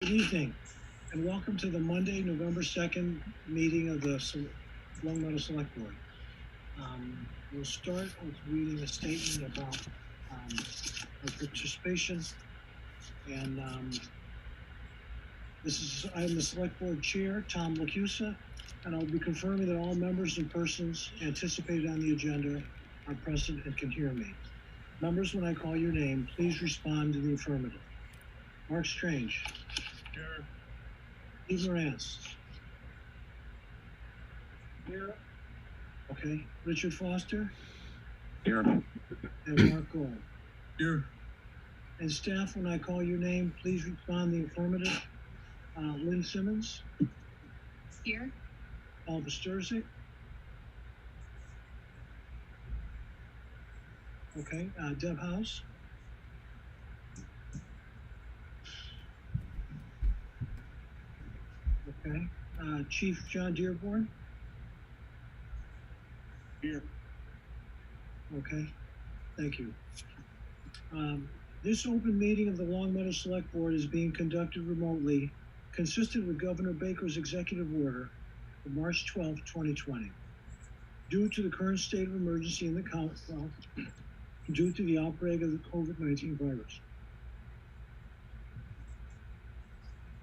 Good evening, and welcome to the Monday, November 2nd meeting of the Long Meadow Select Board. We'll start with reading a statement about our participation. And I'm the Select Board Chair, Tom Lacusa, and I'll be confirming that all members and persons anticipated on the agenda are present and can hear me. Members, when I call your name, please respond in the affirmative. Mark Strange. Here. Steve Morantz. Here. Okay. Richard Foster. Here. And Mark Gold. Here. And staff, when I call your name, please respond in the affirmative. Lynn Simmons. Here. Paul Visturzik. Okay. Deb House. Okay. Chief John Dearborn. Here. Okay. Thank you. This open meeting of the Long Meadow Select Board is being conducted remotely, consistent with Governor Baker's executive order of March 12, 2020. Due to the current state of emergency in the Commonwealth, due to the outbreak of the COVID-19 virus.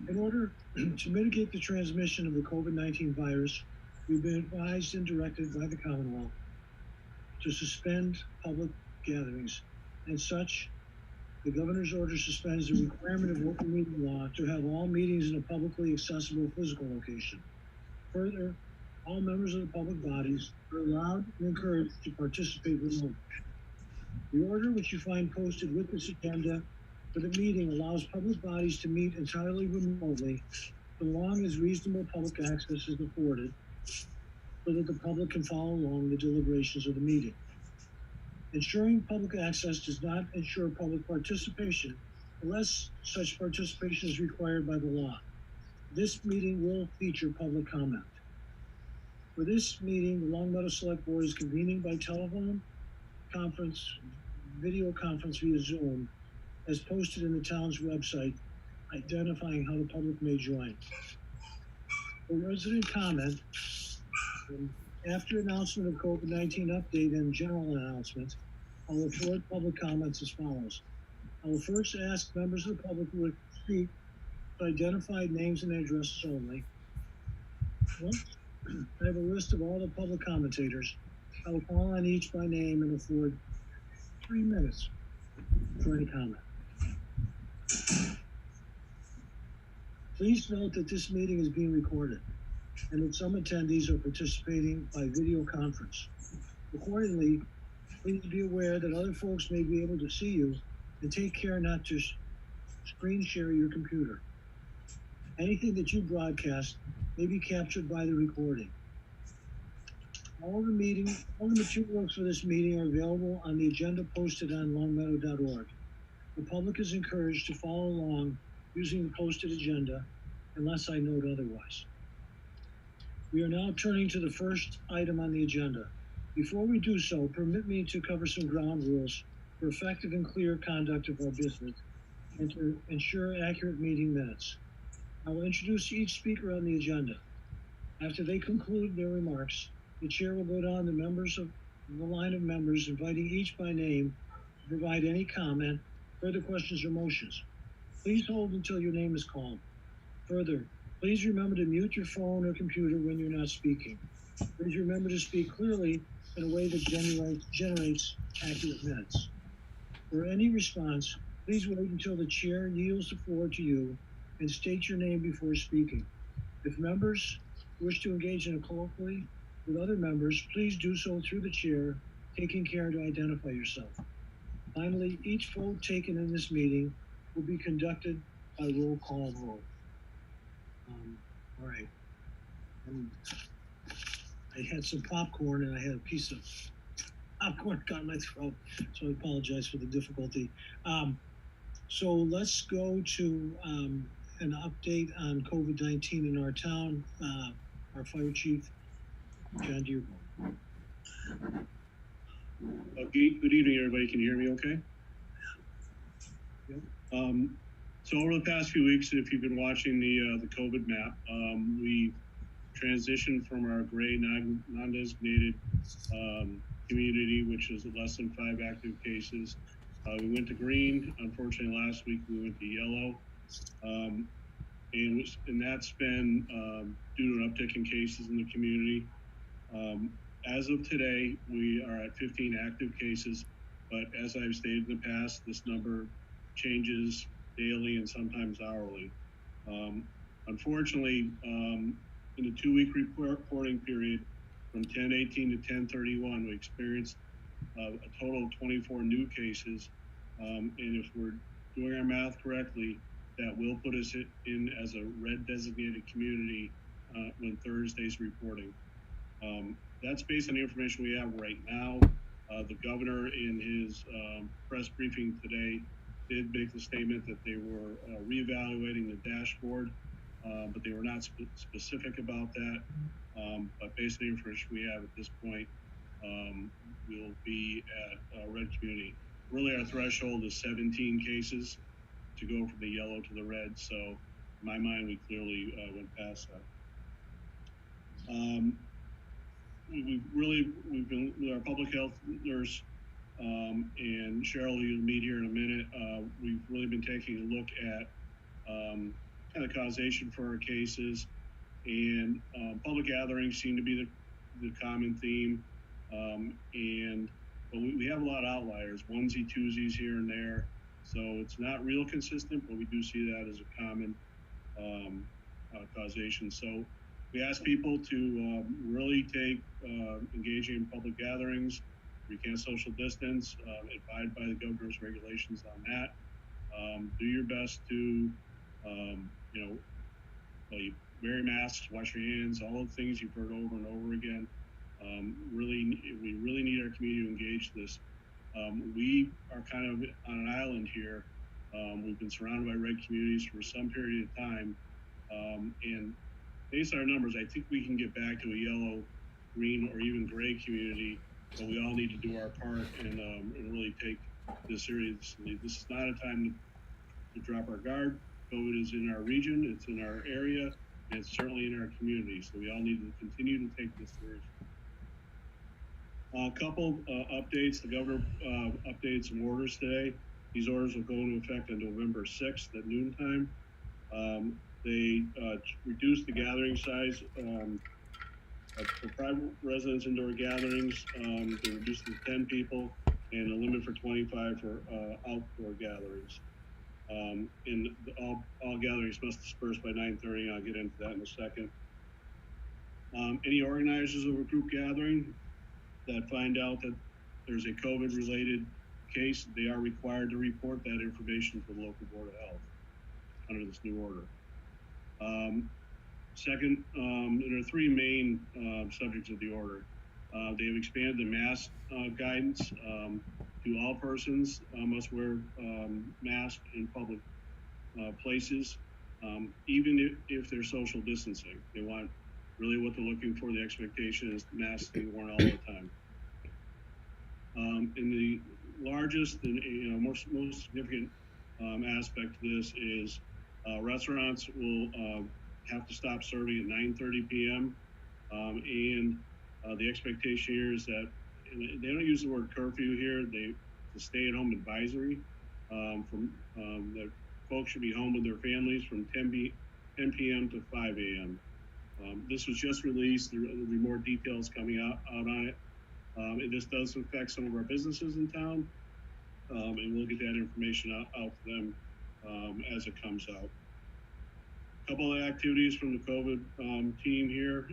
In order to mitigate the transmission of the COVID-19 virus, we've been advised and directed by the Commonwealth to suspend public gatherings. And such, the governor's order suspends the requirement of open meeting law to have all meetings in a publicly accessible physical location. Further, all members of the public bodies are allowed and encouraged to participate remotely. The order, which you find posted with this agenda for the meeting, allows public bodies to meet entirely remotely so long as reasonable public access is afforded so that the public can follow along the deliberations of the meeting. Ensuring public access does not ensure public participation unless such participation is required by the law. This meeting will feature public comment. For this meeting, the Long Meadow Select Board is convening by telephone conference, video conference via Zoom, as posted in the town's website, identifying how the public may join. For resident comment, after announcement of COVID-19 update and general announcement, I'll afford public comments as follows. I will first ask members of the public who would speak to identify names and addresses only. Once I have a list of all the public commentators, I will call on each by name and afford 3 minutes for any comment. Please note that this meeting is being recorded and that some attendees are participating by video conference. Accordingly, please be aware that other folks may be able to see you, and take care not to screen share your computer. Anything that you broadcast may be captured by the recording. All the materials for this meeting are available on the agenda posted on longmeadow.org. The public is encouraged to follow along using the posted agenda unless I note otherwise. We are now turning to the first item on the agenda. Before we do so, permit me to cover some ground rules for effective and clear conduct of our business and to ensure accurate meeting minutes. I will introduce each speaker on the agenda. After they conclude their remarks, the chair will go down the line of members, inviting each by name to provide any comment, further questions, or motions. Please hold until your name is called. Further, please remember to mute your phone or computer when you're not speaking. Please remember to speak clearly in a way that generates accurate minutes. For any response, please wait until the chair yields the floor to you and state your name before speaking. If members wish to engage in a colloquy with other members, please do so through the chair, taking care to identify yourself. Finally, each vote taken in this meeting will be conducted by roll call vote. All right. I had some popcorn and I had a piece of popcorn got in my throat, so I apologize for the difficulty. So let's go to an update on COVID-19 in our town. Our fire chief, John Dearborn. Okay, good evening, everybody. Can you hear me okay? Yep. So over the past few weeks, if you've been watching the COVID map, we transitioned from our gray non-designated community, which is less than 5 active cases. We went to green. Unfortunately, last week we went to yellow, and that's been due to an uptick in cases in the community. As of today, we are at 15 active cases, but as I've stated in the past, this number changes daily and sometimes hourly. Unfortunately, in the 2-week reporting period from 10/18 to 10/31, we experienced a total of 24 new cases. And if we're doing our math correctly, that will put us in as a red designated community when Thursday's reporting. That's based on the information we have right now. The governor in his press briefing today did make the statement that they were reevaluating the dashboard, but they were not specific about that. But based on the information we have at this point, we'll be at red community. Really, our threshold is 17 cases to go from the yellow to the red. So, in my mind, we clearly went past that. We've been with our public health nurse and Cheryl, you'll meet here in a minute. We've really been taking a look at kind of causation for our cases, and public gatherings seem to be the common theme. But we have a lot of outliers, onesie twosies here and there. So it's not real consistent, but we do see that as a common causation. So we ask people to really take engaging in public gatherings, recant social distance, abide by the governor's regulations on that. Do your best to, wear masks, wash your hands, all the things you've heard over and over again. We really need our community to engage this. We are kind of on an island here. We've been surrounded by red communities for some period of time. And based on our numbers, I think we can get back to a yellow, green, or even gray community, but we all need to do our part and really take this seriously. This is not a time to drop our guard. COVID is in our region, it's in our area, and it's certainly in our community. So we all need to continue to take this seriously. A couple updates. The governor updated some orders today. These orders will go into effect on November 6th at noontime. They reduced the gathering size for private residence indoor gatherings. They reduced it to 10 people and a limit for 25 for outdoor gatherings. And all gatherings must disperse by 9:30. I'll get into that in a second. Any organizers of a group gathering that find out that there's a COVID-related case, they are required to report that information to the local board of health under this new order. Second, there are 3 main subjects of the order. They have expanded the mask guidance to all persons must wear masks in public places, even if they're social distancing. They want really what they're looking for. The expectation is masks being worn all the time. And the largest and most significant aspect of this is restaurants will have to stop serving at 9:30 p.m. And the expectation here is that, and they don't use the word curfew here, it's a stay-at-home advisory that folks should be home with their families from 10 p.m. to 5 a.m. This was just released. There will be more details coming out on it. This does affect some of our businesses in town, and we'll get that information out to them as it comes out. A couple of activities from the COVID team here.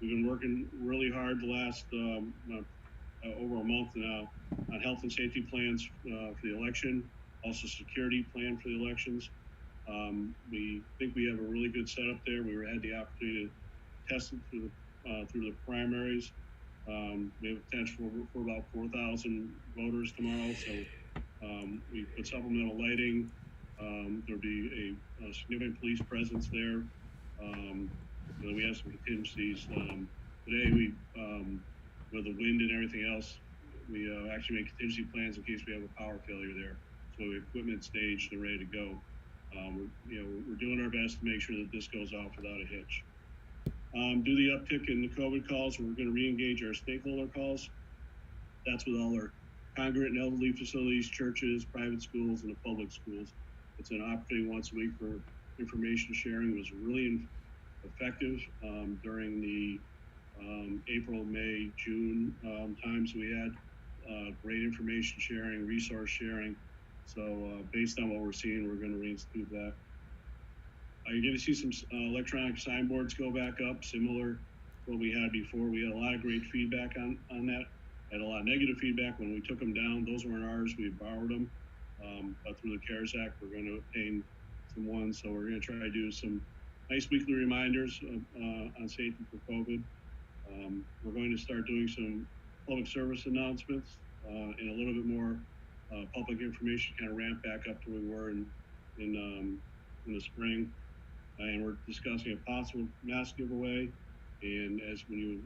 We've been working really hard the last over a month now on health and safety plans for the election, also security plan for the elections. We think we have a really good setup there. We had the opportunity to test it through the primaries. We have potential for about 4,000 voters tomorrow. So we put supplemental lighting. There'll be a significant police presence there. We have some contingencies. Today, with the wind and everything else, we actually made contingency plans in case we have a power failure there. so equipment staged and ready to go. We're doing our best to make sure that this goes off without a hitch. Due to the uptick in the COVID calls, we're going to re-engage our stakeholder calls. That's with all our congregate and elderly facilities, churches, private schools, and the public schools. It's an opportunity once a week for information sharing. It was really effective during the April, May, June times we had. Great information sharing, resource sharing. So based on what we're seeing, we're going to reinstitute that. You're going to see some electronic signboards go back up, similar to what we had before. We had a lot of great feedback on that. Had a lot of negative feedback when we took them down. Those weren't ours. We borrowed them. But through the CARES Act, we're going to obtain some ones. So we're going to try to do some nice weekly reminders on safety for COVID. We're going to start doing some public service announcements and a little bit more public information, kind of ramp back up to where we were in the spring. And we're discussing a possible mask giveaway. And as we'll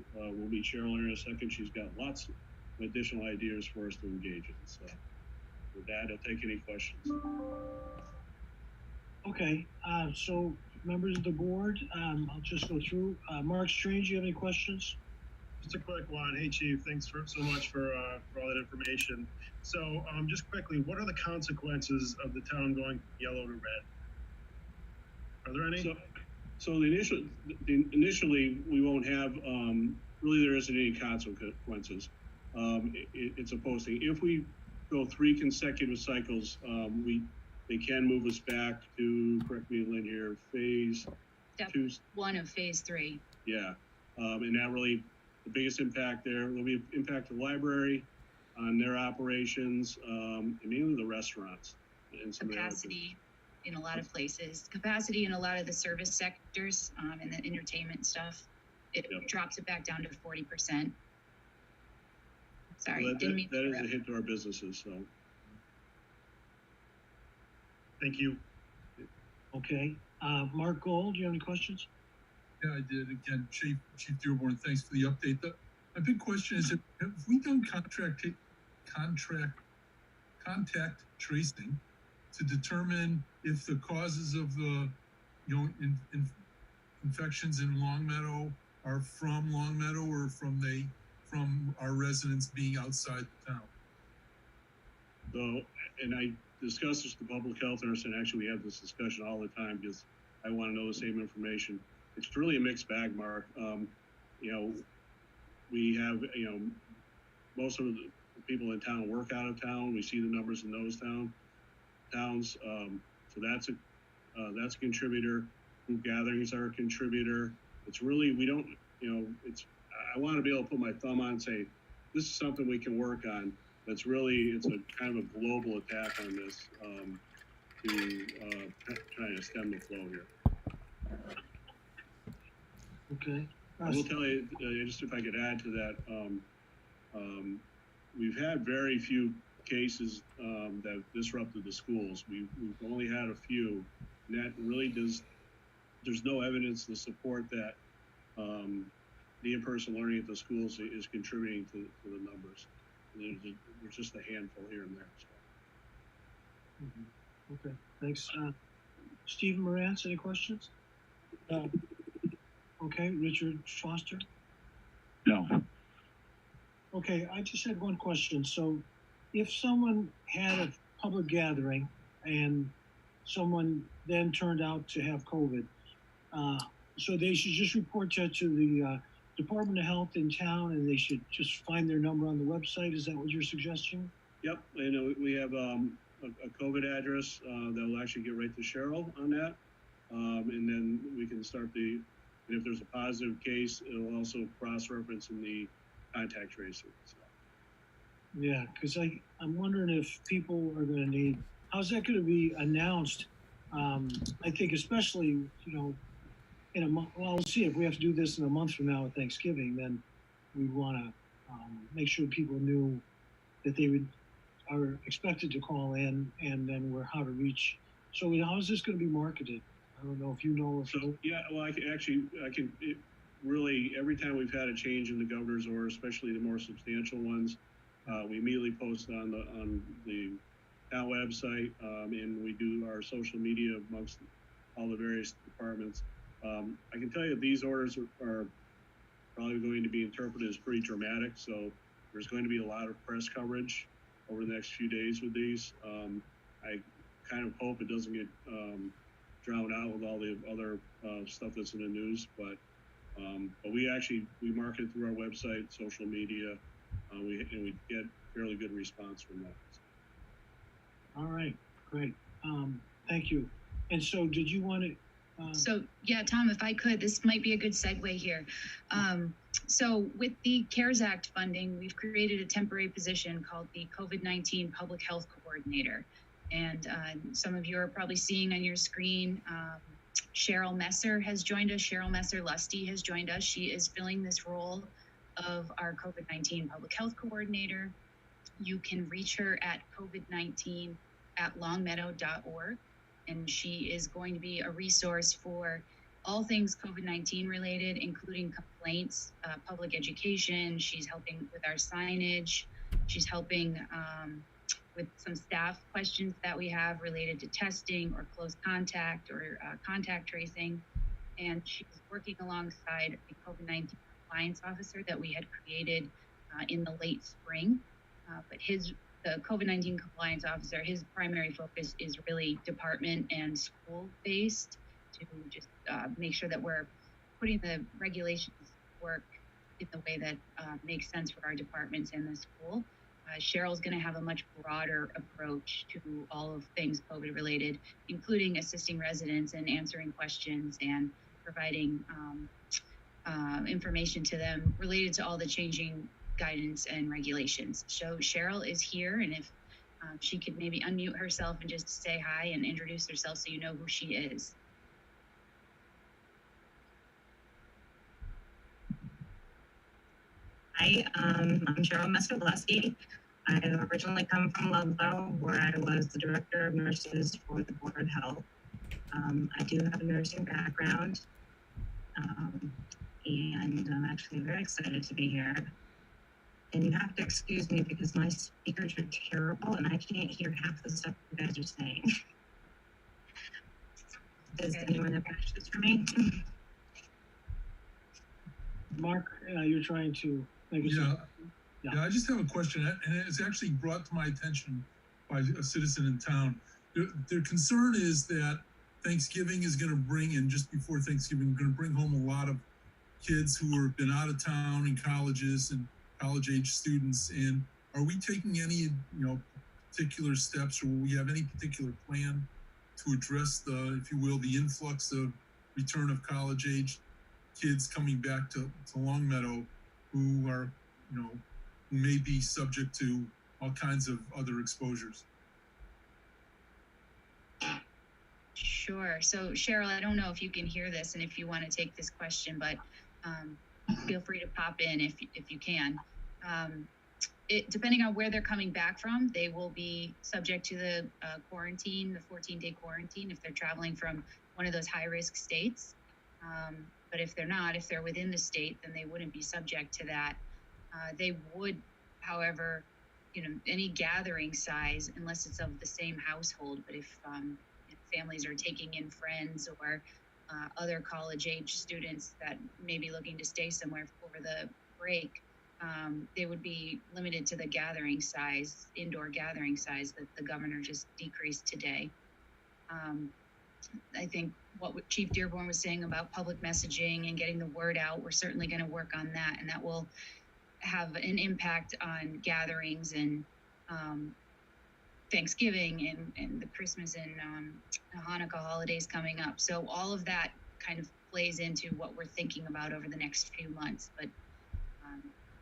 meet Cheryl in a second, she's got lots of additional ideas for us to engage in. So with that, I'll take any questions. Okay, so members of the board, I'll just go through. Mark Strange, you have any questions? Just a quick one. Hey, Chief, thanks so much for all that information. So just quickly, what are the consequences of the town going yellow to red? Are there any? So initially, we won't have, really there isn't any consequences. It's a posting. If we go 3 consecutive cycles, they can move us back to, correct me, Lynn here, phase Step 2. 1 of phase 3. Yeah, and that really, the biggest impact there will be impact to the library on their operations, and mainly the restaurants. And some Capacity in a lot of places. Capacity in a lot of the service sectors and the entertainment stuff. It drops it back down to 40%. Sorry, well, didn't mean that to is a hit to our businesses, so. Thank you. Okay, Mark Gold, do you have any questions? Yeah, I did. Again, Chief Dearborn, thanks for the update. My big question is, have we done contact tracing to determine if the causes of the infections in Longmeadow are from Longmeadow or from our residents being outside the town? So, and I discussed this with the public health nurse, and actually we have this discussion all the time because I want to know the same information. It's really a mixed bag, Mark. We have, most of the people in town work out of town. We see the numbers in those towns. So that's a contributor. Group gatherings are a contributor. It's really, we don't, I want to be able to put my thumb on and say, this is something we can work on. That's really, it's a kind of a global attack on this to try to stem the flow here. Okay. I will tell you, just if I could add to that, we've had very few cases that disrupted the schools. We've only had a few, and that really there's no evidence to support that the in-person learning at the schools is contributing to the numbers. There's just a handful here and there. So. Mm-hmm. Okay, thanks. Stephen Morantz, any questions? Okay, Richard Foster? No. Okay, I just had one question. So if someone had a public gathering and someone then turned out to have COVID, so they should just report that to the Department of Health in town, and they should just find their number on the website. Is that what you're suggesting? Yep, we have a COVID address that will actually get right to Cheryl on that, and then we can start and if there's a positive case, it'll also cross-reference in the contact tracing. So. Yeah, because I'm wondering if people are going to need, how's that going to be announced? I think especially, in a month, well, we'll see if we have to do this in a month from now at Thanksgiving, then we want to make sure people knew that they are expected to call in and then how to reach. So how is this going to be marketed? I don't know if you know. So, yeah, well, I can really, every time we've had a change in the governor's order, especially the more substantial ones, we immediately post on the town website, and we do our social media amongst all the various departments. I can tell you these orders are probably going to be interpreted as pretty dramatic, so there's going to be a lot of press coverage over the next few days with these. I kind of hope it doesn't get drowned out with all the other stuff that's in the news, but we market through our website, social media, and we get fairly good response from that. All right, great. Thank you. And so did you want to? So yeah, Tom, if I could, this might be a good segue here. So with the CARES Act funding, we've created a temporary position called the COVID-19 Public Health Coordinator. And some of you are probably seeing on your screen, Cheryl Messer has joined us. Cheryl Messer-Lusty has joined us. She is filling this role of our COVID-19 Public Health Coordinator. You can reach her at covid19@longmeadow.org. And she is going to be a resource for all things COVID-19 related, including complaints, public education. She's helping with our signage. She's helping with some staff questions that we have related to testing or close contact or contact tracing. And she's working alongside the COVID-19 compliance officer that we had created in the late spring. But the COVID-19 compliance officer, his primary focus is really department and school based to just make sure that we're putting the regulations work in the way that makes sense for our departments and the school. Cheryl's going to have a much broader approach to all of things COVID related, including assisting residents and answering questions and providing information to them related to all the changing guidance and regulations. So Cheryl is here, and if she could maybe unmute herself and just say hi and introduce herself so you know who she is. Hi, I'm Cheryl Messer-Lusty. I originally come from Ludlow, where I was the director of nurses for the Board of Health. I do have a nursing background, and I'm actually very excited to be here. And you have to excuse me because my speakers are terrible and I can't hear half the stuff you guys are saying. Does anyone have questions for me? Mark, you're trying to make Yeah, I just have a question, and it's actually brought to my attention by a citizen in town. Their concern is that Thanksgiving is going to bring, and just before Thanksgiving, going to bring home a lot of kids who have been out of town in colleges and college-age students. And are we taking any, particular steps, or will we have any particular plan to address the, if you will, the influx of return of college-age kids coming back to Longmeadow who are, who may be subject to all kinds of other exposures? Sure. So Cheryl, I don't know if you can hear this and if you want to take this question, but feel free to pop in if you can. Depending on where they're coming back from, they will be subject to the quarantine, the 14-day quarantine, if they're traveling from one of those high-risk states. But if they're not, if they're within the state, then they wouldn't be subject to that. They would, however, any gathering size, unless it's of the same household, but if families are taking in friends or other college-age students that may be looking to stay somewhere over the break, they would be limited to the gathering size, indoor gathering size that the governor just decreased today. I think what Chief Dearborn was saying about public messaging and getting the word out, we're certainly going to work on that, and that will have an impact on gatherings and Thanksgiving and the Christmas and Hanukkah holidays coming up. So all of that kind of plays into what we're thinking about over the next few months. But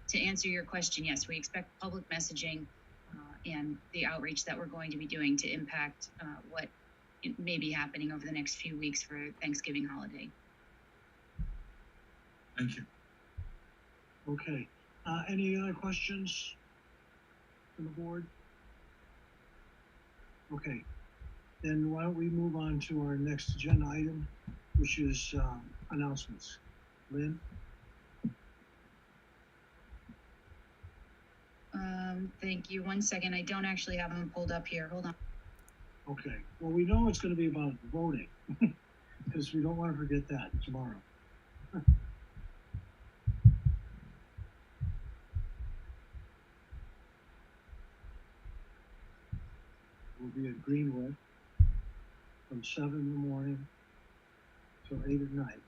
to answer your question, yes, we expect public messaging and the outreach that we're going to be doing to impact what may be happening over the next few weeks for Thanksgiving holiday. Thank you. Okay. Any other questions from the board? Okay. Then why don't we move on to our next agenda item, which is announcements. Lynn? Thank you. One second. I don't actually have them pulled up here. Hold on. Okay, well, we know it's gonna be about voting, because we don't wanna forget that tomorrow. We'll be at Greenwood from 7 in the morning till 8 at night.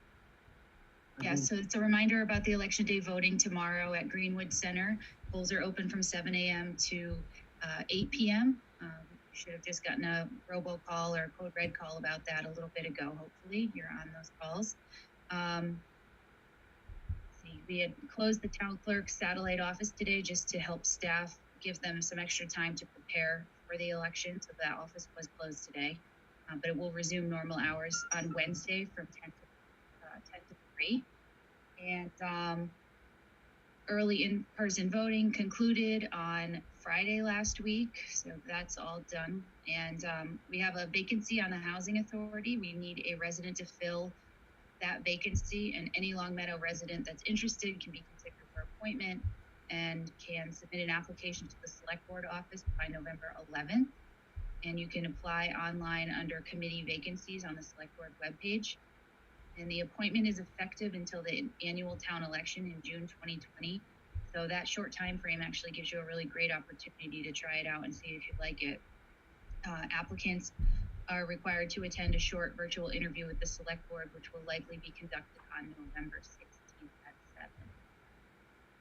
Yeah, so it's a reminder about the election day voting tomorrow at Greenwood Center. Polls are open from 7 a.m. to 8 p.m. You should have just gotten a robocall or a code red call about that a little bit ago. Hopefully you're on those calls. We had closed the town clerk's satellite office today just to help staff, give them some extra time to prepare for the election. So that office was closed today, but it will resume normal hours on Wednesday from 10 to 3. And early in-person voting concluded on Friday last week. So that's all done. And we have a vacancy on the Housing Authority. We need a resident to fill that vacancy, and any Longmeadow resident that's interested can be considered for appointment and can submit an application to the Select Board office by November 11th. And you can apply online under committee vacancies on the Select Board webpage. And the appointment is effective until the annual town election in June 2020. So that short time frame actually gives you a really great opportunity to try it out and see if you like it. Applicants are required to attend a short virtual interview with the Select Board, which will likely be conducted on November 16th at 7.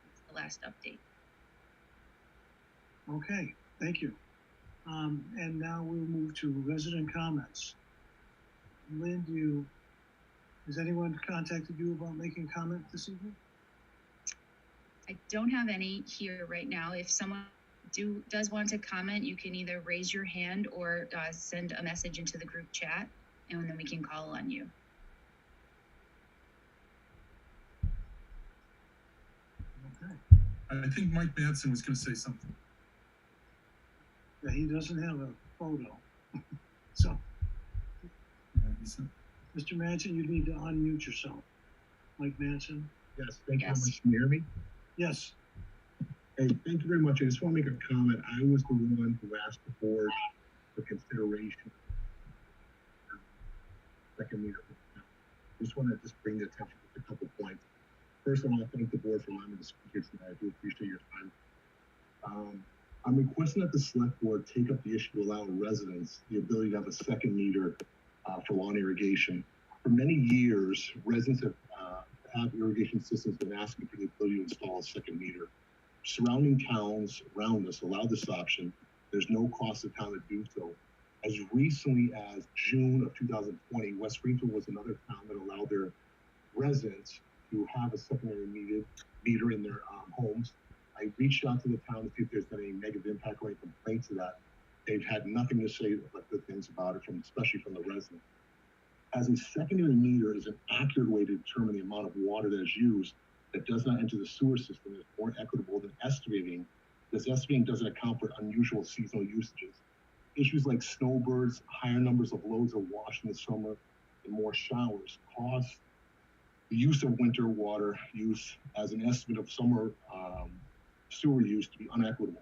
That's the last update. Okay, thank you. And now we'll move to resident comments. Lynn, has anyone contacted you about making comment this evening? I don't have any here right now. If someone does want to comment, you can either raise your hand or send a message into the group chat, and then we can call on you. Okay. I think Mike Madsen was going to say something. Yeah, he doesn't have a photo. So, Yeah, Mr. Manson, you need to unmute yourself. Mike Manson? Yes, thank you very Yes. much. Can you hear me? Yes. Hey, thank you very much. I just want to make a comment. I was the one who asked the board for consideration. Second meter. I just want to bring the attention to a couple points. First, I want to thank the board for allowing me to speak here tonight. I do appreciate your time. I'm requesting that the select board take up the issue to allow residents the ability to have a second meter for lawn irrigation. For many years, residents have irrigation systems been asking for the ability to install a second meter. Surrounding towns around us allow this option. There's no cost to town to do so. As recently as June of 2020, West Springfield was another town that allowed their residents to have a secondary meter in their homes. I reached out to the town to see if there's been any negative impact or any complaints to that. They've had nothing to say but good things about it, especially from the residents. As a secondary meter is an accurate way to determine the amount of water that is used that does not enter the sewer system, is more equitable than estimating, because estimating doesn't account for unusual seasonal usages. Issues like snowbirds, higher numbers of loads of wash in the summer, and more showers cause the use of winter water use as an estimate of summer sewer use to be unequitable.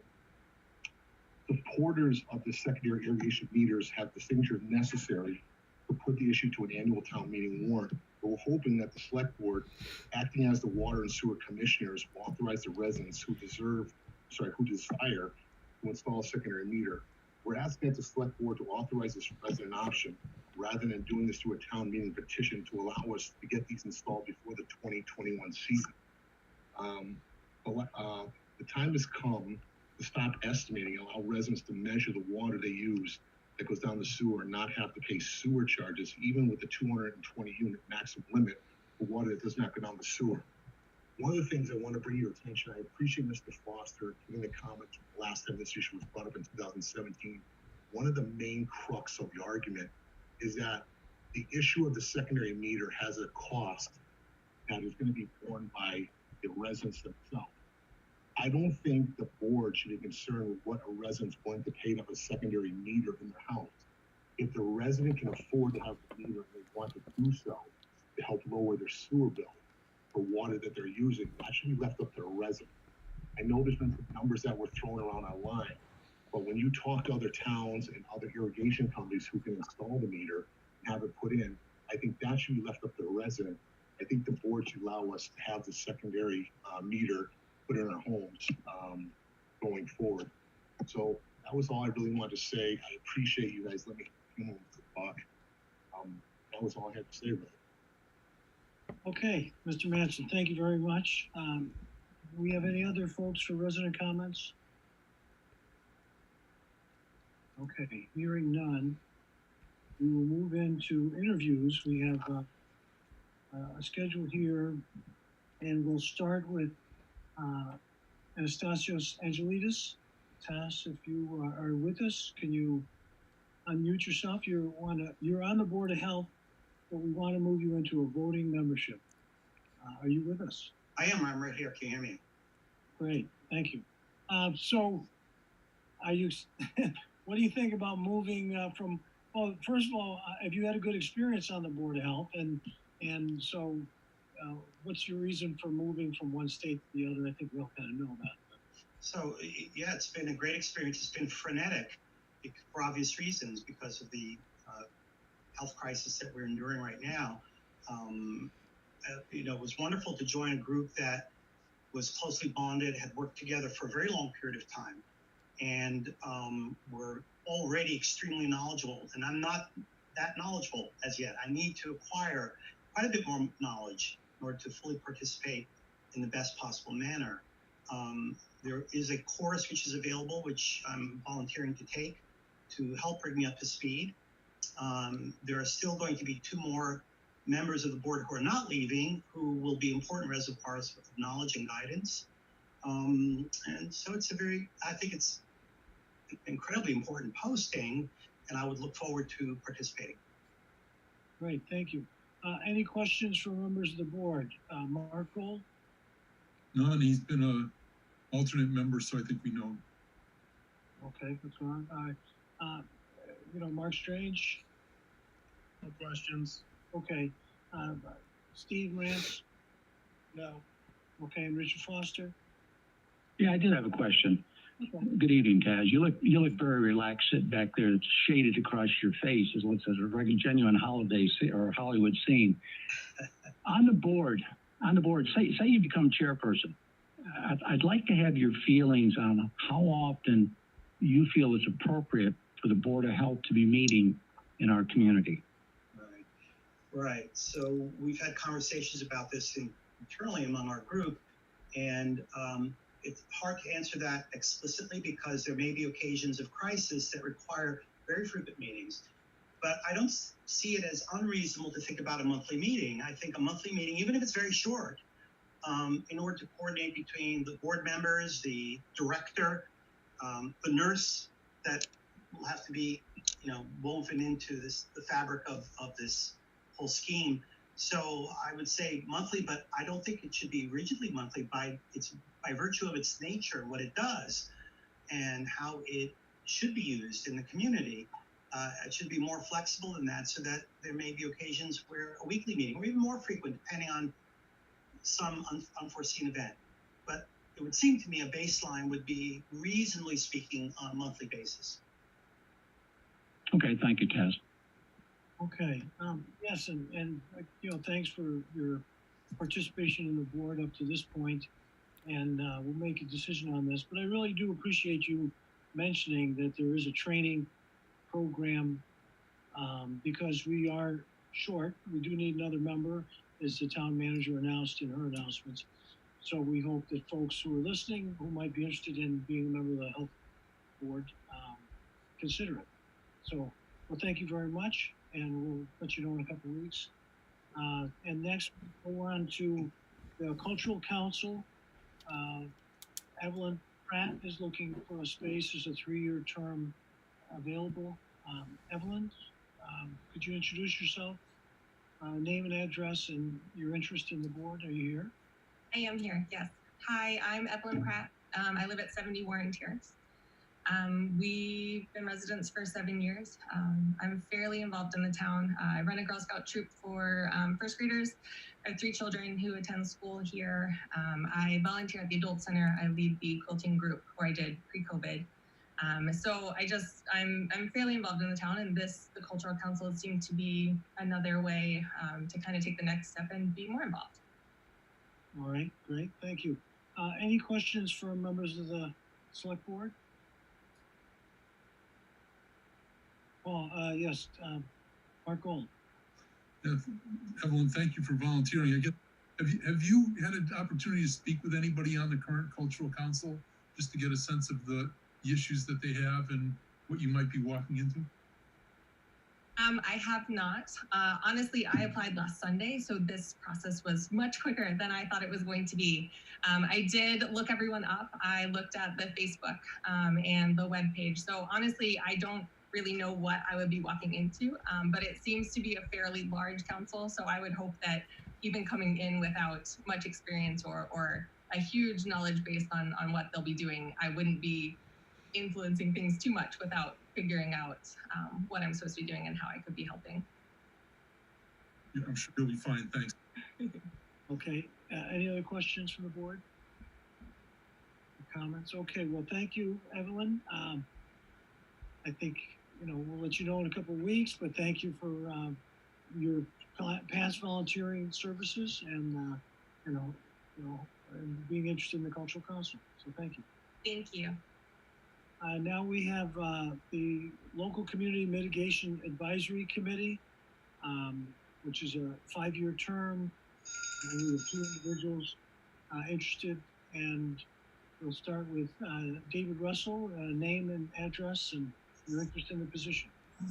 Supporters of the secondary irrigation meters have the signatures necessary to put the issue to an annual town meeting warrant. But we're hoping that the select board, acting as the water and sewer commissioners, will authorize the residents who desire to install a secondary meter. We're asking that the select board to authorize this resident option rather than doing this through a town meeting petition to allow us to get these installed before the 2021 season. The time has come to stop estimating and allow residents to measure the water they use that goes down the sewer and not have to pay sewer charges, even with the 220 unit maximum limit for water that does not go down the sewer. One of the things I want to bring to your attention, I appreciate Mr. Foster giving the comments the last time this issue was brought up in 2017. One of the main crux of the argument is that the issue of the secondary meter has a cost that is going to be borne by the residents themselves. I don't think the board should be concerned with what a resident's going to pay to have a secondary meter in their house. If the resident can afford to have the meter and they want to do so to help lower their sewer bill for water that they're using, that should be left up to the resident. I know there's been some numbers that were thrown around online, but when you talk to other towns and other irrigation companies who can install the meter and have it put in, I think that should be left up to the resident. I think the board should allow us to have the secondary meter put in our homes going forward. So that was all I really wanted to say. I appreciate you guys letting me a few moments to talk. That was all I had to say, really. Okay, Mr. Manson, thank you very much. Do we have any other folks for resident comments? Okay, hearing none, we will move into interviews. We have a schedule here, and we'll start with Anastasios Angelidis. Tas, if you are with us, can you unmute yourself? You're on the Board of Health, but we want to move you into a voting membership. Are you with us? I am. I'm right here. Can you hear me? Great, thank you. So, are you? What do you think about moving from? Well, first of all, have you had a good experience on the Board of Health, and so, what's your reason for moving from one state to the other? I think we all kind of know that. So, yeah, it's been a great experience. It's been frenetic for obvious reasons because of the health crisis that we're enduring right now. It was wonderful to join a group that was closely bonded, had worked together for a very long period of time, and were already extremely knowledgeable. And I'm not that knowledgeable as yet. I need to acquire quite a bit more knowledge in order to fully participate in the best possible manner. There is a course which is available, which I'm volunteering to take to help bring me up to speed. There are still going to be 2 more members of the board who are not leaving, who will be important reservoirs of knowledge and guidance. And so I think it's an incredibly important posting, and I would look forward to participating. Great, thank you. Any questions from members of the board? Mark Gold? None. He's been a alternate member, so I think we know him. Okay, what's going on? Mark Strange? No questions. Okay. Steve Rance? No. Okay, and Richard Foster? Yeah, I did have a question. Okay. Good evening, Taz. You look very relaxed sitting back there. It's shaded across your face. It looks as a genuine holiday or Hollywood scene. On the board, say you become chairperson. I'd like to have your feelings on how often you feel it's appropriate for the Board of Health to be meeting in our community. Right. So we've had conversations about this internally among our group, and it's hard to answer that explicitly because there may be occasions of crisis that require very frequent meetings. But I don't see it as unreasonable to think about a monthly meeting. I think a monthly meeting, even if it's very short, in order to coordinate between the board members, the director, the nurse that will have to be, woven into the fabric of this whole scheme. So I would say monthly, but I don't think it should be rigidly monthly by virtue of its nature, what it does, and how it should be used in the community. It should be more flexible than that, so that there may be occasions where a weekly meeting, or even more frequent, depending on some unforeseen event. But it would seem to me a baseline would be, reasonably speaking, on a monthly basis. Okay, thank you, Taz. Okay. Yes, and thanks for your participation in the board up to this point, and we'll make a decision on this. But I really do appreciate you mentioning that there is a training program because we are short. We do need another member, as the town manager announced in her announcements. So we hope that folks who are listening, who might be interested in being a member of the health board, consider it. So, well, thank you very much, and we'll let you know in a couple of weeks. And next, we'll go on to the Cultural Council. Evelyn Pratt is looking for a space. There's a 3-year term available. Evelyn, could you introduce yourself? Name and address and your interest in the board. Are you here? I am here, yes. Hi, I'm Evelyn Pratt. I live at 70 Warren Terrace. We've been residence for 7 years. I'm fairly involved in the town. I run a Girl Scout troop for first graders. I have 3 children who attend school here. I volunteer at the Adult Center. I lead the quilting group, or I did pre-COVID. So I'm fairly involved in the town, and the Cultural Council seemed to be another way to kind of take the next step and be more involved. All right, great, thank you. Any questions for members of the select board? Paul, yes, Mark Gold. Yeah, Evelyn, thank you for volunteering. I guess, have you had an opportunity to speak with anybody on the current cultural council just to get a sense of the issues that they have and what you might be walking into? I have not. Honestly, I applied last Sunday, so this process was much quicker than I thought it was going to be. I did look everyone up. I looked at the Facebook and the webpage. So honestly, I don't really know what I would be walking into, but it seems to be a fairly large council. So I would hope that even coming in without much experience or a huge knowledge base on what they'll be doing, I wouldn't be influencing things too much without figuring out what I'm supposed to be doing and how I could be helping. Yeah, I'm sure you'll be fine, thanks. Okay, any other questions from the board? Comments? Okay, well, thank you, Evelyn. I think, we'll let you know in a couple of weeks, but thank you for your past volunteering services and, and being interested in the Cultural Council. So thank you. Thank you. Now we have the Local Community Mitigation Advisory Committee, which is a 5-year term. And we have 2 individuals interested, and we'll start with David Russell, name and address and your interest in the position.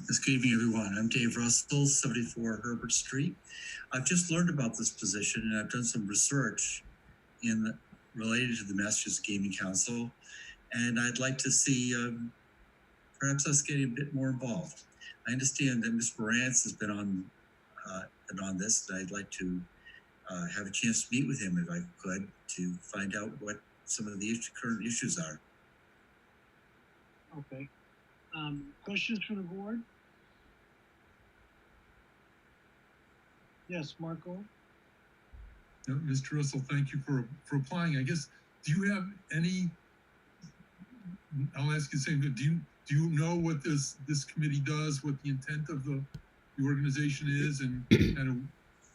Yes, good evening, everyone. I'm Dave Russell, 74 Herbert Street. I've just learned about this position, and I've done some research related to the Massachusetts Gaming Council, and I'd like to see perhaps us getting a bit more involved. I understand that Ms. Morantz has been on this, and I'd like to have a chance to meet with him if I could to find out what some of the current issues are. Okay. Questions from the board? Yes, Marco. Mr. Russell, thank you for applying. I guess, do you have any? I'll ask you the same. Do you know what this committee does? What the intent of the organization is, and kind of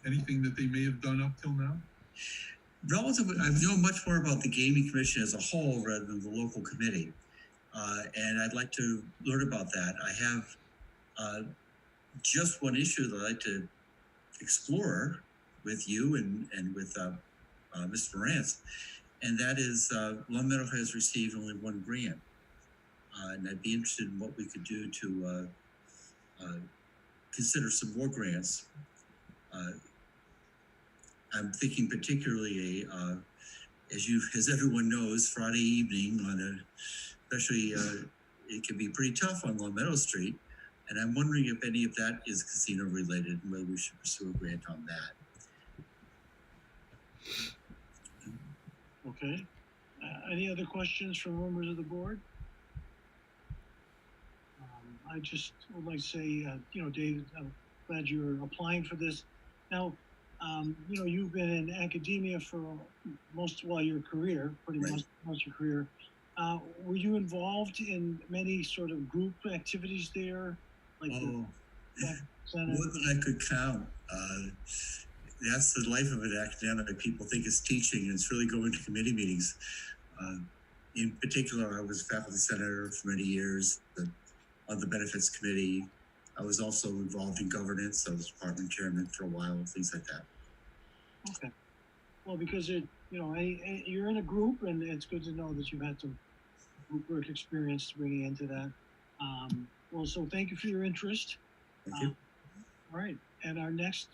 anything that they may have done up till now? Relatively, I know much more about the Gaming Commission as a whole rather than the local committee, and I'd like to learn about that. I have just one issue that I'd like to explore with you and with Mr. Morantz, and that is Long Meadow has received only 1 grant, and I'd be interested in what we could do to consider some more grants. I'm thinking particularly, as everyone knows, Friday evening especially it can be pretty tough on Long Meadow Street, and I'm wondering if any of that is casino related and whether we should pursue a grant on that. Okay. Any other questions from members of the board? I just would like to say, David, I'm glad you're applying for this. Now, you've been in academia for your career, pretty much most your career. Were you involved in many sort of group activities there? Like more than I could count. That's the life of an academic. People think it's teaching, and it's really going to committee meetings. In particular, I was faculty senator for many years on the benefits committee. I was also involved in governance. I was department chairman for a while, things like that. Okay. Well, because you're in a group, and it's good to know that you've had some group work experience bringing into that. So thank you for your interest. Thank you. All right. And our next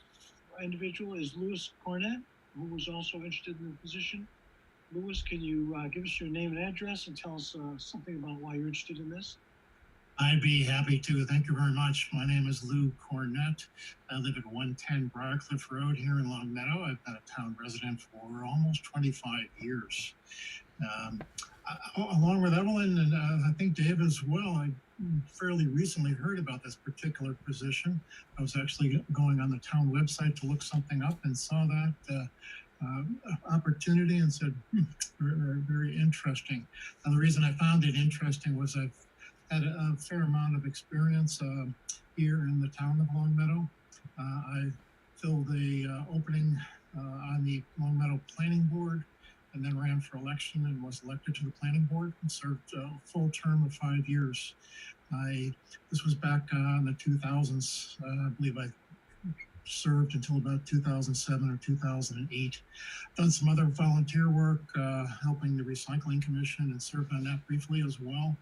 individual is Louis Cornett, who was also interested in the position. Louis, can you give us your name and address and tell us something about why you're interested in this? I'd be happy to. Thank you very much. My name is Lou Cornett. I live at 110 Briarcliff Road here in Long Meadow. I've been a town resident for almost 25 years. Along with Evelyn and I think Dave as well, fairly recently heard about this particular position. I was actually going on the town website to look something up and saw that opportunity and said, very, very interesting. And the reason I found it interesting was I've had a fair amount of experience here in the town of Longmeadow. I filled a opening on the Longmeadow Planning Board, and then ran for election and was elected to the planning board and served a full term of 5 years. This was back in the 2000s. I believe I served until about 2007 or 2008. Done some other volunteer work, helping the Recycling Commission, and served on that briefly as well.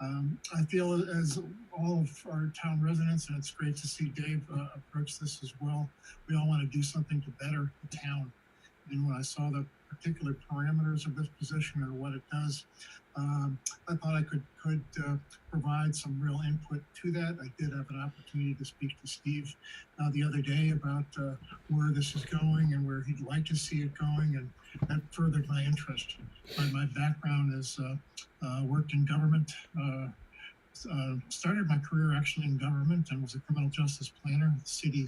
I feel as all of our town residents, and it's great to see Dave approach this as well, we all want to do something to better the town. And when I saw the particular parameters of this position or what it does, I thought I could provide some real input to that. I did have an opportunity to speak to Steve the other day about where this is going and where he'd like to see it going, and that furthered my interest. My background is worked in government, started my career actually in government and was a criminal justice planner at the city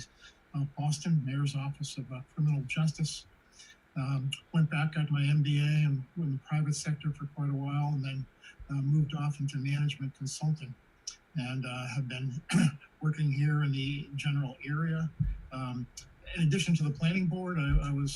of Boston, Mayor's Office of Criminal Justice. Went back, got my MBA and in the private sector for quite a while, and then moved off into management consulting, and have been working here in the general area. In addition to the planning board, I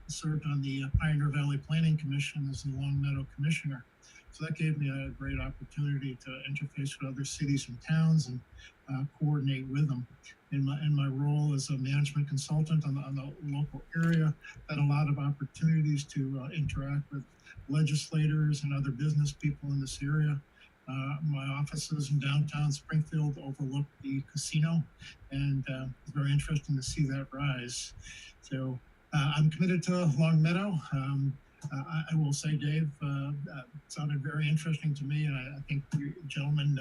served on the Pioneer Valley Planning Commission as the Longmeadow Commissioner. So that gave me a great opportunity to interface with other cities and towns and coordinate with them. In my role as a management consultant on the local area, had a lot of opportunities to interact with legislators and other business people in this area. My offices in downtown Springfield overlook the casino, and it's very interesting to see that rise. So I'm committed to Longmeadow. I will say, Dave, sounded very interesting to me, and I think you gentlemen,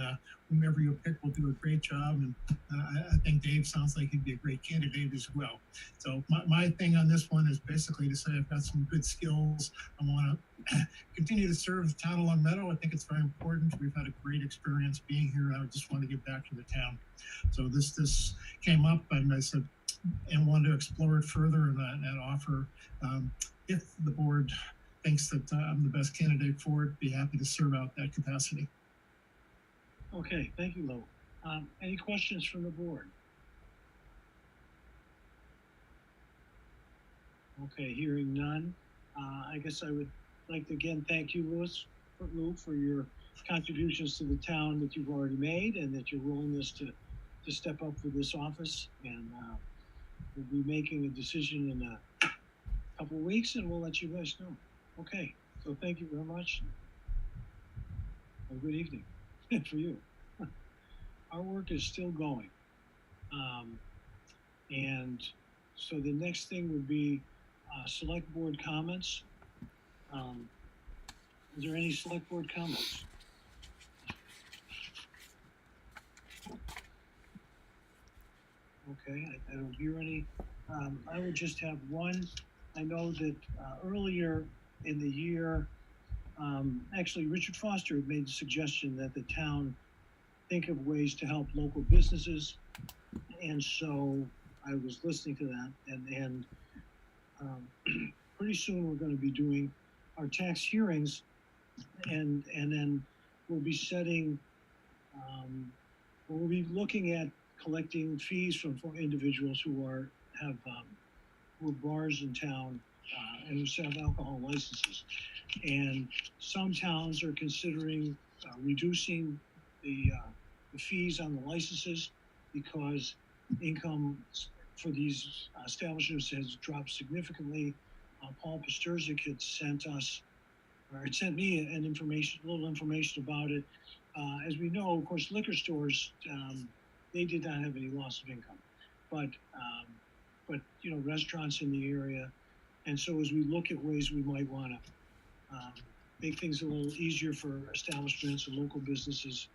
whomever you pick, will do a great job, and I think Dave sounds like he'd be a great candidate as well. So my thing on this one is basically to say I've got some good skills. I want to continue to serve the town of Longmeadow. I think it's very important. We've had a great experience being here, and I just want to give back to the town. So this came up, and I said, and wanted to explore it further and offer, if the board thinks that I'm the best candidate for it, be happy to serve out that capacity. Okay, thank you, Lou. Any questions from the board? Okay, hearing none. I guess I would like to again thank you, Lou, for your contributions to the town that you've already made, and that your willingness to step up for this office. And we'll be making a decision in a couple of weeks, and we'll let you guys know. Okay, so thank you very much. Have a good evening for you. Our work is still going. And so the next thing would be select board comments. Is there any select board comments? Okay, I don't hear any. I would just have one. I know that earlier in the year, actually Richard Foster had made the suggestion that the town think of ways to help local businesses. And so I was listening to that, and pretty soon we're going to be doing our tax hearings, and then we'll be setting, we'll be looking at collecting fees from individuals who have bars in town and who have alcohol licenses. And some towns are considering reducing the fees on the licenses because income for these establishments has dropped significantly. Paul Pasterzik had sent me a little information about it. As we know, of course, liquor stores, they did not have any loss of income, but you know, restaurants in the area. And so as we look at ways we might want to make things a little easier for establishments and local businesses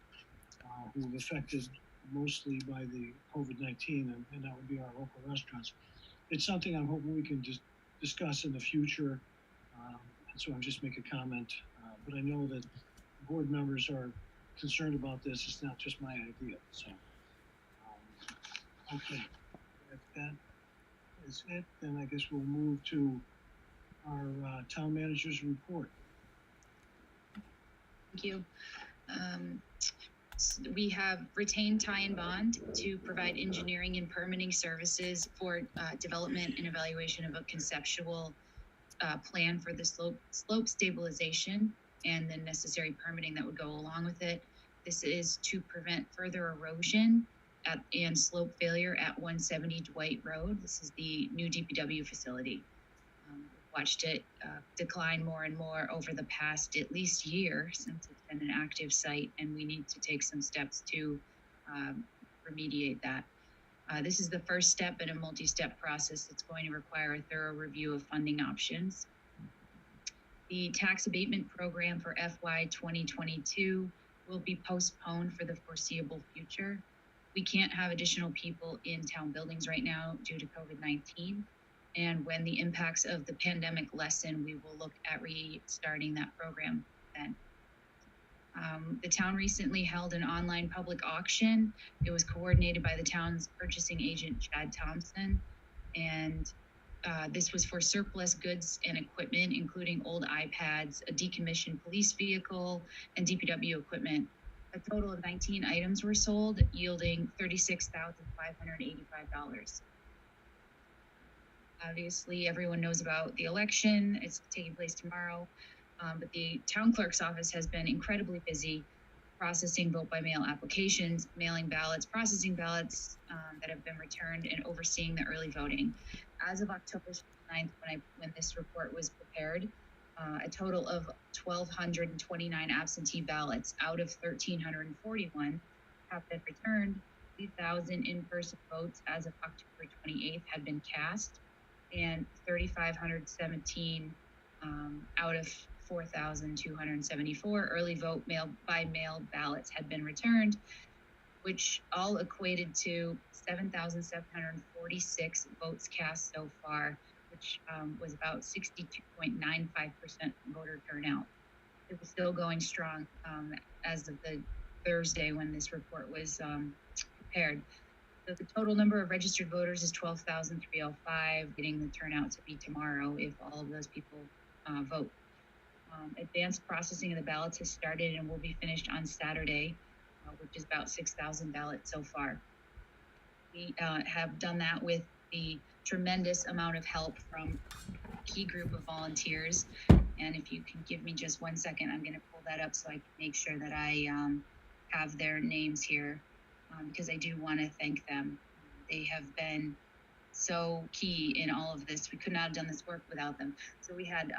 who are affected mostly by the COVID-19, and that would be our local restaurants. It's something I'm hoping we can just discuss in the future. And so I'll just make a comment, but I know that board members are concerned about this. It's not just my idea. So, okay, if that is it, then I guess we'll move to our town manager's report. Thank you. We have retained Ty and Bond to provide engineering and permitting services for development and evaluation of a conceptual plan for the slope stabilization and the necessary permitting that would go along with it. This is to prevent further erosion and slope failure at 170 Dwight Road. This is the new DPW facility. Watched it decline more and more over the past at least year since it's been an active site, and we need to take some steps to remediate that. This is the first step in a multi-step process that's going to require a thorough review of funding options. The tax abatement program for FY 2022 will be postponed for the foreseeable future. We can't have additional people in town buildings right now due to COVID-19. And when the impacts of the pandemic lessen, we will look at restarting that program then. The town recently held an online public auction. It was coordinated by the town's purchasing agent, Chad Thompson. And this was for surplus goods and equipment, including old iPads, a decommissioned police vehicle, and DPW equipment. A total of 19 items were sold, yielding $36,585. Obviously, everyone knows about the election. It's taking place tomorrow. But the town clerk's office has been incredibly busy processing vote by mail applications, mailing ballots, processing ballots that have been returned, and overseeing the early voting. As of October 9th, when this report was prepared, a total of 1,229 absentee ballots out of 1,341 have been returned. 3,000 in-person votes as of October 28th had been cast, and 3,517 out of 4,274 early vote by mail ballots had been returned, which all equated to 7,746 votes cast so far, which was about 62.95% voter turnout. It was still going strong as of the Thursday when this report was prepared. So the total number of registered voters is 12,305, getting the turnout to be tomorrow if all of those people vote. Advanced processing of the ballots has started and will be finished on Saturday, which is about 6,000 ballots so far. We have done that with the tremendous amount of help from a key group of volunteers. And if you can give me just 1 second, I'm going to pull that up so I can make sure that I have their names here. Because I do want to thank them. They have been so key in all of this. We could not have done this work without them. So we had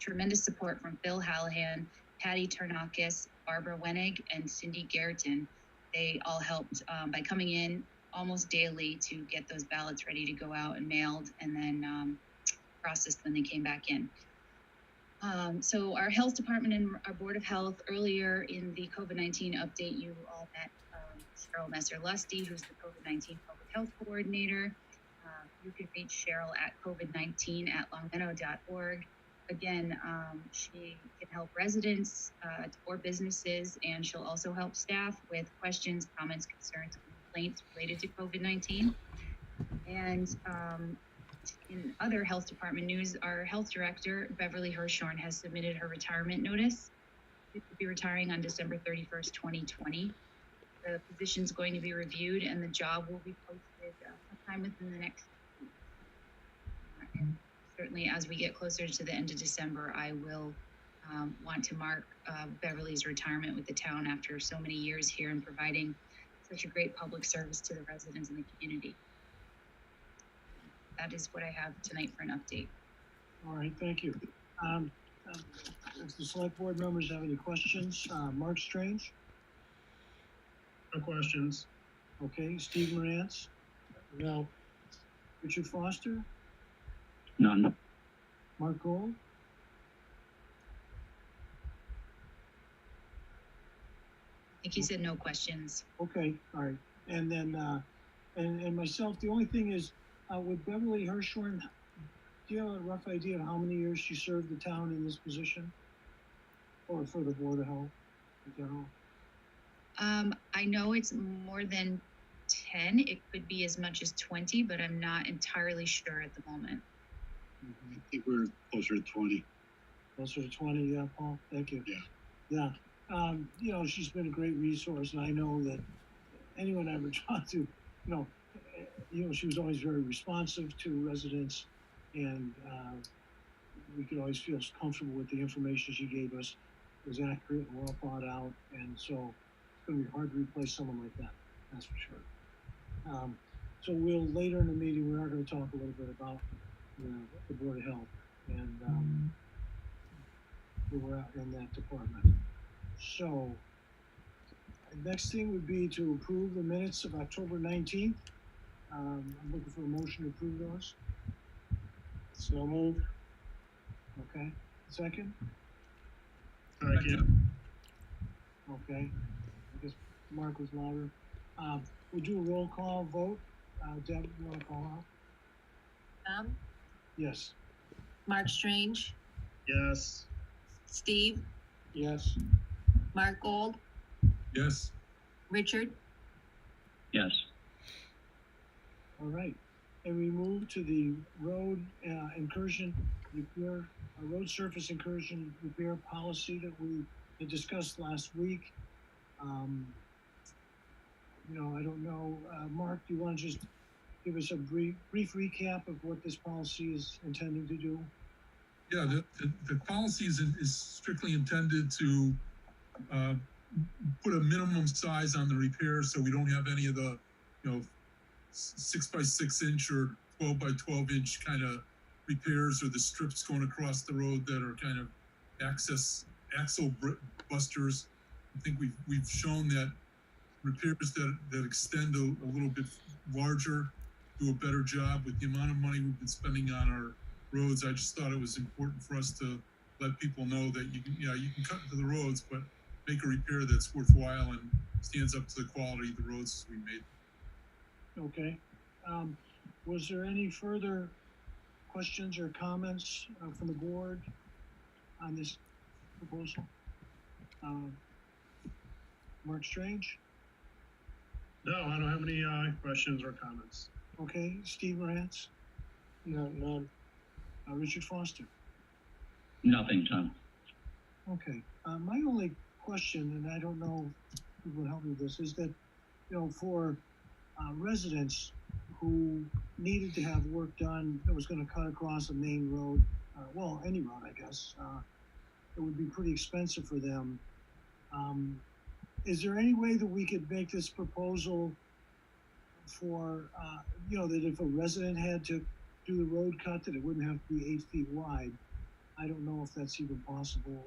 tremendous support from Bill Hallahan, Patty Ternakis, Barbara Wenig, and Cindy Garreton. They all helped by coming in almost daily to get those ballots ready to go out and mailed, and then processed when they came back in. So our health department and our Board of Health, earlier in the COVID-19 update, you all met Cheryl Messer-Lusty, who's the COVID-19 public health coordinator. You can reach Cheryl at covid19@longmeadow.org. Again, she can help residents or businesses, and she'll also help staff with questions, comments, concerns, and complaints related to COVID-19. And in other health department news, our health director, Beverly Hirschhorn, has submitted her retirement notice. She will be retiring on December 31st, 2020. The position is going to be reviewed, and the job will be posted sometime within the next week. And certainly, as we get closer to the end of December, I will want to mark Beverly's retirement with the town after so many years here and providing such a great public service to the residents in the community. That is what I have tonight for an update. All right, thank you. If the select board members have any questions, Mark Strange? No questions. Okay, Steve Morantz? No. Richard Foster? None. Mark Gold? I think he said no questions. Okay, all right. And then, and myself, the only thing is, with Beverly Hirschhorn, do you have a rough idea of how many years she served the town in this position? Or for the Board of Health in general? I know it's more than 10. It could be as much as 20, but I'm not entirely sure at the moment. I think we're closer to 20. Closer to 20, yeah, Paul, thank you. Yeah. Yeah, she's been a great resource, and I know that anyone I ever talked to, she was always very responsive to residents, and we could always feel comfortable with the information she gave us. It was accurate and well thought out, and so it's going to be hard to replace someone like that, that's for sure. So we'll, later in the meeting, we are going to talk a little bit about the Board of Health and where we're at in that department. So, next thing would be to approve the minutes of October 19th. I'm looking for a motion to approve those. So moved. Okay, second? Second. Okay, I guess Mark was louder. We'll do a roll call vote. Deb, you want to call out? Yes. Mark Strange, Yes. Steve, Yes. Mark Gold, Yes. Richard, Yes. All right, and we move to the road incursion repair, road surface incursion repair policy that we had discussed last week. I don't know, Mark, do you want to just give us a brief recap of what this policy is intending to do? Yeah, the policy is strictly intended to put a minimum size on the repair, so we don't have any of the 6 by 6 inch or 12 by 12 inch kind of repairs, or the strips going across the road that are kind of axle busters. I think we've shown that repairs that extend a little bit larger do a better job with the amount of money we've been spending on our roads. I just thought it was important for us to let people know that you can cut into the roads, but make a repair that's worthwhile and stands up to the quality of the roads we made. Okay. Was there any further questions or comments from the board on this proposal? Mark Strange? No, I don't have any questions or comments. Okay, Steve Morantz? No, none. Richard Foster? Nothing, Tom. Okay, my only question, and I don't know who will help me with this, is that, for residents who needed to have work done that was going to cut across a main road, any road, I guess, it would be pretty expensive for them. Is there any way that we could make this proposal for, that if a resident had to do the road cut, that it wouldn't have to be 8 feet wide? I don't know if that's even possible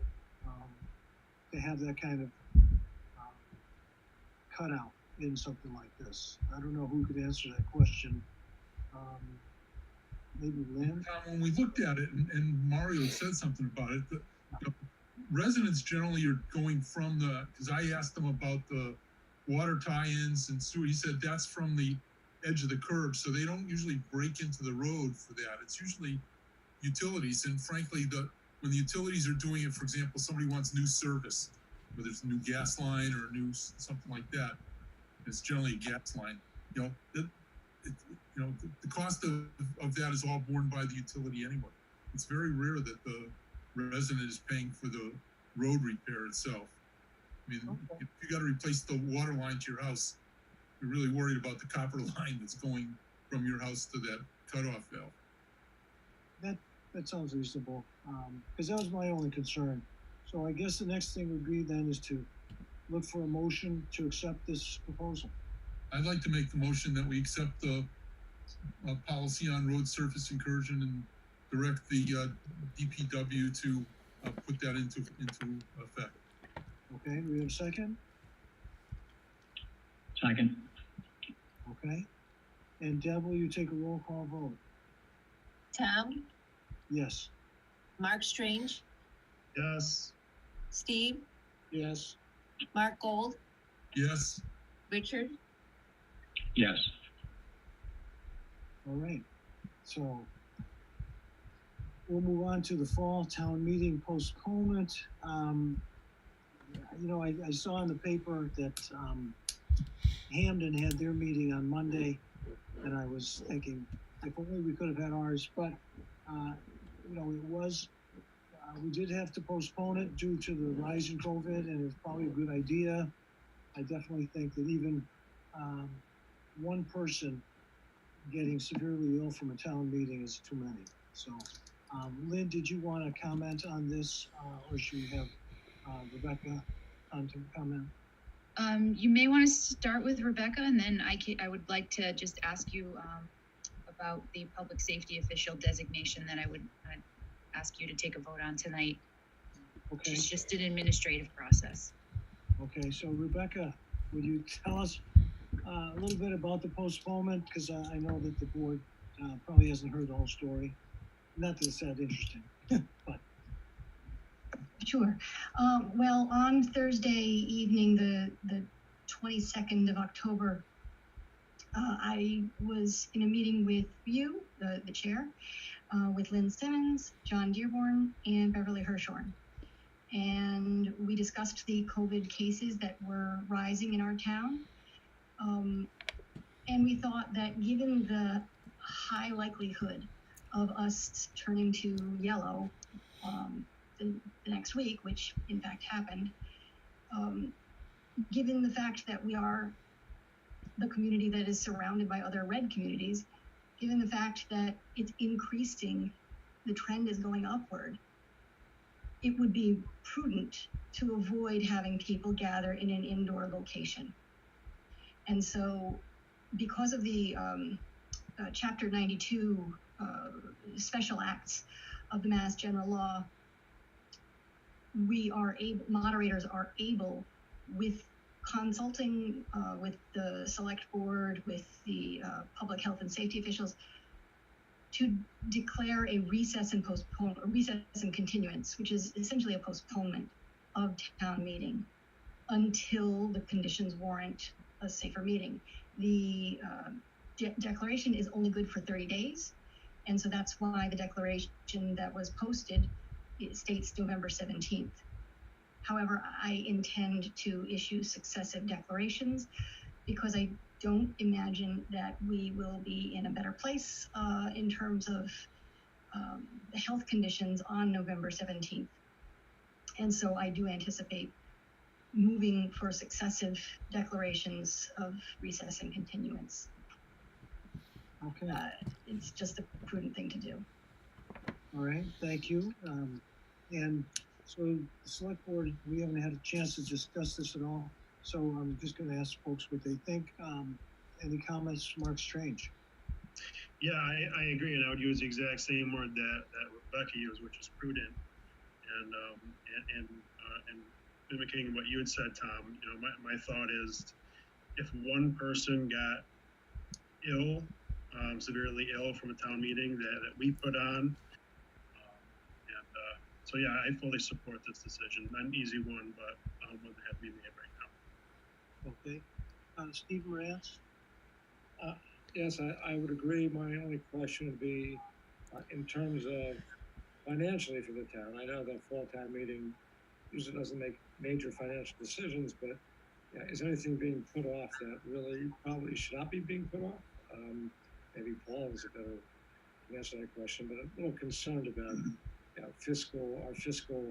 to have that kind of cutout in something like this. I don't know who could answer that question. Maybe Lynn? When we looked at it, and Mario said something about it, residents generally are going from because I asked them about the water tie-ins and sewer. He said that's from the edge of the curb, so they don't usually break into the road for that. It's usually utilities, and frankly, when the utilities are doing it, for example, somebody wants new service, whether it's a new gas line or a new something like that, it's generally a gas line. The cost of that is all borne by the utility anyway. It's very rare that the resident is paying for the road repair itself. I mean, if you got to replace the water line to your house, you're really worried about the copper line that's going from your house to that cutoff valve. That sounds reasonable, because that was my only concern. So I guess the next thing would be then is to look for a motion to accept this proposal. I'd like to make the motion that we accept the policy on road surface incursion and direct the DPW to put that into effect. Okay, do we have a second? Second. Okay. And Deb, will you take a roll call vote? Tom, Yes. Mark Strange, Yes. Steve, Yes. Mark Gold, Yes. Richard, Yes. All right. So we'll move on to the fall town meeting postponement. you know, I saw in the paper that Hamden had their meeting on Monday, and I was thinking, if only we could have had ours, but, you know, it was, we did have to postpone it due to the rise in COVID, and it's probably a good idea. I definitely think that even one person getting severely ill from a town meeting is too many. So, Lynn, did you want to comment on this, or should we have Rebecca on to comment? You may want to start with Rebecca, and then I would like to just ask you about the public safety official designation that I would ask you to take a vote on tonight. Okay. It's just an administrative process. Okay, so Rebecca, would you tell us a little bit about the postponement? Because I know that the board probably hasn't heard the whole story. Not that it's that interesting, but. Sure. Well, on Thursday evening, the 22nd of October, I was in a meeting with you, the chair, with Lynn Simmons, John Dearborn, and Beverly Hirshorn. And we discussed the COVID cases that were rising in our town. And we thought that given the high likelihood of us turning to yellow the next week, which in fact happened, given the fact that we are the community that is surrounded by other red communities, given the fact that it's increasing, the trend is going upward, it would be prudent to avoid having people gather in an indoor location. And so because of the Chapter 92 special acts of the Mass General Law, moderators are able, with consulting with the select board, with the public health and safety officials, to declare a recess and continuance, which is essentially a postponement of town meeting until the conditions warrant a safer meeting. The declaration is only good for 30 days. And so that's why the declaration that was posted, it states November 17th. However, I intend to issue successive declarations because I don't imagine that we will be in a better place in terms of the health conditions on November 17th. And so I do anticipate moving for successive declarations of recess and continuance. Okay. It's just a prudent thing to do. All right, thank you. And so the select board, we haven't had a chance to discuss this at all. So I'm just going to ask folks what they think. Any comments, Mark Strange? Yeah, I agree, and I would use the exact same word that Rebecca used, which is prudent. And mimicking what you had said, Tom, you know, my thought is, if one person got ill, severely ill from a town meeting that we put on, so yeah, I fully support this decision. Not an easy one, but one that had to be made right now. Okay. Steve Morantz? Yes, I would agree. My only question would be in terms of financially for the town. I know the fall town meeting usually doesn't make major financial decisions, but yeah, is anything being put off that really probably should not be being put off? Maybe Paul is a better answer that question, but I'm a little concerned about our fiscal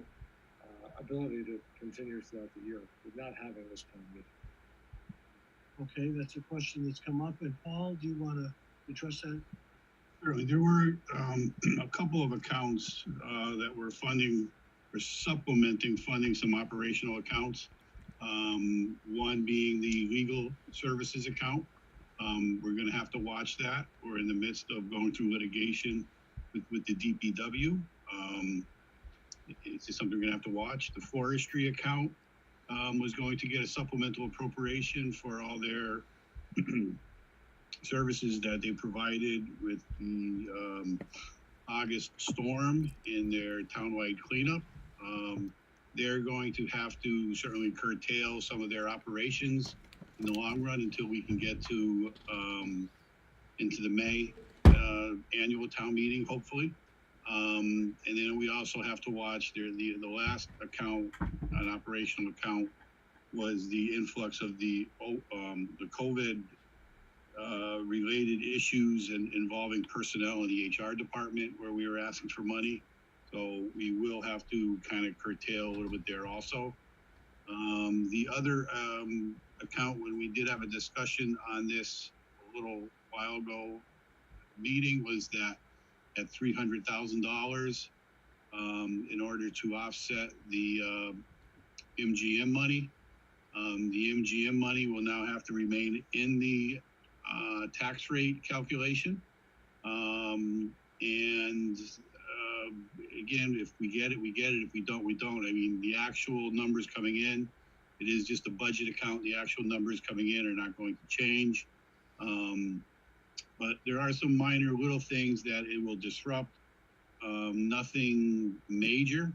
ability to continue throughout the year with not having this town meeting. Okay, that's a question that's come up. And Paul, do you want to address that? Certainly. There were a couple of accounts that were funding or supplementing funding some operational accounts. One being the legal services account. We're going to have to watch that. We're in the midst of going through litigation with the DPW. It's something we're going to have to watch. The forestry account was going to get a supplemental appropriation for all their services that they provided with the August storm in their townwide cleanup. They're going to have to certainly curtail some of their operations in the long run until we can get to into the May annual town meeting, hopefully. And then we also have to watch the last account, an operational account, was the influx of the COVID related issues and involving personnel in the HR department where we were asking for money. So we will have to kind of curtail a little bit there also. The other account, when we did have a discussion on this a little while ago meeting, was that at $300,000 in order to offset the MGM money. The MGM money will now have to remain in the tax rate calculation. Again, if we get it, we get it. If we don't, we don't. I mean, the actual numbers coming in, it is just a budget account. The actual numbers coming in are not going to change. But there are some minor little things that it will disrupt. Nothing major.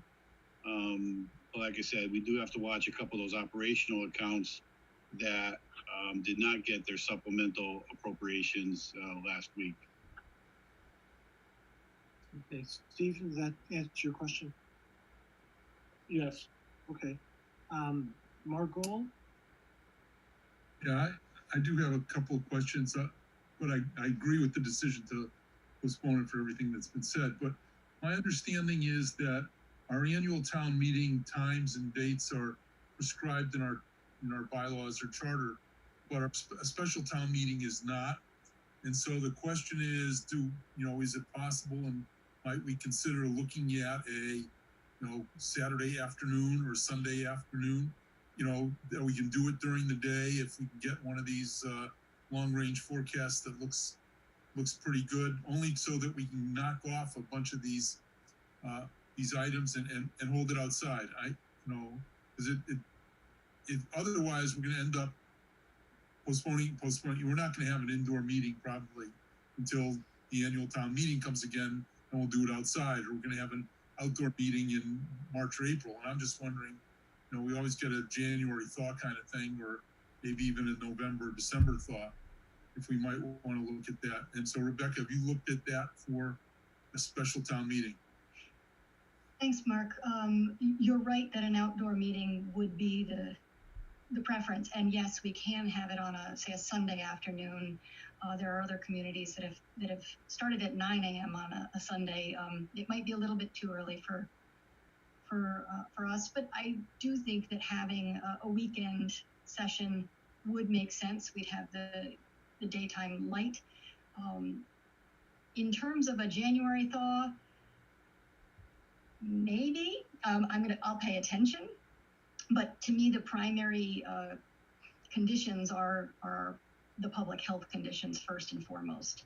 Like I said, we do have to watch a couple of those operational accounts that did not get their supplemental appropriations last week. Okay, Steve, does that answer your question? Yes. Okay. Mark Gold? Yeah, I do have a couple of questions, but I agree with the decision to postpone it for everything that's been said. But my understanding is that our annual town meeting times and dates are prescribed in our bylaws or charter, but a special town meeting is not. And so the question is, is it possible, and might we consider looking at a, Saturday afternoon or Sunday afternoon, that we can do it during the day if we can get one of these long range forecasts that looks pretty good, only so that we can knock off a bunch of these items and hold it outside. Because it otherwise we're going to end up postponing. We're not going to have an indoor meeting probably until the annual town meeting comes again, and we'll do it outside, or we're going to have an outdoor meeting in March or April. And I'm just wondering, we always get a January thaw kind of thing, or maybe even a November, December thaw, if we might want to look at that. And so, Rebecca, have you looked at that for a special town meeting? Thanks, Mark. You're right that an outdoor meeting would be the preference. And yes, we can have it on a Sunday afternoon. There are other communities that have started at 9 a.m. on a Sunday. It might be a little bit too early for us, but I do think that having a weekend session would make sense. We'd have the daytime light. In terms of a January thaw, maybe I'll pay attention, but to me the primary conditions are the public health conditions first and foremost,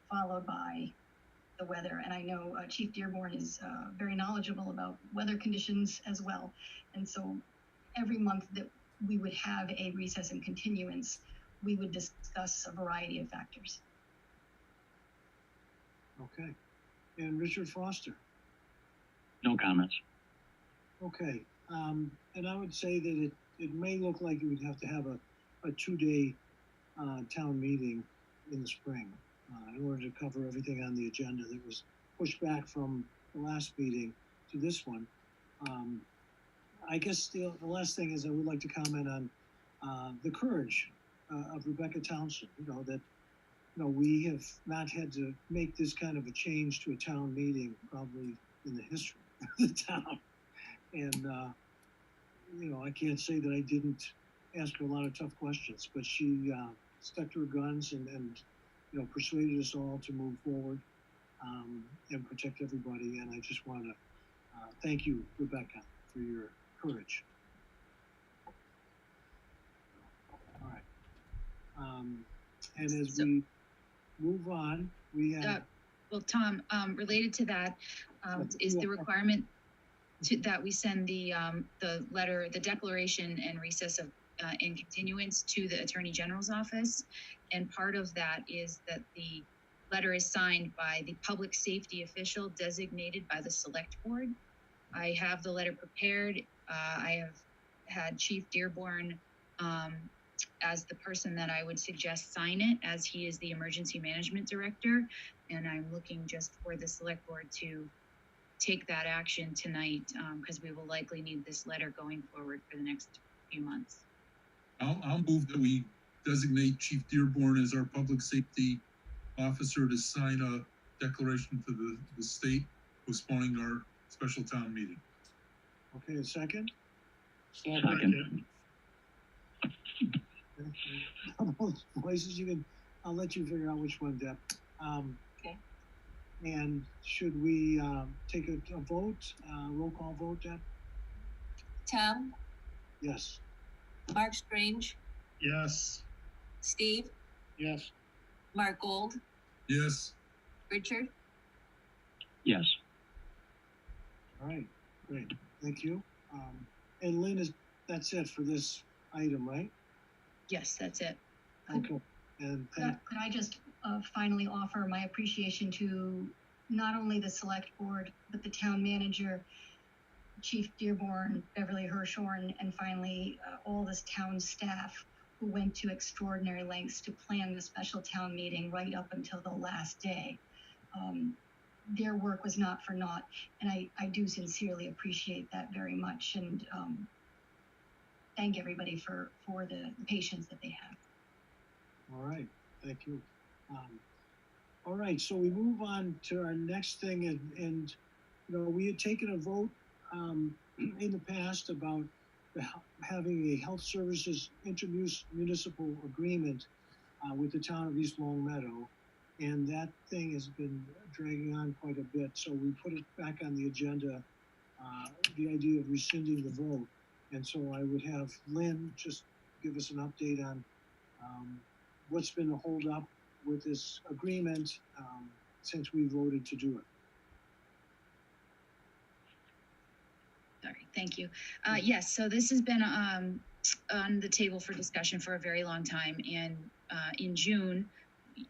followed by the weather. And I know Chief Dearborn is very knowledgeable about weather conditions as well. And so every month that we would have a recess and continuance, we would discuss a variety of factors. Okay. And Richard Foster? No comments. Okay. And I would say that it may look like you would have to have a 2-day town meeting in the spring in order to cover everything on the agenda that was pushed back from the last meeting to this one. I guess the last thing is I would like to comment on the courage of Rebecca Townsend, that we have not had to make this kind of a change to a town meeting probably in the history of the town. And, I can't say that I didn't ask her a lot of tough questions, but she stuck to her guns and persuaded us all to move forward and protect everybody. And I just want to thank you, Rebecca, for your courage. All right. And as we move on, we have... well, Tom, related to that, is the requirement that we send the letter, the declaration and recess of in continuance to the Attorney General's office. And part of that is that the letter is signed by the public safety official designated by the select board. I have the letter prepared. I have had Chief Dearborn as the person that I would suggest sign it, as he is the emergency management director. And I'm looking just for the select board to take that action tonight, because we will likely need this letter going forward for the next few months. I'll move that we designate Chief Dearborn as our public safety officer to sign a declaration to the state postponing our special town meeting. Okay, a second? Second. Both places, I'll let you figure out which one, Deb. Okay. And should we take a vote, roll call vote, Deb? Tom, Yes. Mark Strange, Yes. Steve, Yes. Mark Gold, Yes. Richard, Yes. All right, great, thank you. And Lynn, that's it for this item, right? Yes, that's it. Okay, and Could I just finally offer my appreciation to not only the select board, but the town manager, Chief Dearborn, Beverly Hirschhorn, and finally all this town staff who went to extraordinary lengths to plan the special town meeting right up until the last day. Their work was not for naught, and I do sincerely appreciate that very much, and thank everybody for the patience that they have. all right, thank you. All right, so we move on to our next thing, and we had taken a vote in the past about having a health services intermunicipal agreement with the town of East Long Meadow, and that thing has been dragging on quite a bit. So we put it back on the agenda, the idea of rescinding the vote. And so I would have Lynn just give us an update on what's been the holdup with this agreement since we voted to do it. Sorry, thank you. Yes, so this has been on the table for discussion for a very long time. And in June,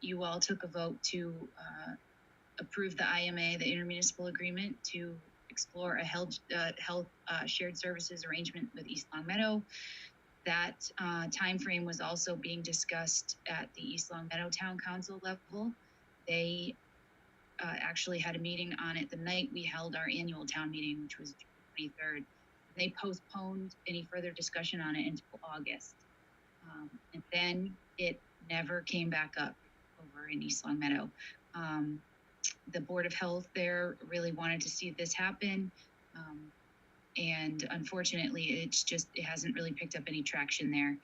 you all took a vote to approve the IMA, the intermunicipal agreement, to explore a health shared services arrangement with East Long Meadow. That time frame was also being discussed at the East Long Meadow Town Council level. They actually had a meeting on it the night we held our annual town meeting, which was June 23rd. They postponed any further discussion on it until August. And then it never came back up over in East Long Meadow. The Board of Health there really wanted to see this happen. And unfortunately, it hasn't really picked up any traction there.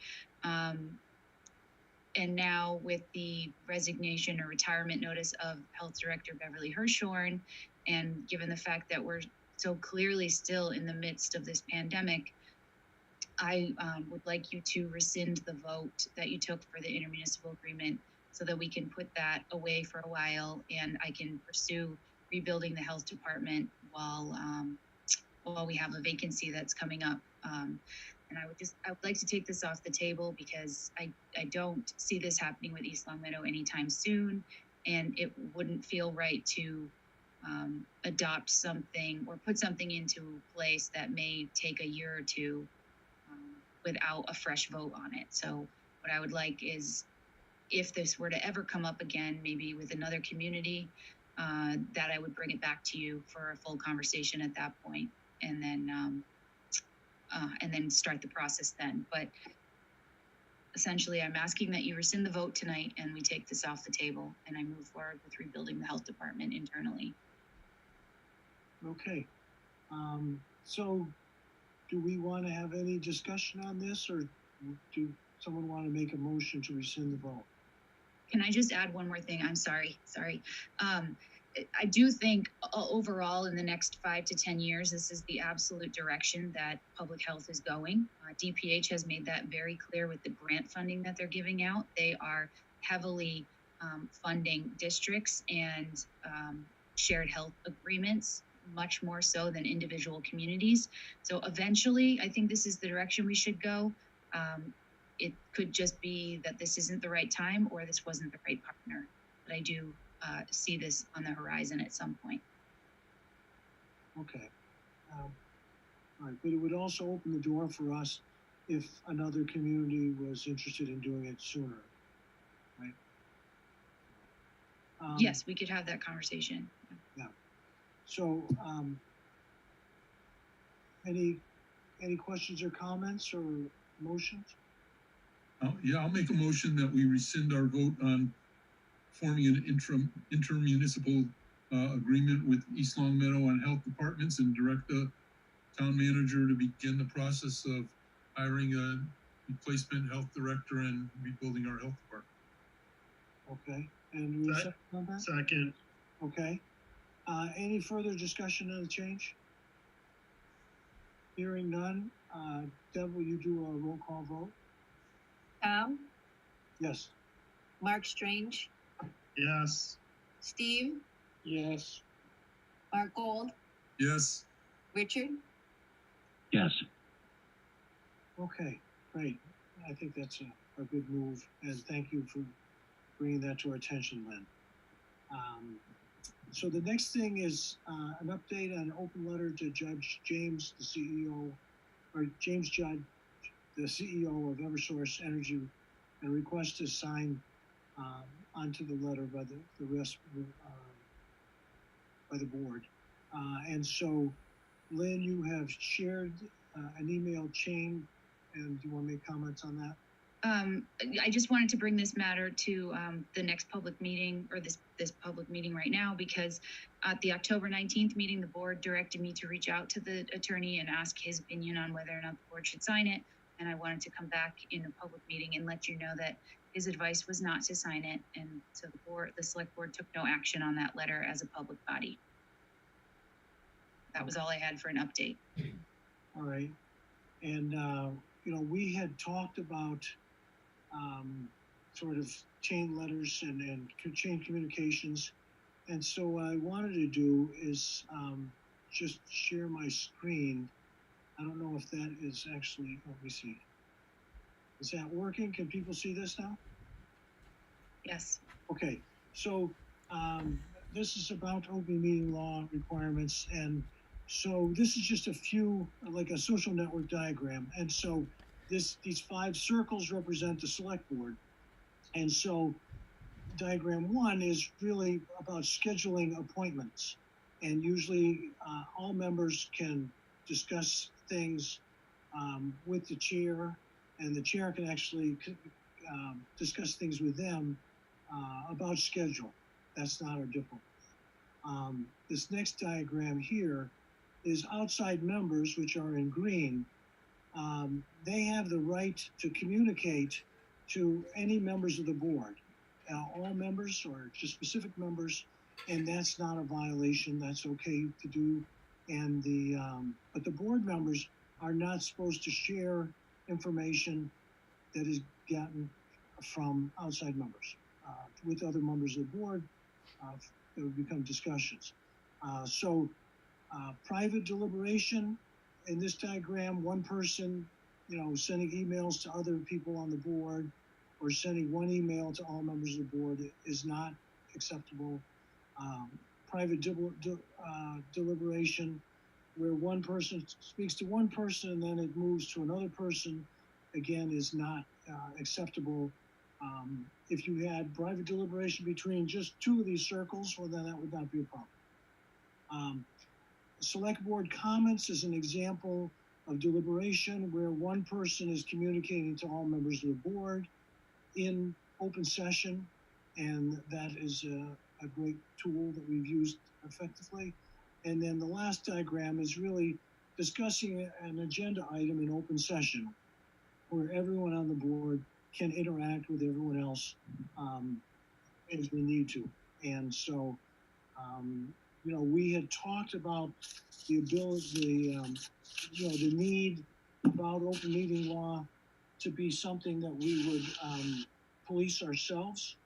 And now with the resignation or retirement notice of Health Director Beverly Hirschhorn, and given the fact that we're so clearly still in the midst of this pandemic, I would like you to rescind the vote that you took for the intermunicipal agreement so that we can put that away for a while and I can pursue rebuilding the health department while we have a vacancy that's coming up. And I would like to take this off the table because I don't see this happening with East Long Meadow anytime soon, and it wouldn't feel right to adopt something or put something into place that may take a year or two without a fresh vote on it. So what I would like is, if this were to ever come up again, maybe with another community, that I would bring it back to you for a full conversation at that point, and then start the process then. But essentially, I'm asking that you rescind the vote tonight and we take this off the table and I move forward with rebuilding the health department internally. Okay. So do we want to have any discussion on this, or do someone want to make a motion to rescind the vote? Can I just add one more thing? I'm sorry. I do think overall in the next 5 to 10 years, this is the absolute direction that public health is going. DPH has made that very clear with the grant funding that they're giving out. They are heavily funding districts and shared health agreements, much more so than individual communities. So eventually, I think this is the direction we should go. It could just be that this isn't the right time or this wasn't the right partner. But I do see this on the horizon at some point. Okay. All right, but it would also open the door for us if another community was interested in doing it sooner, right? Yes, we could have that conversation. Yeah. So, any questions or comments or motions? Yeah, I'll make a motion that we rescind our vote on forming an intermunicipal agreement with East Long Meadow on health departments and direct the town manager to begin the process of hiring a replacement health director and rebuilding our health department. Okay, and we second on that? Second. Okay. Any further discussion on the change? Hearing none, Deb, will you do a roll call vote? Tom, Yes. Mark Strange, Yes. Steve, Yes. Mark Gold, Yes. Richard, Yes. Okay, great. I think that's a good move, and thank you for bringing that to our attention, Lynn. So the next thing is an update on an open letter to Judge James, the CEO, or James Judd, the CEO of Eversource Energy, and request to sign onto the letter by the rest by the board. And so, Lynn, you have shared an email chain, and do you want to make comments on that? I just wanted to bring this matter to the next public meeting, or this public meeting right now, because at the October 19th meeting, the board directed me to reach out to the attorney and ask his opinion on whether or not the board should sign it. And I wanted to come back in a public meeting and let you know that his advice was not to sign it. And so the select board took no action on that letter as a public body. That was all I had for an update. All right. And, we had talked about sort of chain letters and chain communications. And so what I wanted to do is just share my screen. I don't know if that is actually, let me see. Is that working? Can people see this now? Yes. Okay. So this is about open meeting law requirements. And so this is just a few, like a social network diagram. And so these 5 circles represent the select board. And so diagram 1 is really about scheduling appointments. And usually all members can discuss things with the chair, and the chair can actually discuss things with them about schedule. That's not our difficulty. This next diagram here is outside members, which are in green. They have the right to communicate to any members of the board, all members or just specific members, and that's not a violation. That's okay to do. And but the board members are not supposed to share information that is gotten from outside members with other members of the board. That would become discussions. Private deliberation. In this diagram, one person, sending emails to other people on the board or sending one email to all members of the board is not acceptable. Private deliberation, where one person speaks to one person and then it moves to another person, again, is not acceptable. If you had private deliberation between just 2 of these circles, well, then that would not be a problem. Select board comments is an example of deliberation where one person is communicating to all members of the board in open session, and that is a great tool that we've used effectively. And then the last diagram is really discussing an agenda item in open session where everyone on the board can interact with everyone else as they need to. And so, we had talked about the ability, the need about open meeting law to be something that we would police ourselves.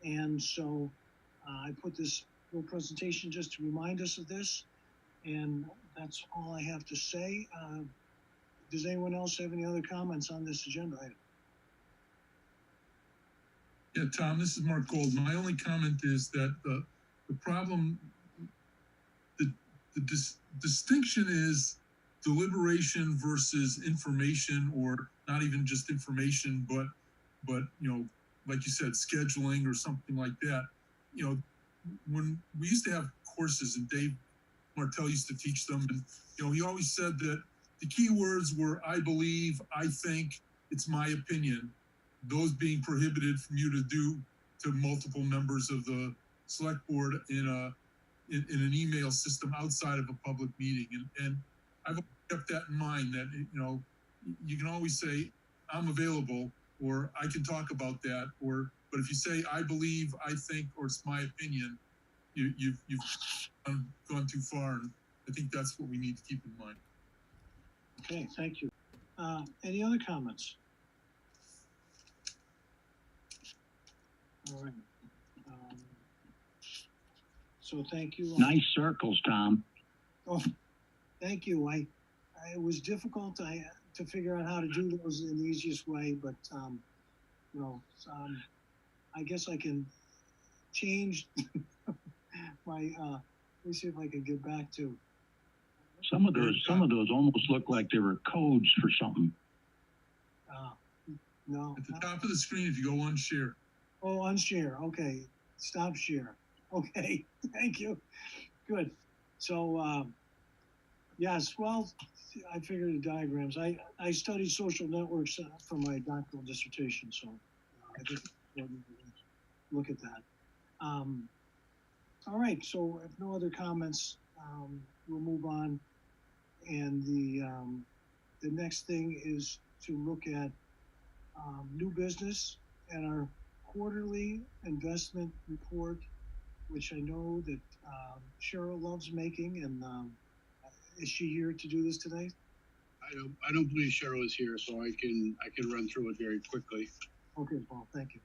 And so I put this little presentation just to remind us of this. And that's all I have to say. Does anyone else have any other comments on this agenda item? Yeah, Tom, this is Mark Gold. My only comment is that the problem, the distinction is deliberation versus information, or not even just information, but you know, like you said, scheduling or something like that. You know, when we used to have courses and Dave Martell used to teach them, and you know, he always said that the key words were "I believe," "I think," "It's my opinion," those being prohibited from you to do to multiple members of the select board in an email system outside of a public meeting. And I've kept that in mind, that, you know, you can always say, "I'm available," or "I can talk about that," but if you say "I believe," "I think," or "It's my opinion," you've gone too far. And I think that's what we need to keep in mind. Okay, thank you. Any other comments? All right. So thank you. Nice circles, Tom. Oh, thank you. It was difficult to figure out how to do those in the easiest way, but you know, I guess I can change my. Let me see if I can get back to. Some of those almost look like they were codes for something. No. At the top of the screen, if you go unshare. Oh, unshare. Okay. Stop share. Okay. Thank you. Good. So, yes, well, I figured the diagrams. I studied social networks for my doctoral dissertation, so I think it's important to look at that. All right. So, if no other comments, we'll move on. And the next thing is to look at new business and our quarterly investment report, which I know that Cheryl loves making. And is she here to do this today? I don't believe Cheryl is here, so I can run through it very quickly. Okay, Paul, thank you.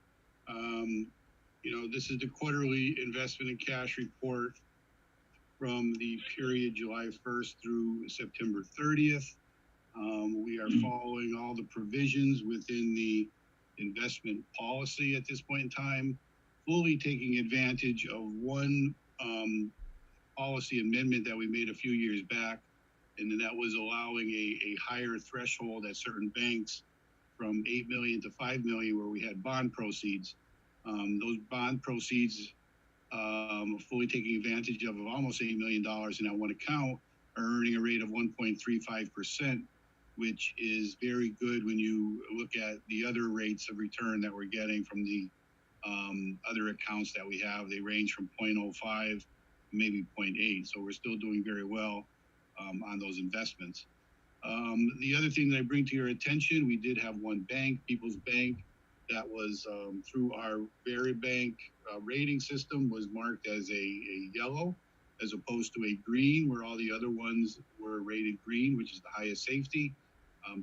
You know, this is the quarterly investment and cash report from the period July 1st through September 30th. We are following all the provisions within the investment policy at this point in time, fully taking advantage of one policy amendment that we made a few years back, and then that was allowing a higher threshold at certain banks from 8 million to 5 million, where we had bond proceeds. Those bond proceeds, fully taking advantage of almost $8 million in that one account, are earning a rate of 1.35%, which is very good when you look at the other rates of return that we're getting from the other accounts that we have. They range from 0.05 to maybe 0.8, so we're still doing very well on those investments. The other thing that I bring to your attention, we did have one bank, People's Bank, that was through our Bank rating system, was marked as a yellow as opposed to a green, where all the other ones were rated green, which is the highest safety.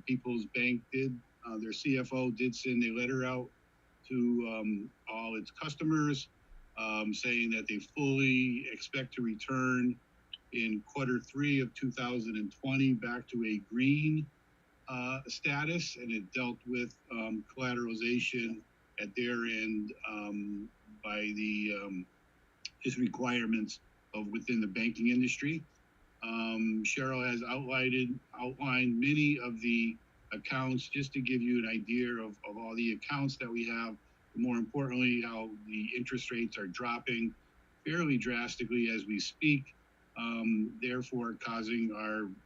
People's Bank did, their CFO did send a letter out to all its customers saying that they fully expect to return in Q3 of 2020 back to a green status, and it dealt with collateralization at their end by the just requirements of within the banking industry. Cheryl has outlined many of the accounts just to give you an idea of all the accounts that we have. More importantly, how the interest rates are dropping fairly drastically as we speak, therefore causing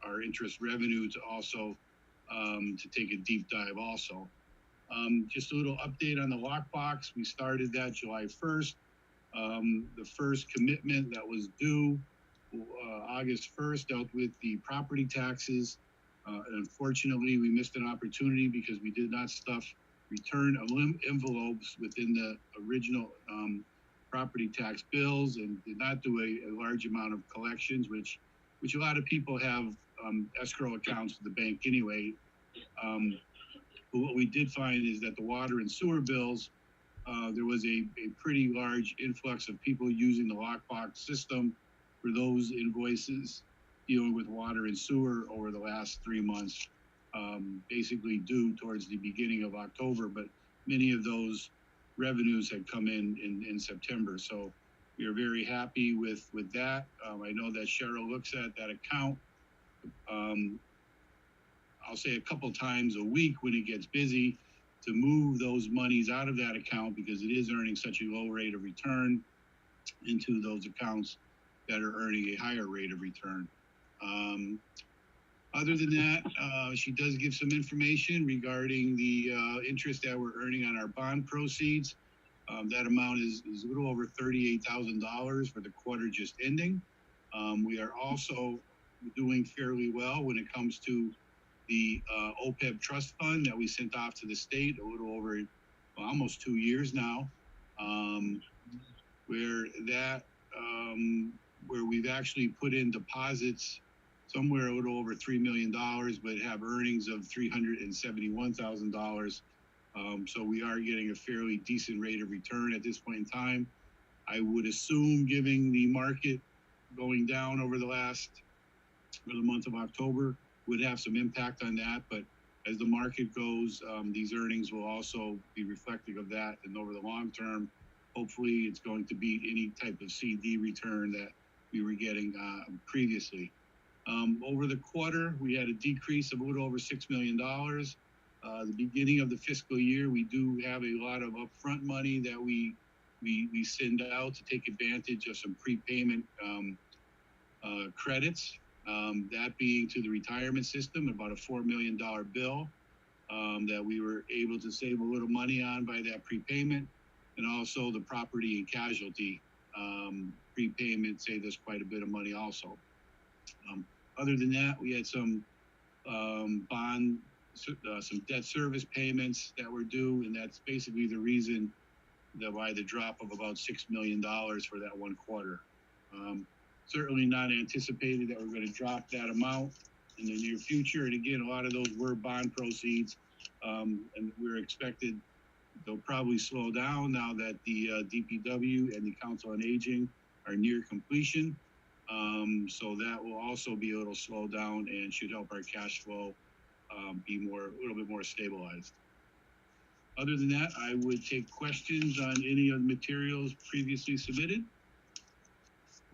our interest revenue to also to take a deep dive also. Just a little update on the lockbox. We started that July 1st. The first commitment that was due August 1st dealt with the property taxes. Unfortunately, we missed an opportunity because we did not stuff return envelopes within the original property tax bills, and did not do a large amount of collections, which a lot of people have escrow accounts with the bank anyway. But what we did find is that the water and sewer bills, there was a pretty large influx of people using the lockbox system for those invoices dealing with water and sewer over the last 3 months, basically due towards the beginning of October, but many of those revenues had come in September. So we are very happy with that. I know that Cheryl looks at that account I'll say a couple times a week when it gets busy, to move those monies out of that account because it is earning such a low rate of return into those accounts that are earning a higher rate of return. Other than that, she does give some information regarding the interest that we're earning on our bond proceeds. That amount is a little over $38,000 for the quarter just ending. We are also doing fairly well when it comes to the OPEB trust fund that we sent off to the state a little over almost 2 years now, where we've actually put in deposits somewhere a little over $3 million, but have earnings of $371,000. So we are getting a fairly decent rate of return at this point in time. I would assume, giving the market going down over the month of October, would have some impact on that. But as the market goes, these earnings will also be reflective of that. And over the long term, hopefully it's going to beat any type of CD return that we were getting previously. Over the quarter, we had a decrease of a little over $6 million. The beginning of the fiscal year, we do have a lot of upfront money that we send out to take advantage of some prepayment credits. That being to the retirement system, about a $4 million bill that we were able to save a little money on by that prepayment, and also the property and casualty prepayment saved us quite a bit of money also. Other than that, we had some some debt service payments that were due, and that's basically the reason why the drop of about $6 million for that one quarter. Certainly not anticipated that we're going to drop that amount in the near future. And again, a lot of those were bond proceeds, and we're expected they'll probably slow down now that the DPW and the Council on Aging are near completion. So that will also be a little slowed down and should help our cash flow be a little bit more stabilized. Other than that, I would take questions on any of the materials previously submitted.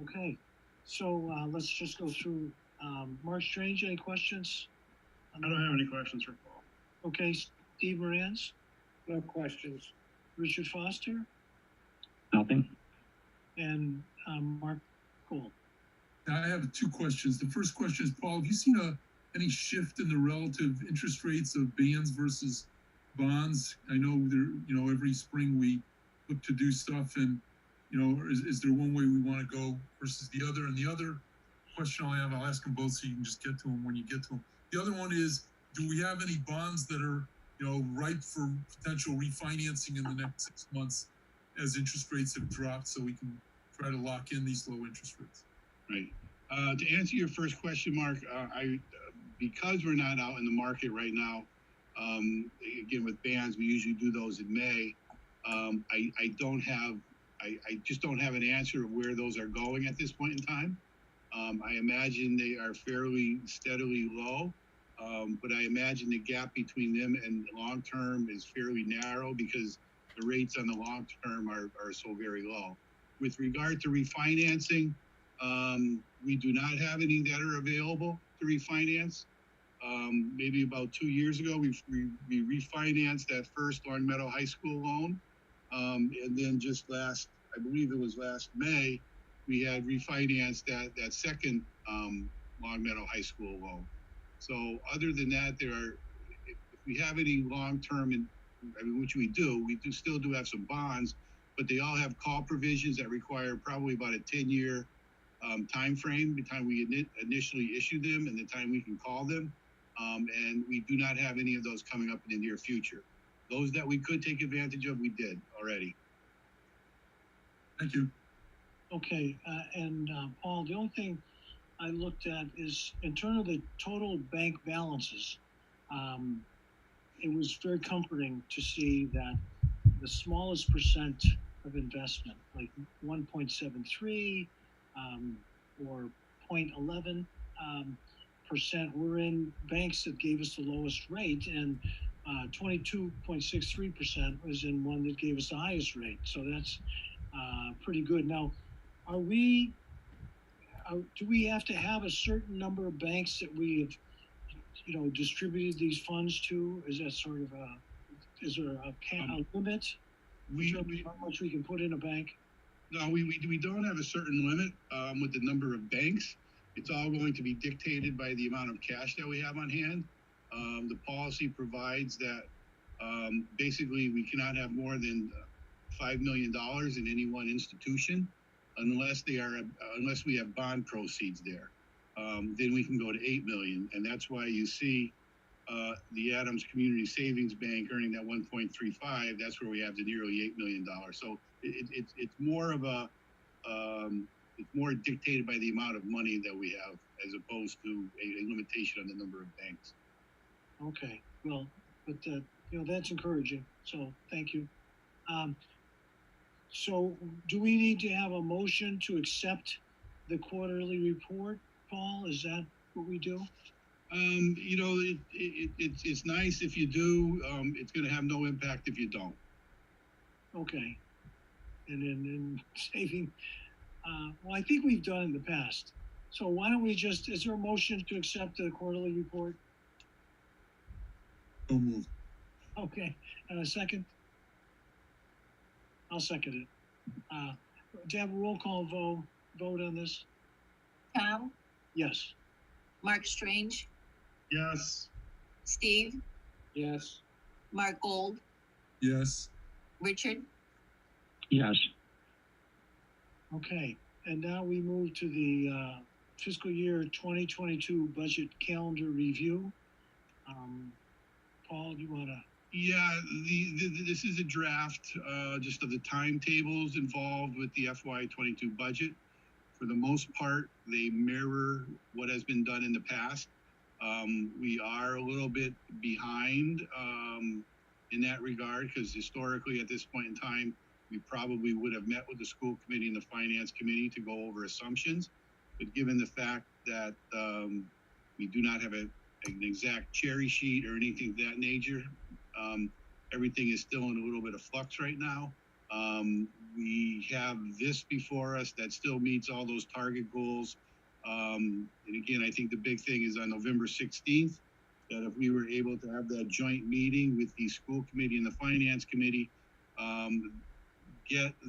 Okay, so let's just go through. Mark Strange, any questions? I don't have any questions for Paul. Okay, Steve Morantz? No questions. Richard Foster? Nothing. And Mark Gold? I have two questions. The first question is, Paul, have you seen any shift in the relative interest rates of bands versus bonds? I know there, every spring we look to do stuff, and is there one way we want to go versus the other? And the other question I have, I'll ask them both so you can just get to them when you get to them. The other one is, do we have any bonds that are, ripe for potential refinancing in the next 6 months as interest rates have dropped, so we can try to lock in these low interest rates? Right. To answer your first question, Mark, because we're not out in the market right now, again, with bands, we usually do those in May. I just don't have an answer of where those are going at this point in time. I imagine they are fairly steadily low, but I imagine the gap between them and the long term is fairly narrow because the rates on the long term are so very low. With regard to refinancing, we do not have any that are available to refinance. Maybe about 2 years ago, we refinanced that first Long Meadow High School loan. And then just I believe it was last May, we had refinanced that second Long Meadow High School loan. So other than that, if we have any long-term, which we do still have some bonds, but they all have call provisions that require probably about a 10-year time frame between we initially issue them and the time we can call them. And we do not have any of those coming up in the near future. Those that we could take advantage of, we did already. Thank you. Okay, and Paul, the only thing I looked at is in terms of the total bank balances, it was very comforting to see that the smallest percent of investment, like 1.73 or 0.11%, were in banks that gave us the lowest rate, and 22.63% was in one that gave us the highest rate. So that's pretty good. Now, do we have to have a certain number of banks that we have distributed these funds to? Is that sort of is there a limit? How much we can put in a bank? No, we don't have a certain limit with the number of banks. It's all going to be dictated by the amount of cash that we have on hand. The policy provides that basically we cannot have more than $5 million in any one institution unless we have bond proceeds there. Then we can go to 8 million, and that's why you see the Adams Community Savings Bank earning that 1.35. That's where we have the nearly $8 million. So it's more of a it's more dictated by the amount of money that we have as opposed to a limitation on the number of banks. Okay, well, but that's encouraging. So thank you. So do we need to have a motion to accept the quarterly report, Paul? Is that what we do? It's nice if you do. It's going to have no impact if you don't. Okay. And then saving, well, I think we've done in the past. So why don't we is there a motion to accept the quarterly report? So moved. Okay, and a second? I'll second it. Do you have a roll call vote on this? Tom, Yes. Mark Strange, Yes. Steve, Yes. Mark Gold, Yes. Richard, Yes. Okay, and now we move to the fiscal year 2022 budget calendar review. Paul, do you want to? Yeah, this is a draft just of the timetables involved with the FY22 budget. For the most part, they mirror what has been done in the past. We are a little bit behind in that regard because historically at this point in time, we probably would have met with the school committee and the finance committee to go over assumptions. But given the fact that we do not have an exact cherry sheet or anything of that nature, everything is still in a little bit of flux right now. We have this before us that still meets all those target goals. And again, I think the big thing is on November 16th, that if we were able to have that joint meeting with the school committee and the finance committee, again,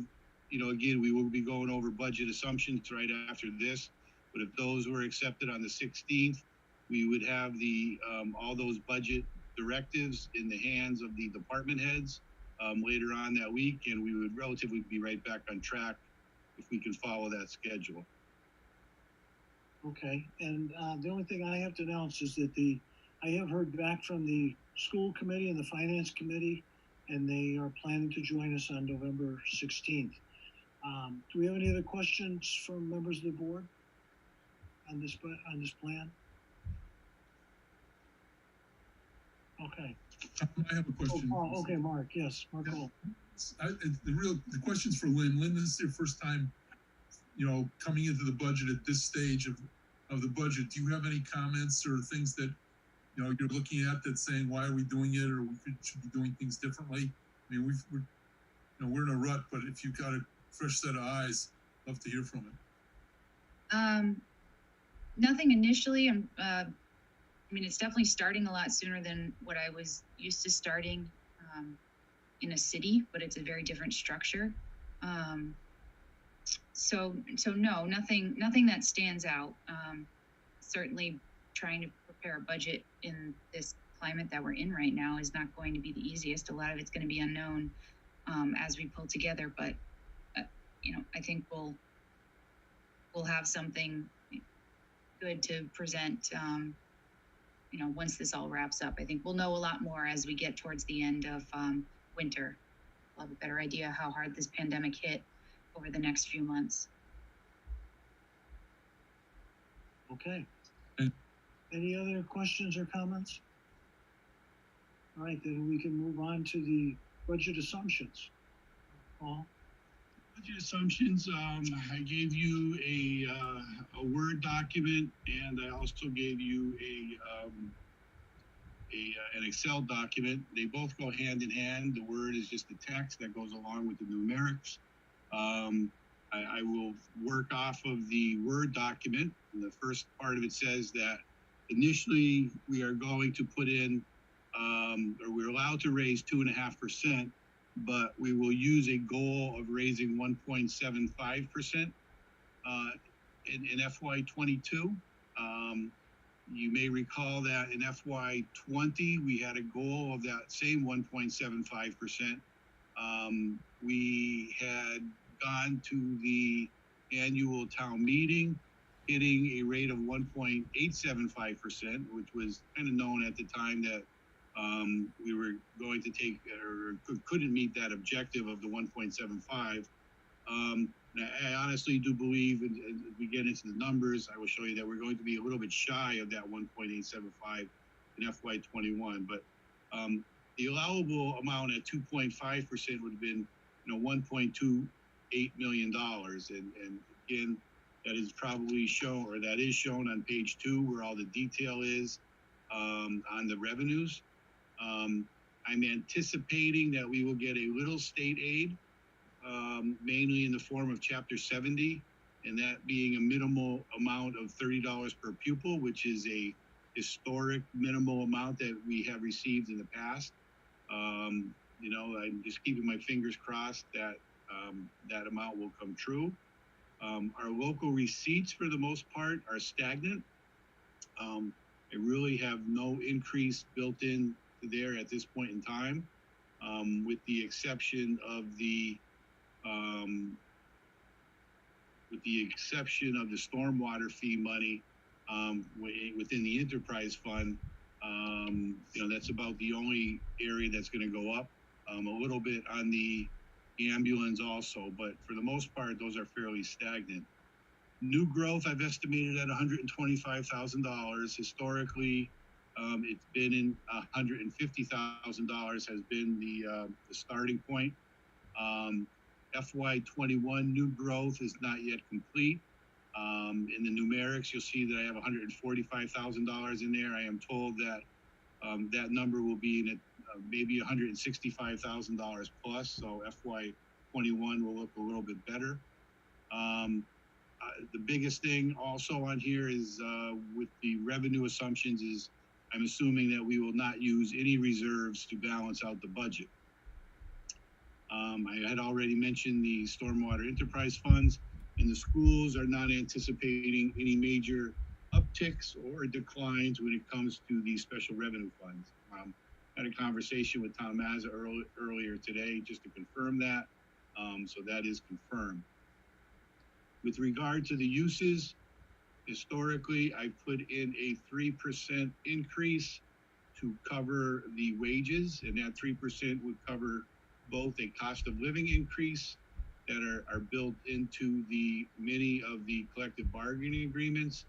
we will be going over budget assumptions right after this. But if those were accepted on the 16th, we would have the all those budget directives in the hands of the department heads later on that week, and we would relatively be right back on track if we can follow that schedule. Okay, and the only thing I have to announce is that I have heard back from the school committee and the finance committee, and they are planning to join us on November 16th. Do we have any other questions from members of the board on this plan? Okay. I have a question. Oh, okay, Mark. Yes, Mark. Yeah. The question's for Lynn. Lynn, this is your first time, coming into the budget at this stage of the budget. Do you have any comments or things that, you're looking at that's saying, why are we doing it? Or we should be doing things differently? I mean, we're in a rut, but if you've got a fresh set of eyes, love to hear from it. Nothing initially. It's definitely starting a lot sooner than what I was used to starting in a city, but it's a very different structure. So no, nothing that stands out. Certainly trying to prepare a budget in this climate that we're in right now is not going to be the easiest. A lot of it's going to be unknown as we pull together, but I think we'll have something good to present once this all wraps up. I think we'll know a lot more as we get towards the end of winter. We'll have a better idea how hard this pandemic hit over the next few months. Okay. Any other questions or comments? All right, then we can move on to the budget assumptions. Paul? Budget assumptions, I gave you a Word document, and I also gave you an Excel document. They both go hand in hand. The Word is just the text that goes along with the numerics. I will work off of the Word document. And the first part of it says that initially, we are going to put in, or we're allowed to raise 2.5%, but we will use a goal of raising 1.75% in FY22. You may recall that in FY20, we had a goal of that same 1.75%. We had gone to the annual town meeting, hitting a rate of 1.875%, which was kind of known at the time that we were going to take or couldn't meet that objective of the 1.75. I honestly do believe, as we get into the numbers, I will show you that we're going to be a little bit shy of that 1.875 in FY21. But the allowable amount at 2.5% would have been, $1.28 million. And again, that is probably shown, or that is shown on page 2, where all the detail is on the revenues. I'm anticipating that we will get a little state aid, mainly in the form of Chapter 70, and that being a minimal amount of $30 per pupil, which is a historic minimal amount that we have received in the past. I'm just keeping my fingers crossed that that amount will come true. Our local receipts, for the most part, are stagnant. I really have no increase built in there at this point in time, with the exception of the stormwater fee money within the enterprise fund. That's about the only area that's going to go up. A little bit on the ambulance also, but for the most part, those are fairly stagnant. New growth I've estimated at $125,000. Historically, it's been in $150,000 has been the starting point. FY21 new growth is not yet complete. In the numerics, you'll see that I have $145,000 in there. I am told that that number will be in maybe $165,000 plus. So FY21 will look a little bit better. The biggest thing also on here is with the revenue assumptions is I'm assuming that we will not use any reserves to balance out the budget. I had already mentioned the stormwater enterprise funds, and the schools are not anticipating any major upticks or declines when it comes to the special revenue funds. Had a conversation with Tom Mazza earlier today just to confirm that, so that is confirmed. With regard to the uses, historically, I put in a 3% increase to cover the wages, and that 3% would cover both a cost of living increase that are built into the many of the collective bargaining agreements,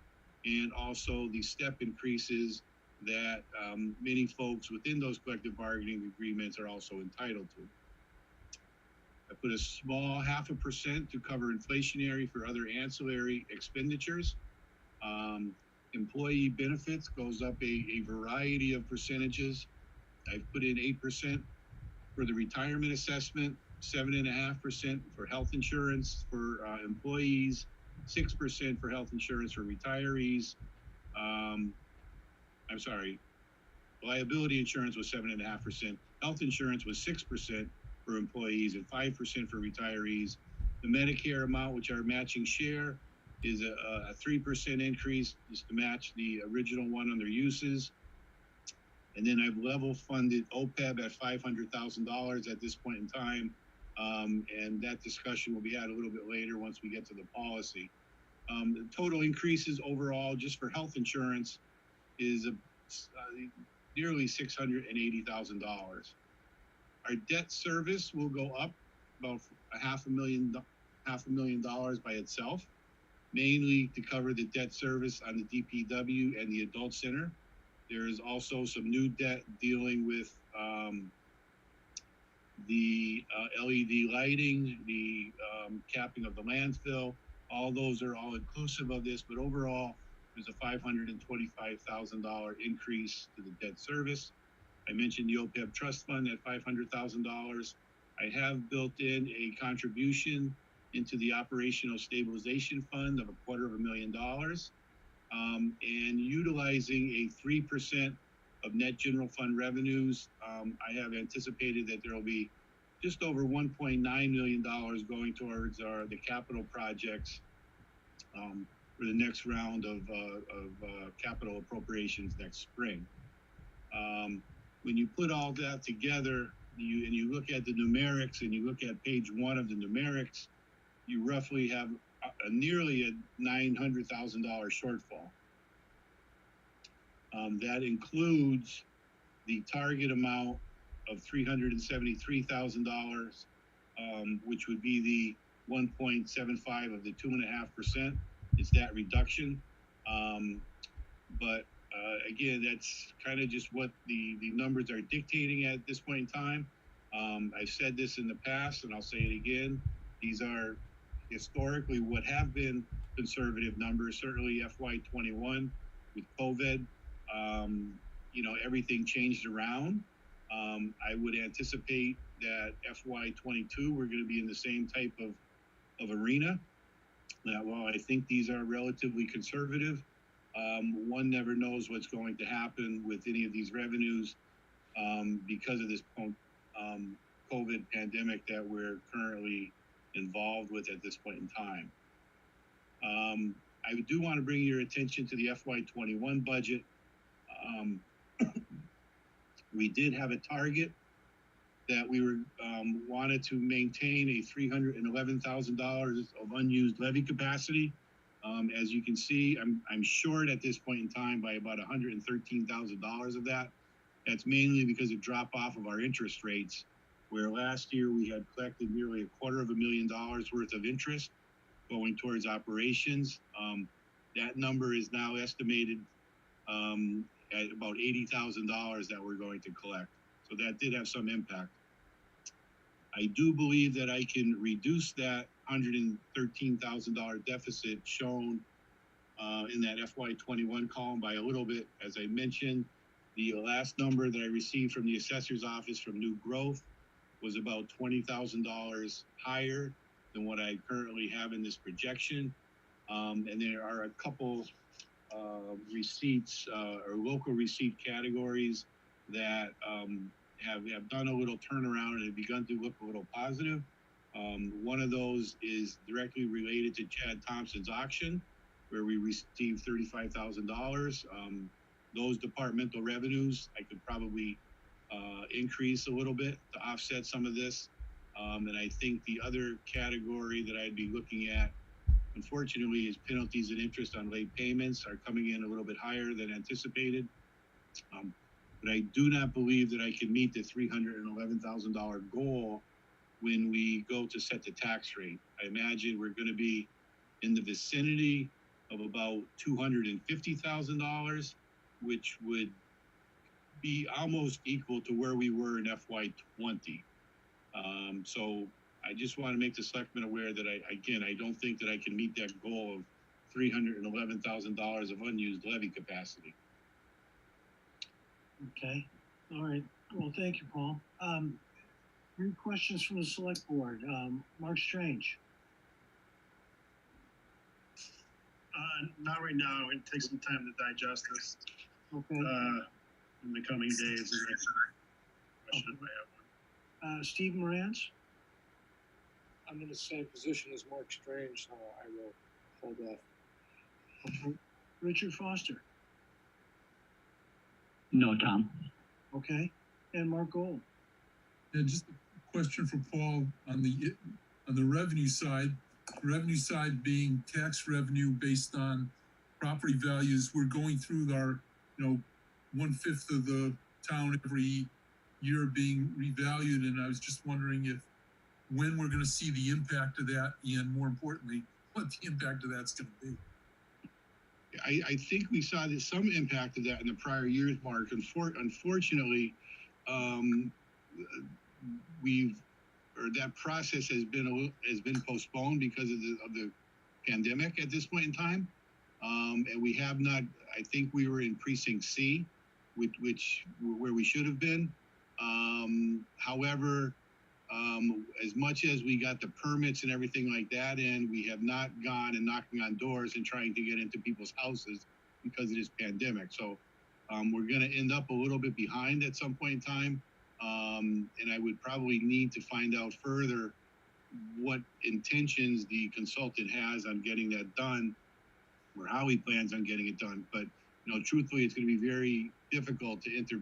and also the step increases that many folks within those collective bargaining agreements are also entitled to. I put a small 0.5% to cover inflationary for other ancillary expenditures. Employee benefits goes up a variety of percentages. I've put in 8% for the retirement assessment, 7.5% for health insurance for employees, 6% for health insurance for retirees. I'm sorry, liability insurance was 7.5%. Health insurance was 6% for employees and 5% for retirees. The Medicare amount, which our matching share, is a 3% increase just to match the original one on their uses. And then I've level funded OPEB at $500,000 at this point in time. And that discussion will be had a little bit later once we get to the policy. The total increases overall just for health insurance is nearly $680,000. Our debt service will go up about $500,000 by itself, mainly to cover the debt service on the DPW and the adult center. There is also some new debt dealing with the LED lighting, the capping of the landfill. All those are all inclusive of this, but overall, there's a $525,000 increase to the debt service. I mentioned the OPEB trust fund at $500,000. I have built in a contribution into the operational stabilization fund of $250,000. and utilizing a 3% of net general fund revenues. I have anticipated that there will be just over $1.9 million going towards the capital projects for the next round of capital appropriations next spring. When you put all that together, you look at the numerics and you look at page 1 of the numerics, you roughly have nearly a $900,000 shortfall. That includes the target amount of $373,000, which would be the 1.75 of the 2.5%. It's that reduction. But again, that's kind of just what the numbers are dictating at this point in time. I've said this in the past, and I'll say it again. These are historically what have been conservative numbers. Certainly FY21 with COVID, everything changed around. I would anticipate that FY22, we're going to be in the same type of arena. That while I think these are relatively conservative, one never knows what's going to happen with any of these revenues because of this COVID pandemic that we're currently involved with at this point in time. I do want to bring your attention to the FY21 budget. We did have a target that we were wanted to maintain a $311,000 of unused levy capacity. As you can see, I'm short at this point in time by about $113,000 of that. That's mainly because of drop off of our interest rates, where last year we had collected nearly $250,000 worth of interest going towards operations. That number is now estimated at about $80,000 that we're going to collect. So that did have some impact. I do believe that I can reduce that $113,000 deficit shown in that FY21 column by a little bit. As I mentioned, the last number that I received from the assessor's office from new growth was about $20,000 higher than what I currently have in this projection. And there are a couple receipts or local receipt categories that have done a little turnaround and have begun to look a little positive. One of those is directly related to Chad Thompson's auction, where we received $35,000. Those departmental revenues, I could probably increase a little bit to offset some of this. And I think the other category that I'd be looking at, unfortunately, is penalties and interest on late payments are coming in a little bit higher than anticipated. But I do not believe that I can meet the $311,000 goal when we go to set the tax rate. I imagine we're going to be in the vicinity of about $250,000, which would be almost equal to where we were in FY20. So I just want to make the selectmen aware that I don't think that I can meet that goal of $311,000 of unused levy capacity. Okay, all right. Well, thank you, Paul. Any questions from the select board? Mark Strange. Not right now. It takes some time to digest this. Okay. In the coming days. Question Okay. I have one. Steve Morantz? I'm in the same position as Mark Strange, so I will hold off. Okay. Richard Foster? No, Tom. Okay. And Mark Gold? Yeah, just a question for Paul on the revenue side. Revenue side being tax revenue based on property values. We're going through our, 1/5 of the town every year being revalued, and I was just wondering when we're going to see the impact of that, and more importantly, what the impact of that's going to be. I think we saw some impact of that in the prior years, Mark. Unfortunately, that process has been postponed because of the pandemic at this point in time, and we have not. I think we were in precinct C, where we should have been. However, as much as we got the permits and everything like that in, we have not gone and knocking on doors and trying to get into people's houses because of this pandemic. So we're going to end up a little bit behind at some point in time. And I would probably need to find out further what intentions the consultant has on getting that done, or how he plans on getting it done. But, you know, truthfully, it's going to be very difficult to enter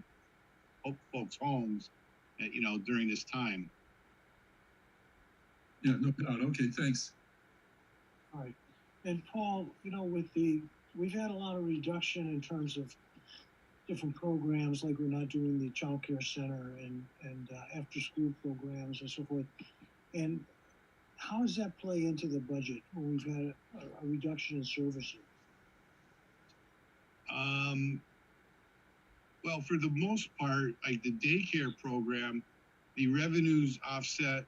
folks' homes, you know, during this time. Yeah, no doubt. Okay, thanks. All right. And Paul, you know, we've had a lot of reduction in terms of different programs, like we're not doing the child care center and after school programs and so forth. And how does that play into the budget when we've had a reduction in services? Well, for the most part, like the daycare program, the revenues offset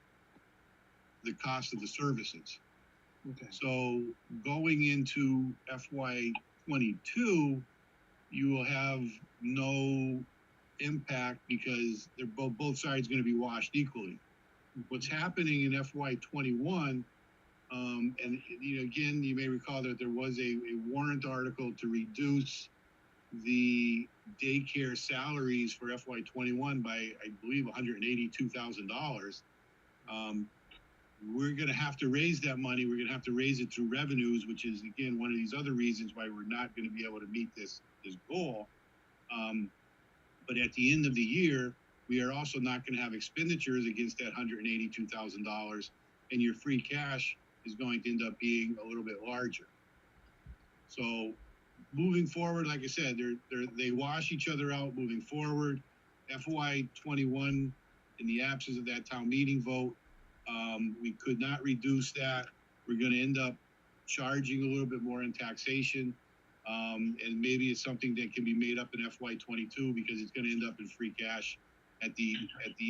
the cost of the services. Okay. So going into FY22, you will have no impact because they're both sides going to be washed equally. What's happening in FY21, and you know, again, you may recall that there was a warrant article to reduce the daycare salaries for FY21 by, I believe, $182,000. We're going to have to raise that money. We're going to have to raise it through revenues, which is, again, one of these other reasons why we're not going to be able to meet this goal. But at the end of the year, we are also not going to have expenditures against that $182,000, and your free cash is going to end up being a little bit larger. So moving forward, like I said, they wash each other out moving forward. FY21, in the absence of that town meeting vote, we could not reduce that. We're going to end up charging a little bit more in taxation. And maybe it's something that can be made up in FY22 because it's going to end up in free cash at the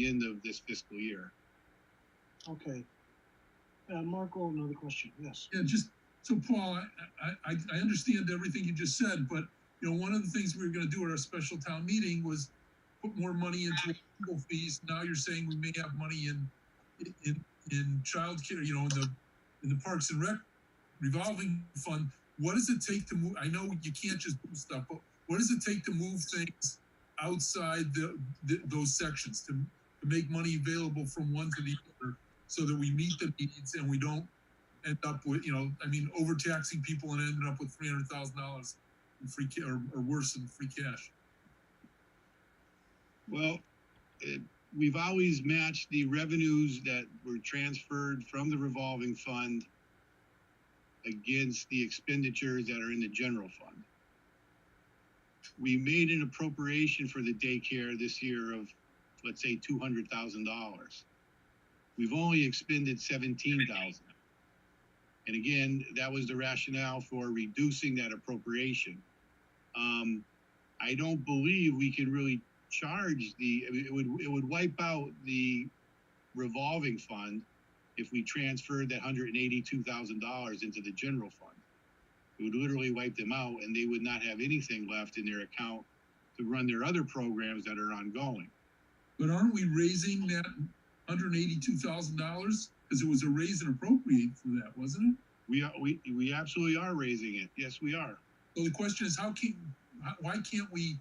end of this fiscal year. Okay. Marco, another question. Yes. Yeah, just so Paul, I understand everything you just said, but you know, one of the things we were going to do at our special town meeting was put more money into legal fees. Now you're saying we may have money in child care, you know, in the Parks and Rec revolving fund. What does it take to move? I know you can't just do stuff, but what does it take to move things outside those sections to make money available from one to the other, so that we meet the needs and we don't end up with, you know, I mean, overtaxing people and ending up with $300,000 in free cash or worse than free cash? Well, we've always matched the revenues that were transferred from the revolving fund against the expenditures that are in the general fund. We made an appropriation for the daycare this year of, let's say, $200,000. We've only expended $17,000. And again, that was the rationale for reducing that appropriation. I don't believe we can really charge it would wipe out the revolving fund if we transferred that $182,000 into the general fund. It would literally wipe them out, and they would not have anything left in their account to run their other programs that are ongoing. But aren't we raising that $182,000? Because it was a raise and appropriate for that, wasn't it? We absolutely are raising it. Yes, we are. So the question is, why can't we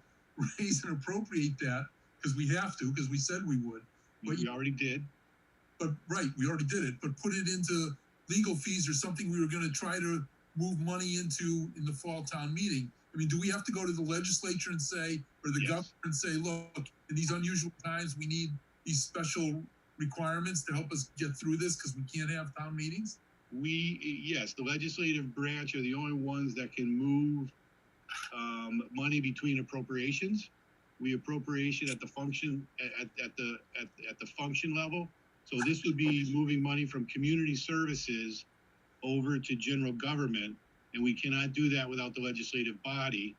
raise and appropriate that? Because we have to, because we said we would. But we already did. But right, we already did it. But put it into legal fees or something we were going to try to move money into in the fall town meeting. I mean, do we have to go to the legislature and say, or the governor and say, look, in these unusual times, we need these special requirements to help us get through this because we can't have town meetings? Yes, the legislative branch are the only ones that can move money between appropriations. We appropriation at the function at the function level. So this would be moving money from community services over to general government, and we cannot do that without the legislative body,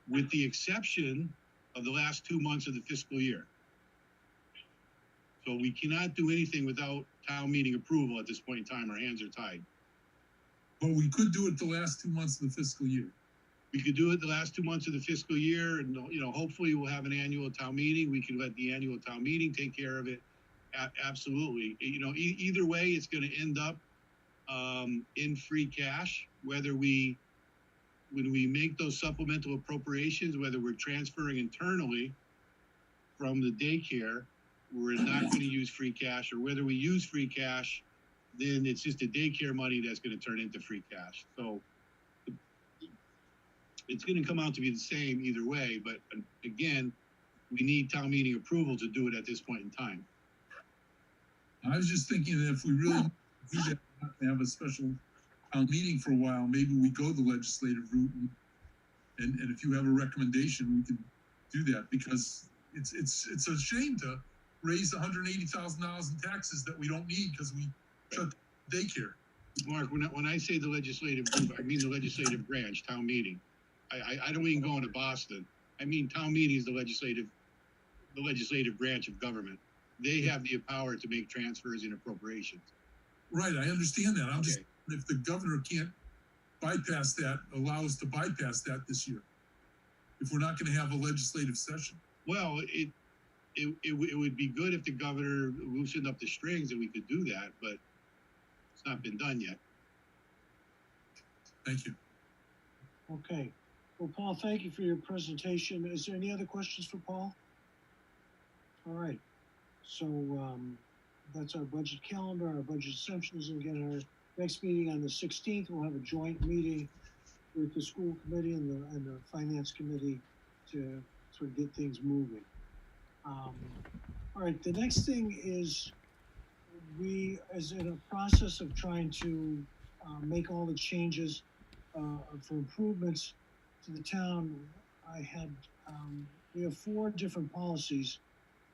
with the exception of the last 2 months of the fiscal year. So we cannot do anything without town meeting approval at this point in time. Our hands are tied. But we could do it the last 2 months of the fiscal year. We could do it the last 2 months of the fiscal year, and you know, hopefully we'll have an annual town meeting. We can let the annual town meeting take care of it. Absolutely. You know, either way, it's going to end up in free cash, whether we when we make those supplemental appropriations, whether we're transferring internally from the daycare, we're not going to use free cash, or whether we use free cash, then it's just the daycare money that's going to turn into free cash. So it's going to come out to be the same either way. But again, we need town meeting approval to do it at this point in time. I was just thinking that if we really do that, we're not gonna have a special town meeting for a while, maybe we go the legislative route, and if you have a recommendation, we can do that, because it's a shame to raise $180,000 in taxes that we don't need because we shut daycare. Mark, when I say the legislative group, I mean the legislative branch, town meeting. I don't mean going to Boston. I mean town meeting is the legislative branch of government. They have the power to make transfers and appropriations. Right, I understand that. I'm just, if the governor can't bypass that, allow us to bypass that this year, if we're not going to have a legislative session. Well, it would be good if the governor loosened up the strings and we could do that, but it's not been done yet. Thank you. Okay. Well, Paul, thank you for your presentation. Is there any other questions for Paul? All right. So that's our budget calendar, our budget assumptions. And again, our next meeting on the 16th, we'll have a joint meeting with the school committee and the finance committee to sort of get things moving. All right, the next thing is we, as in a process of trying to make all the changes for improvements to the town, we have 4 different policies: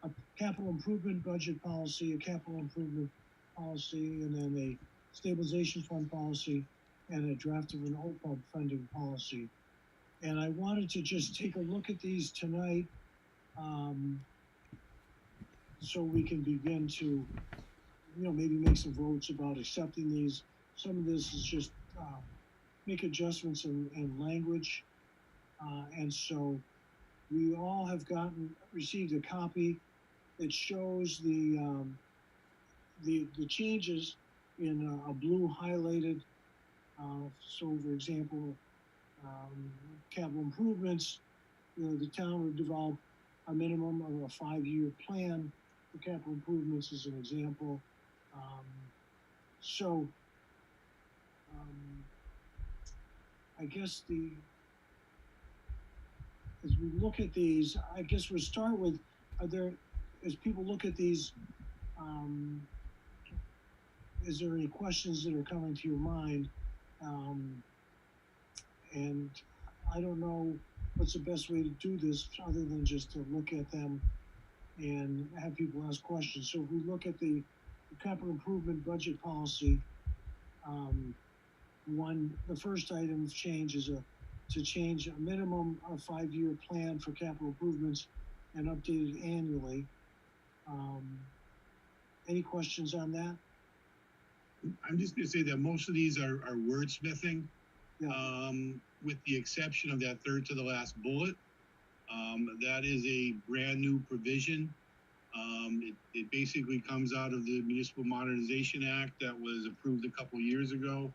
a capital improvement budget policy, a capital improvement policy, and then a stabilization fund policy, and a draft of an OPEB funding policy. And I wanted to just take a look at these tonight, so we can begin to, maybe make some votes about accepting these. Some of this is just make adjustments in language. And so we all have received a copy that shows the changes in a blue highlighted. So for example, capital improvements, the town would develop a minimum of a 5-year plan for capital improvements as an example. I guess as we look at these, I guess we'll start with, as people look at these, is there any questions that are coming to your mind? And I don't know what's the best way to do this other than just to look at them and have people ask questions. So if we look at the capital improvement budget policy, the first item of change is to change a minimum of 5-year plan for capital improvements and updated annually. Any questions on that? I'm just going to say that most of these are wordsmithing, Yeah. with the exception of that third to the last bullet. That is a brand new provision. It basically comes out of the Municipal Modernization Act that was approved a couple years ago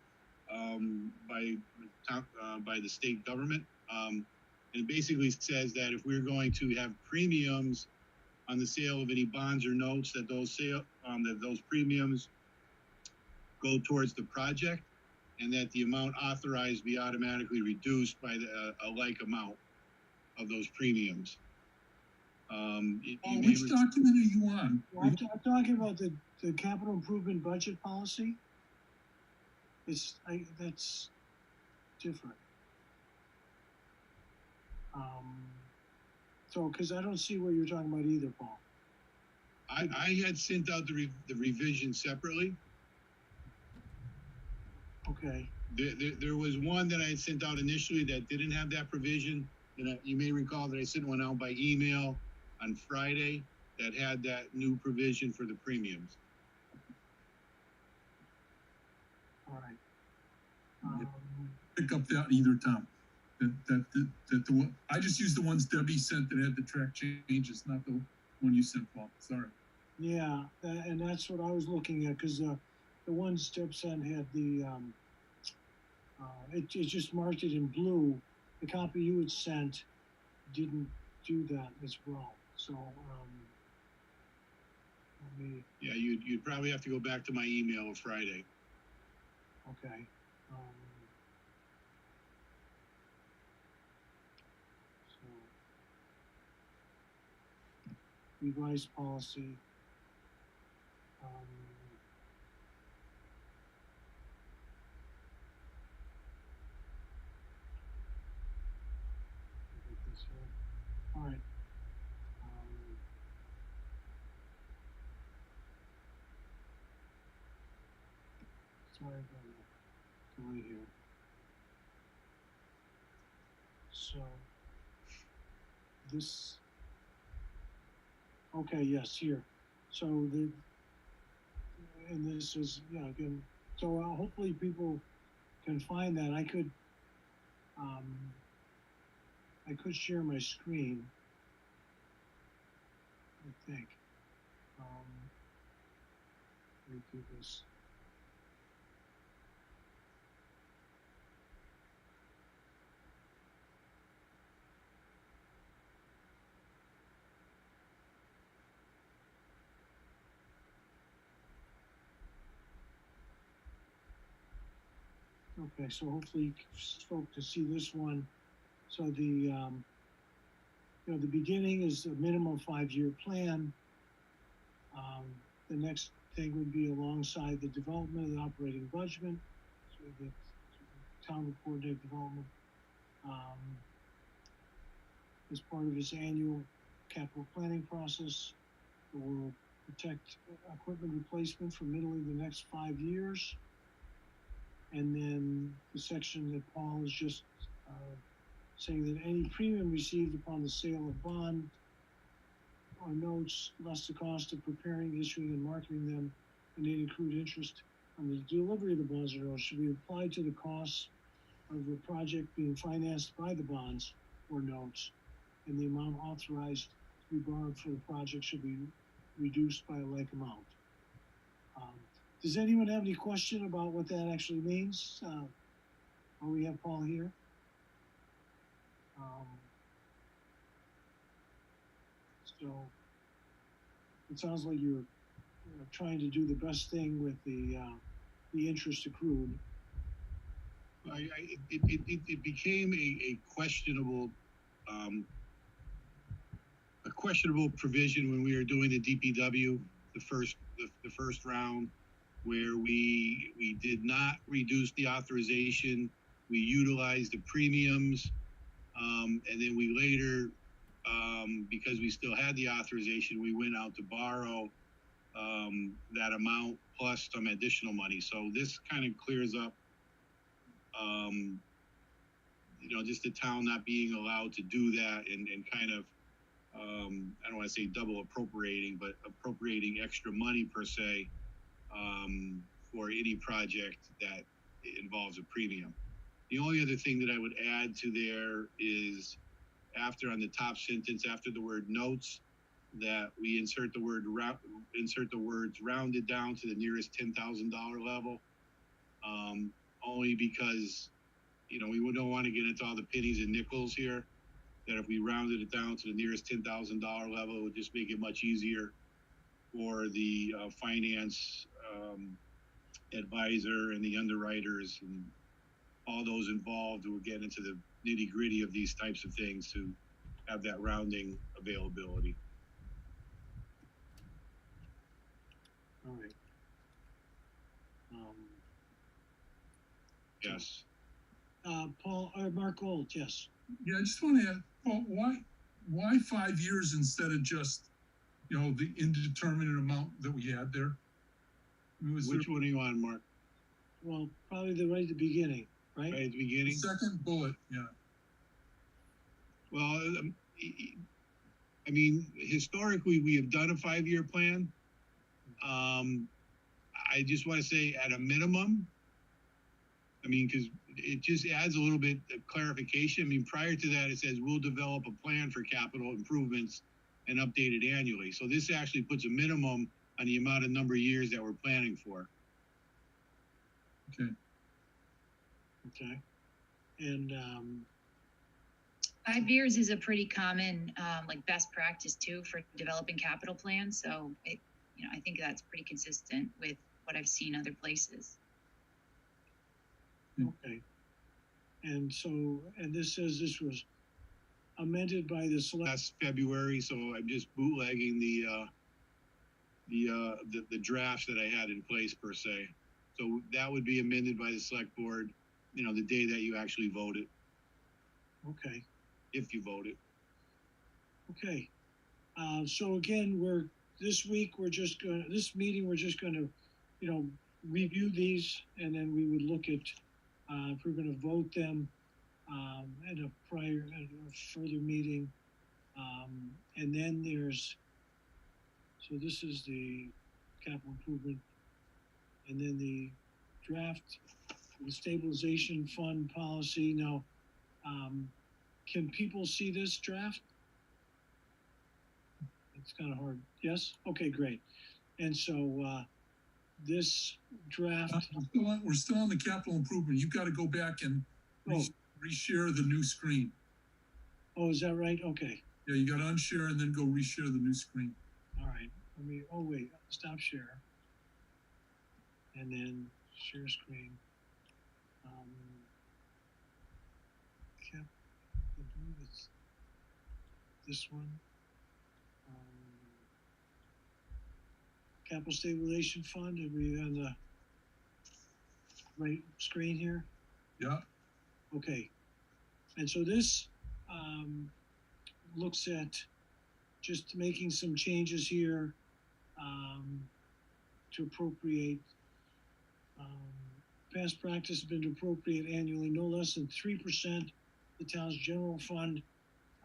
by the state government. And it basically says that if we're going to have premiums on the sale of any bonds or notes, that those premiums go towards the project, and that the amount authorized be automatically reduced by a like amount of those premiums. Which document are you on? I'm talking about the capital improvement budget policy. That's different. So, because I don't see what you're talking about either, Paul. I had sent out the revision separately. Okay. There was one that I had sent out initially that didn't have that provision. And you may recall that I sent one out by email on Friday that had that new provision for the premiums. All right. Pick up that either, Tom. The one I just used the ones Debbie sent that had the track changes, not the one you sent, Paul. Sorry. Yeah, and that's what I was looking at, because the ones Deb sent had the It just marked it in blue. The copy you had sent didn't do that as well. So, let me, Yeah, you'd probably have to go back to my email of Friday. okay. So, revised policy. Get this here. All right. Sorry about the delay here. So this, okay, yes, here. So and this is, yeah, again, so hopefully people can find that. I could share my screen, I think. Let me do this. Okay, so hopefully folks can see this one. So the the beginning is a minimum 5-year plan. The next thing would be alongside the development of the operating budget, so the town will coordinate development as part of its annual capital planning process. It will protect equipment replacement for minimally the next 5 years. And then the section that Paul is just saying that any premium received upon the sale of bond or notes less the cost of preparing, issuing, and marketing them, and any accrued interest on the delivery of the bonds or notes should be applied to the costs of the project being financed by the bonds or notes, and the amount authorized to be borrowed for the project should be reduced by a like amount. Does anyone have any question about what that actually means? We have Paul here. So it sounds like you're trying to do the best thing with the interest accrued. It became a questionable provision when we were doing the DPW the first round, where we did not reduce the authorization. We utilized the premiums, and then we later, because we still had the authorization, we went out to borrow that amount plus some additional money. So this kind of clears up, just the town not being allowed to do that and kind of, I don't want to say double appropriating, but appropriating extra money per se for any project that involves a premium. The only other thing that I would add to there is on the top sentence, after the word notes, that we insert the words rounded down to the nearest $10,000 level, only because we don't want to get into all the pennies and nickels here. That if we rounded it down to the nearest $10,000 level, it would just make it much easier for the finance advisor and the underwriters and all those involved who would get into the nitty gritty of these types of things to have that rounding availability. All right. Yes. Paul or Mark Gold, yes. Yeah, I just want to add, Paul, why 5 years instead of just, the indeterminate amount that we had there? Which one are you on, Mark? Well, probably right at the beginning, right? Right at the beginning? Second bullet, yeah. Well, I mean, historically, we have done a 5-year plan. I just want to say at a minimum, because it just adds a little bit of clarification. Prior to that, it says we'll develop a plan for capital improvements and update it annually. So this actually puts a minimum on the amount of number of years that we're planning for. Okay. Okay. And 5 years is a pretty common, like best practice too for developing capital plans. So I think that's pretty consistent with what I've seen other places. okay. And so, and this says this was amended by the select. Last February, so I'm just bootlegging the draft that I had in place per se. So that would be amended by the select board, the day that you actually vote it, Okay. if you vote it. Okay. So again, this meeting, we're just gonna, review these, and then we would look at, if we're gonna vote them, at a further meeting. And then so this is the capital improvement, and then the draft, the stabilization fund policy. Now, can people see this draft? It's kind of hard. Yes? Okay, great. And so this draft. We're still on the capital improvement. You've got to go back and reshare the new screen. Oh, is that right? Okay. Yeah, you got to unshare and then go reshare the new screen. All right. Stop share. And then share screen. I believe it's this one. Capital Stabilization Fund. Are we on the right screen here? Yeah. Okay. And so this looks at just making some changes here to appropriate. Past practice has been to appropriate annually no less than 3% the town's general fund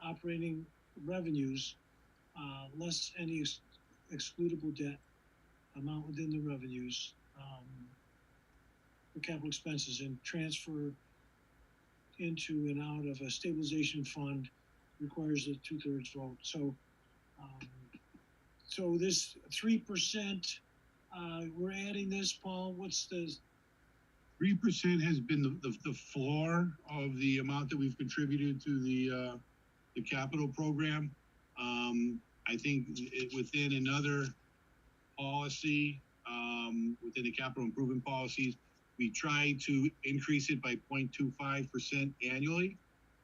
operating revenues, less any excludable debt amount within the revenues for capital expenses, and transfer into and out of a stabilization fund requires a 2/3 vote. So, so this 3%, we're adding this, Paul. What's the 3% has been the floor of the amount that we've contributed to the capital program. I think within another policy, within the capital improvement policies, we try to increase it by 0.25% annually,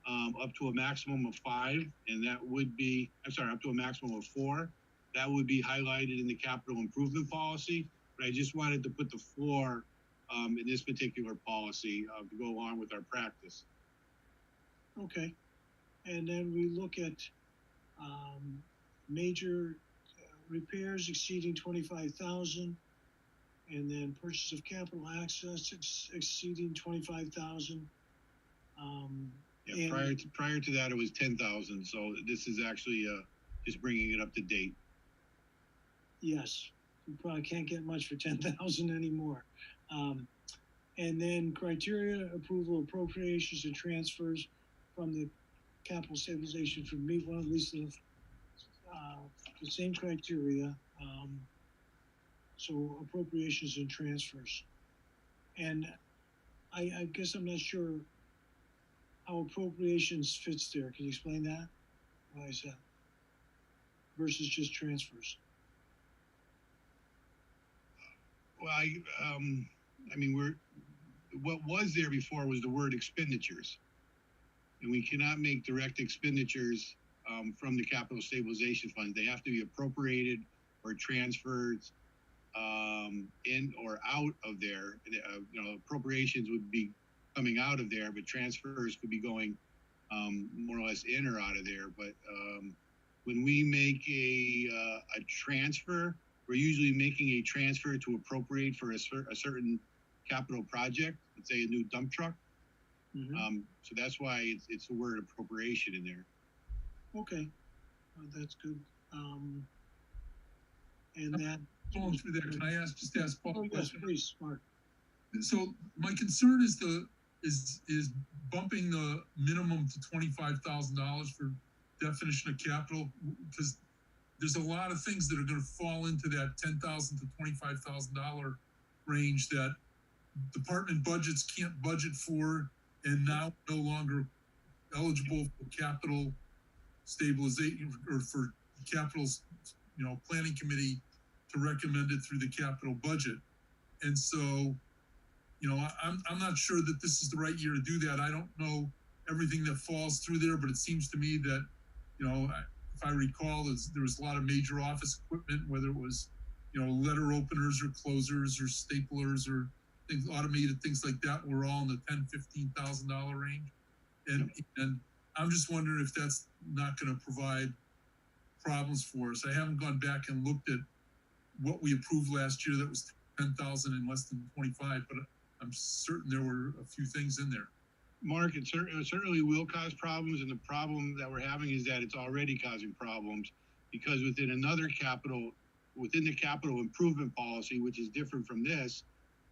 up to a maximum of 5, and that would be, up to a maximum of 4. That would be highlighted in the capital improvement policy, but I just wanted to put the floor in this particular policy to go along with our practice. Okay. And then we look at major repairs exceeding 25,000, and then purchase of capital access exceeding 25,000. Yeah, prior to that, it was 10,000. So this is actually just bringing it up to date. Yes, you probably can't get much for 10,000 anymore. And then criteria approval appropriations and transfers from the capital stabilization for meet one of least of the same criteria. So appropriations and transfers. And I guess I'm not sure how appropriations fits there. Can you explain that? Why is that? Versus just transfers. Well, I mean, what was there before was the word expenditures, and we cannot make direct expenditures from the capital stabilization fund. They have to be appropriated or transferred in or out of there. Appropriations would be coming out of there, but transfers could be going more or less in or out of there. But when we make a transfer, we're usually making a transfer to appropriate for a certain capital project, let's say a new dump truck. Mm-hmm. So that's why it's the word appropriation in there. Okay, that's good. And that going through that, can I just ask Paul a question? Yes, please, Mark. So my concern is bumping the minimum to $25,000 for definition of capital, because there's a lot of things that are going to fall into that $10,000 to $25,000 range that department budgets can't budget for, and now no longer eligible for capital stabilization or for capital's, planning committee to recommend it through the capital budget. And so, I'm not sure that this is the right year to do that. I don't know everything that falls through there, but it seems to me that, if I recall, there was a lot of major office equipment, whether it was, letter openers or closers or staplers or things, automated things like that, were all in the $10,000-$15,000 range. And I'm just wondering if that's not going to provide problems for us. I haven't gone back and looked at what we approved last year that was 10,000 and less than 25, but I'm certain there were a few things in there. Mark, it certainly will cause problems, and the problem that we're having is that it's already causing problems because within the capital improvement policy, which is different from this,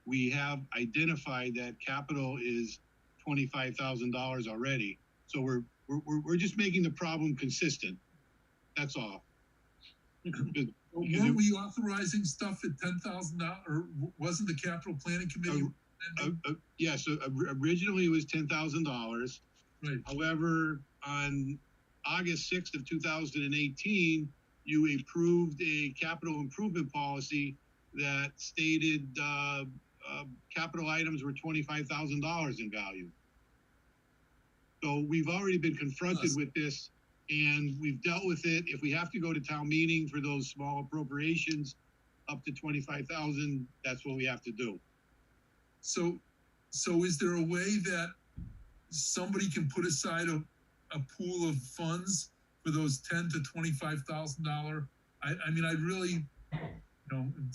we have identified that capital is $25,000 already. So we're just making the problem consistent. That's all. Weren't we authorizing stuff at $10,000, or wasn't the capital planning committee? Yes, originally it was $10,000. Right. However, on August 6th of 2018, you approved a capital improvement policy that stated capital items were $25,000 in value. So we've already been confronted with this, and we've dealt with it. If we have to go to town meeting for those small appropriations up to 25,000, that's what we have to do. So is there a way that somebody can put aside a pool of funds for those $10,000 to $25,000? I mean, I really,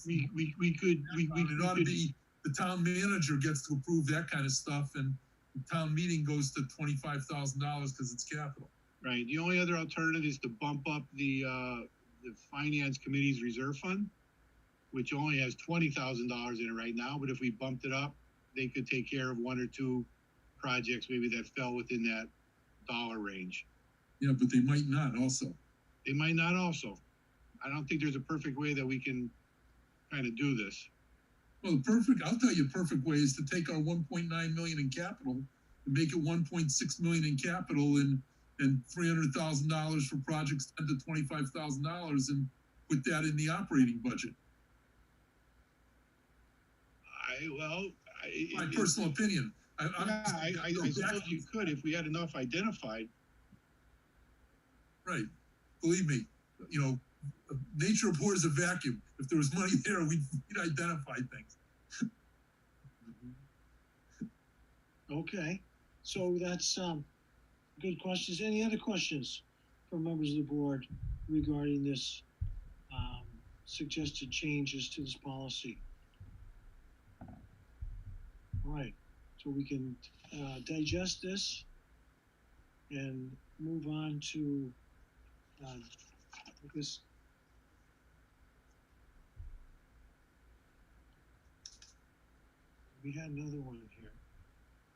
we could. It ought to be the town manager gets to approve that kind of stuff, and the town meeting goes to $25,000 because it's capital. Right. The only other alternative is to bump up the finance committee's reserve fund, which only has $20,000 in it right now. But if we bumped it up, they could take care of one or two projects maybe that fell within that dollar range. Yeah, but they might not also. They might not also. I don't think there's a perfect way that we can kind of do this. Well, I'll tell you, a perfect way is to take our 1.9 million in capital and make it 1.6 million in capital and $300,000 for projects, $10,000 to $25,000, and put that in the operating budget. My personal opinion. I suppose you could if we had enough identified. Right. Believe me, nature abhors a vacuum. If there was money there, we'd identify things. Okay, so that's good questions. Any other questions from members of the board regarding this suggested changes to this policy? All right, so we can digest this and move on to this. We had another one here.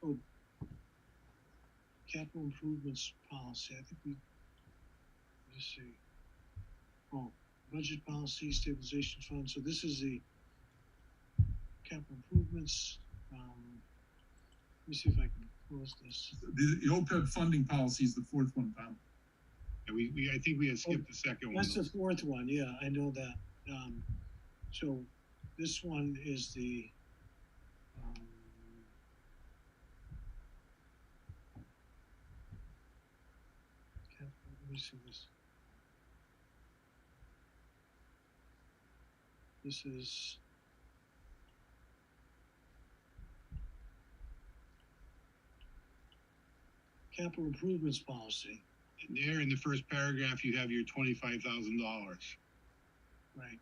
Oh, capital improvements policy. I think let's see. Oh, budget policy, stabilization fund. So this is the capital improvements. Let me see if I can close this. The OPEB funding policy is the fourth one, Tom. Yeah, I think we had skipped the second one. That's the fourth one. Yeah, I know that. So this one is the let me see this. This is capital improvements policy. And there in the first paragraph, you have your $25,000. Right.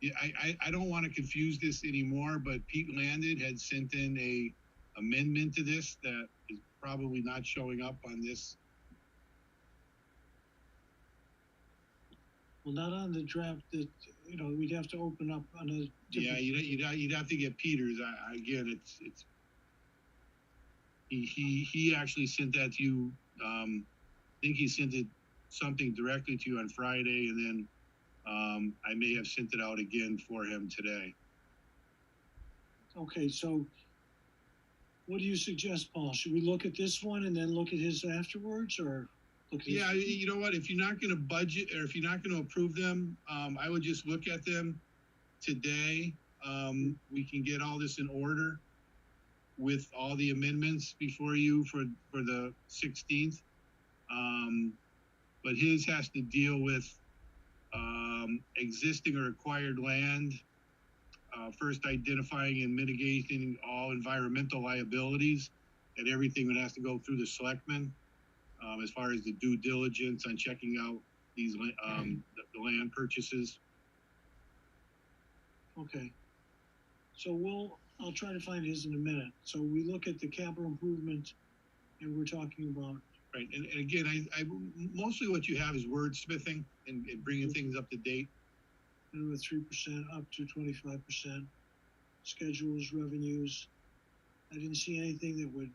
Yeah, I don't want to confuse this anymore, but Pete Landed had sent in a amendment to this that is probably not showing up on this. Well, not on the draft that, we'd have to open up on a different. Yeah, you'd have to get Peter's. Again, he actually sent that to you. I think he sent it something directly to you on Friday, and then I may have sent it out again for him today. Okay, so what do you suggest, Paul? Should we look at this one and then look at his afterwards, or look at his? Yeah, you know what, if you're not gonna budget, or if you're not gonna approve them, I would just look at them today. We can get all this in order with all the amendments before you for the 16th. But his has to deal with, existing or acquired land, first identifying and mitigating all environmental liabilities, and everything that has to go through the selectmen, as far as the due diligence on checking out these, the land purchases. Okay. So I'll try to find his in a minute. So we look at the capital improvement, and we're talking about. Right, and again, I mostly what you have is wordsmithing and bringing things up to date. And with 3% up to 25%, schedules, revenues. I didn't see anything that would.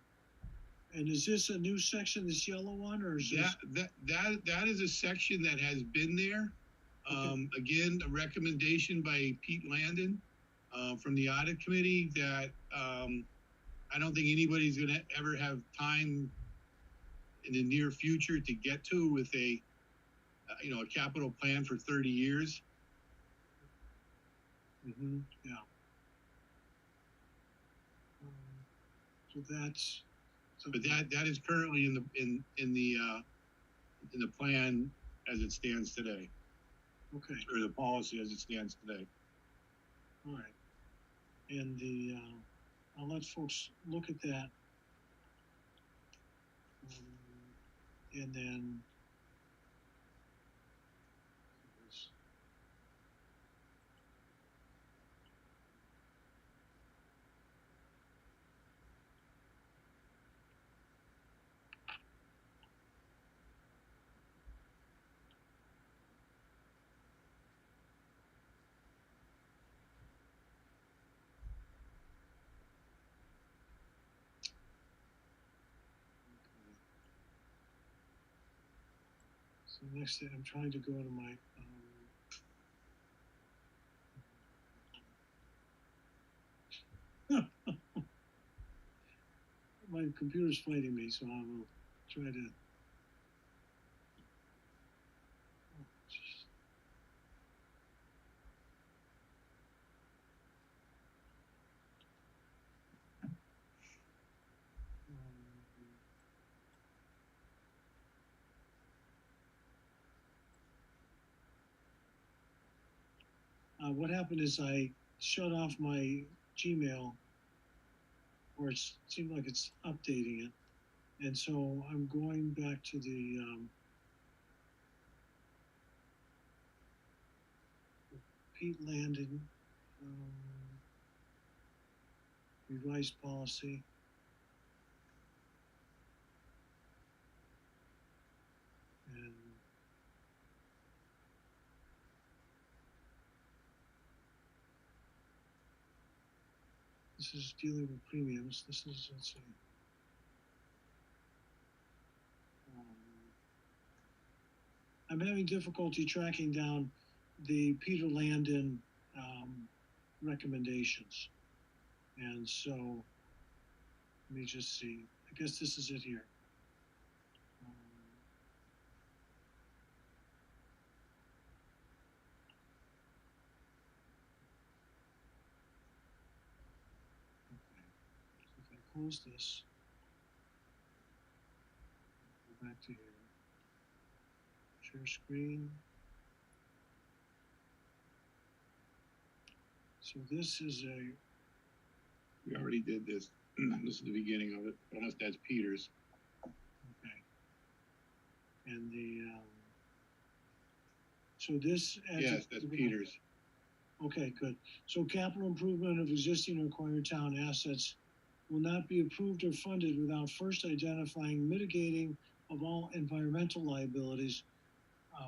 And is this a new section, this yellow one, or is that is a section that has been there. Okay. Again, a recommendation by Pete Landon, from the audit committee that, I don't think anybody's gonna ever have time in the near future to get to with a capital plan for 30 years. Yeah. So that's. But that is currently in the plan as it stands today. Okay. Or the policy as it stands today. All right. And I'll let folks look at that. And then. So next thing, I'm trying to go to my. My computer's fighting me, so I will try to. Oh, geez. What happened is I shut off my Gmail, or it seemed like it's updating it, and so I'm going back to the Pete Landon revised policy. And this is dealing with premiums. This is, let's see. I'm having difficulty tracking down the Peter Landon recommendations. And so, let me just see. I guess this is it here. Okay. So if I close this, go back to here. Share screen. So this is a. We already did this. This is the beginning of it, unless that's Peter's. Okay. And the. So this. Yes, that's Peter's. Okay, good. So capital improvement of existing or acquired town assets will not be approved or funded without first identifying mitigating of all environmental liabilities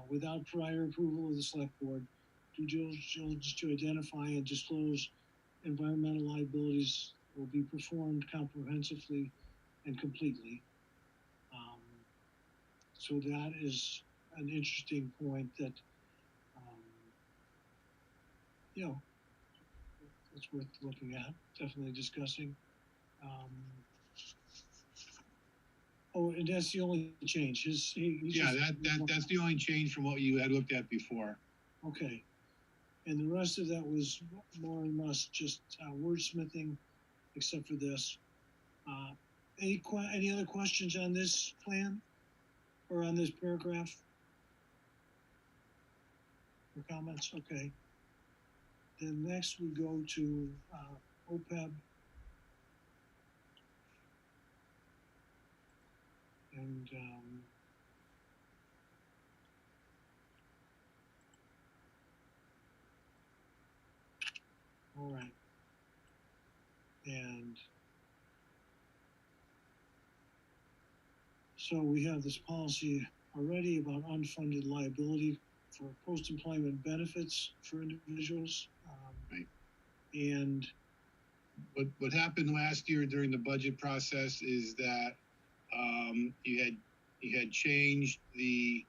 without prior approval of the select board. Due diligence to identify and disclose environmental liabilities will be performed comprehensively and completely. So that is an interesting point that, it's worth looking at, definitely discussing. Oh, and that's the only change. He's Yeah, just- that's the only change from what you had looked at before. Okay. And the rest of that was more or less just wordsmithing, except for this. Any other questions on this plan or on this paragraph? Or comments? Okay. Then next we go to OPEB. And all right. And so we have this policy already about unfunded liability for post-employment benefits for individuals. Right. And What happened last year during the budget process is that you had changed the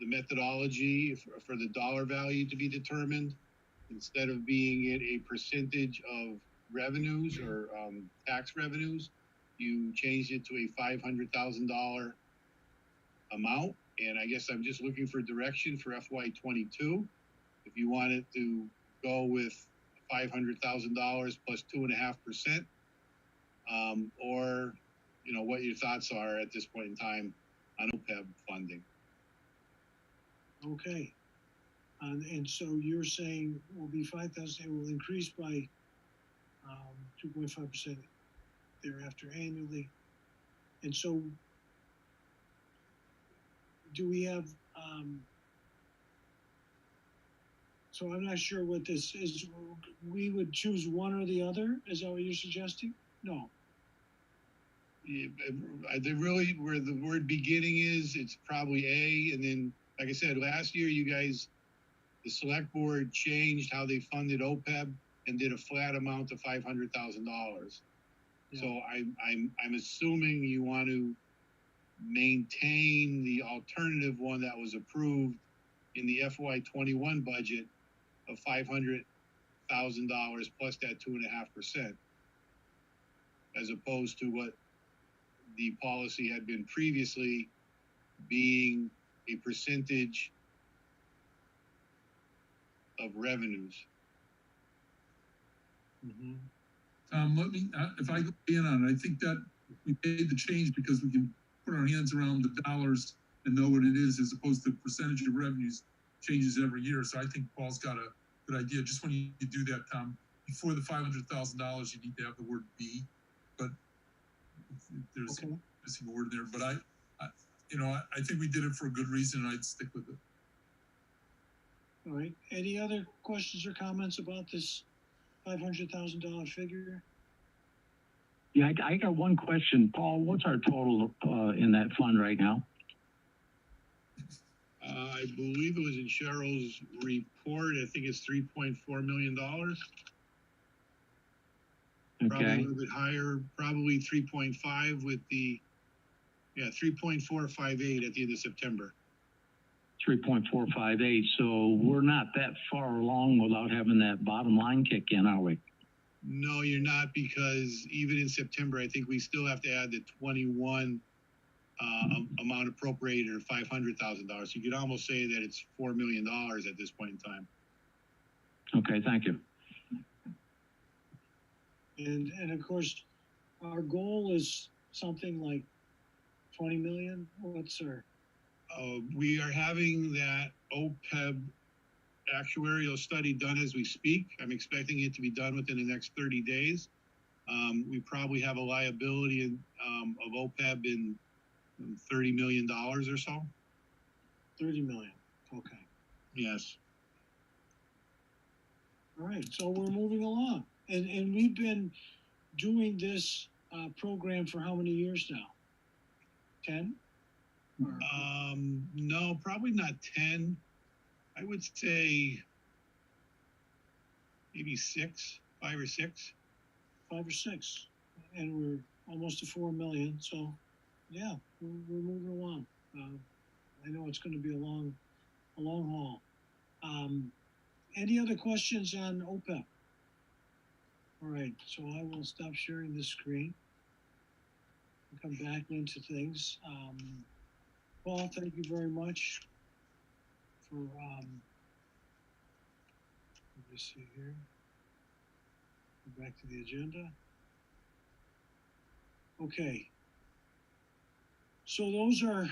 methodology for the dollar value to be determined. Instead of being it a percentage of revenues or tax revenues, you changed it to a $500,000 amount. And I guess I'm just looking for direction for FY22. If you wanted to go with $500,000 plus 2.5%, or what your thoughts are at this point in time on OPEB funding. okay. And so you're saying will be 5,000, it will increase by 2.5% thereafter annually. And so do we have, so I'm not sure what this is. We would choose one or the other? Is that what you're suggesting? No. They really, where the word beginning is, it's probably A. And then, like I said, last year, you guys, the select board changed how they funded OPEB and did a flat amount of $500,000. Yeah. So I'm assuming you want to maintain the alternative one that was approved in the FY21 budget of $500,000 plus that 2.5%, as opposed to what the policy had been previously, being a percentage of revenues. Mm-hmm. Let me, if I go in on it, I think that we made the change because we can put our hands around the dollars and know what it is, as opposed to percentage of revenues changes every year. So I think Paul's got a good idea. Just when you do that, Tom, before the $500,000, you need to have the word "be," but there's a missing word there. But I think we did it for a good reason, and I'd stick with it. All right. Any other questions or comments about this $500,000 figure? Yeah, I got one question. Paul, what's our total in that fund right now? I believe it was in Cheryl's report. I think it's $3.4 million. Okay. Probably a little bit higher, probably 3.5 with the, 3.458 at the end of September. 3.458. So we're not that far along without having that bottom line kick in, are we? No, you're not, because even in September, I think we still have to add the 21 amount appropriated of $500,000. You could almost say that it's $4 million at this point in time. Okay, thank you. And of course, our goal is something like 20 million. What's our? We are having that OPEB actuarial study done as we speak. I'm expecting it to be done within the next 30 days. We probably have a liability of OPEB in $30 million or so. 30 million. Okay. Yes. All right. So we're moving along, and we've been doing this program for how many years now? 10? No, probably not 10. I would say maybe 5 or 6. 5 or 6, and we're almost to 4 million. So, yeah, we're moving along. I know it's going to be a long haul. Any other questions on OPEB? All right, so I will stop sharing this screen. come back into things. Paul, thank you very much for, let me see here. Go back to the agenda. Okay. So those are,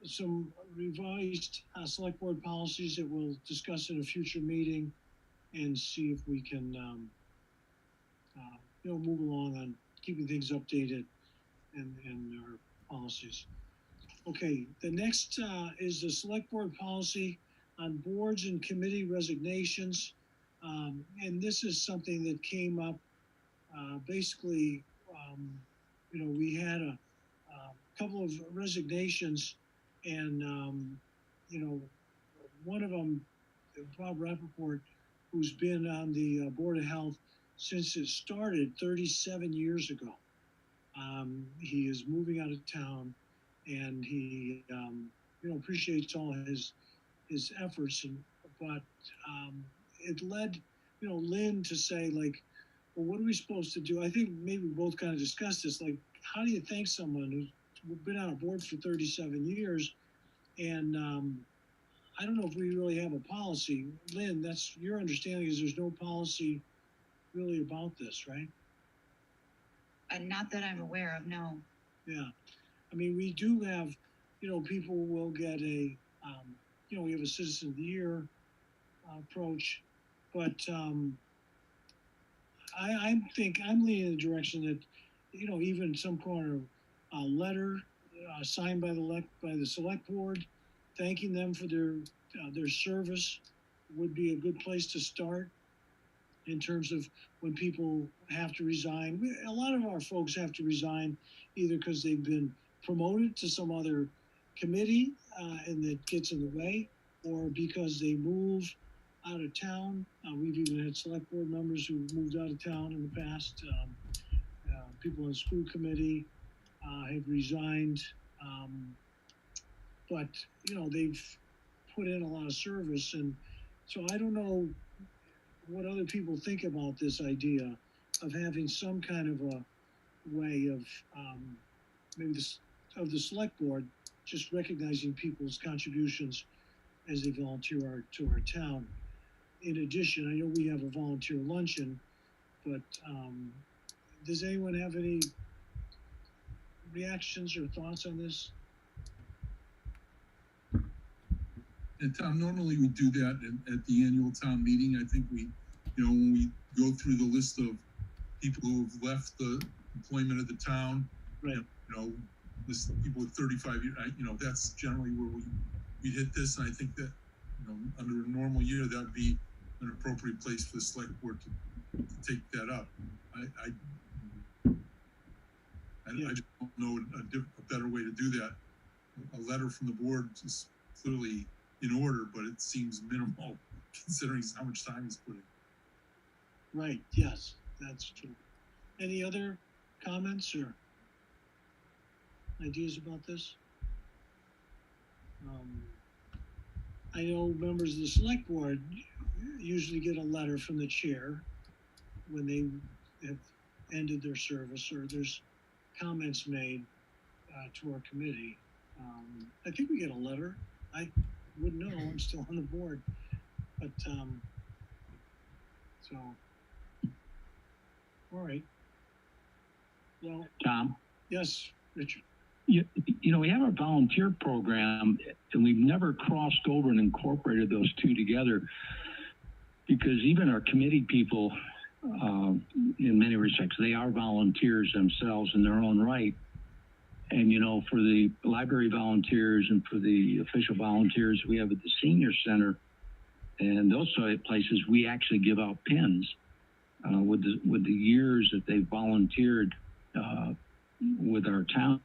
some revised select board policies that we'll discuss in a future meeting and see if we can, move along on keeping things updated in our policies. Okay, the next is the select board policy on boards and committee resignations. And this is something that came up basically, we had a couple of resignations and, one of them, Bob Rappaport, who's been on the Board of Health since it started 37 years ago. He is moving out of town and he, appreciates all his efforts. But it led, Lynn to say like, well, what are we supposed to do? I think maybe we both kind of discussed this. Like, how do you thank someone who's been on a board for 37 years? And I don't know if we really have a policy. Lynn, that's your understanding is there's no policy really about this, right? Not that I'm aware of, no. Yeah. I mean, we do have, people will get a, we have a Citizen of the Year approach, but I think I'm leaning in the direction that, even some kind of letter signed by the select board, thanking them for their service would be a good place to start in terms of when people have to resign. A lot of our folks have to resign either because they've been promoted to some other committee and that gets in the way, or because they move out of town. We've even had select board members who moved out of town in the past. People on the school committee have resigned, but they've put in a lot of service, and so I don't know what other people think about this idea of having some kind of a way of maybe of the select board just recognizing people's contributions as they volunteer to our town. In addition, I know we have a volunteer luncheon, but does anyone have any reactions or thoughts on this? And Tom, normally we do that at the annual town meeting. I think we, when we go through the list of people who have left the employment of the town, right? This people with 35 years, that's generally where we hit this. And I think that, under a normal year, that would be an appropriate place for the select board to take that up. I just don't know a better way to do that. A letter from the board is clearly in order, but it seems minimal considering how much time he's put in. Right, yes, that's true. Any other comments or ideas about this? I know members of the select board usually get a letter from the chair when they have ended their service or there's comments made to our committee. I think we get a letter. I wouldn't know, I'm still on the board, but so, all right. Well, Tom? Yes, Richard. We have our volunteer program, and we've never crossed over and incorporated those two together because even our committee people, in many respects, they are volunteers themselves in their own right. And, for the library volunteers and for the official volunteers we have at the senior center and those sort of places, we actually give out pins with the years that they volunteered with our town.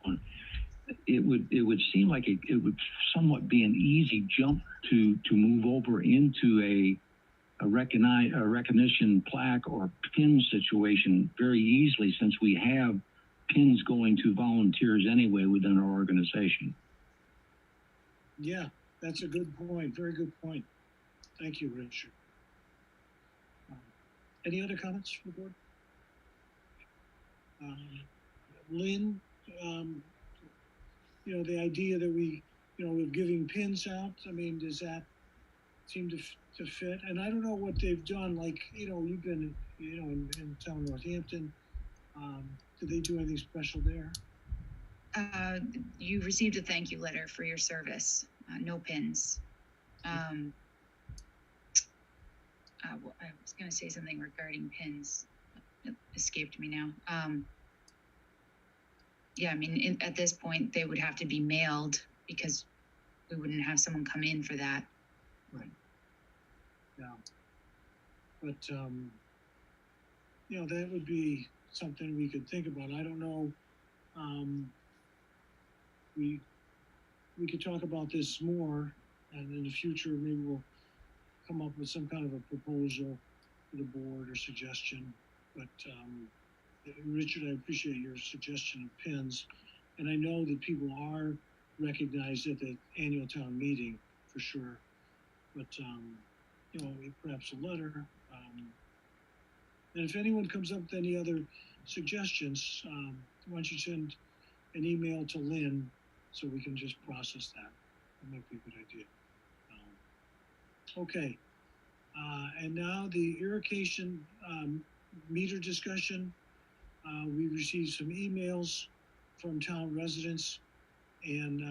It would seem like it would somewhat be an easy jump to move over into a recognition plaque or pin situation very easily, since we have pins going to volunteers anyway within our organization. Yeah, that's a good point. Very good point. Thank you, Richard. Any other comments from the board? Lynn, you know, the idea that we, you know, we're giving pins out. I mean, does that seem to fit? And I don't know what they've done. Like, you know, you've been, you know, in town Northampton. Do they do anything special there? You received a thank you letter for your service. No pins. Well, I was going to say something regarding pins. It escaped me now. Yeah, I mean, at this point, they would have to be mailed because we wouldn't have someone come in for that. Right. Yeah. But, you know, that would be something we could think about. I don't know. We could talk about this more, and in the future, maybe we'll come up with some kind of a proposal for the board or suggestion. But Richard, I appreciate your suggestion of pins, and I know that people are recognized at the annual town meeting for sure. But you know, perhaps a letter. And if anyone comes up with any other suggestions, why don't you send an email to Lynn so we can just process that. That might be a good idea. Okay. And now the irrigation meter discussion. We received some emails from town residents, and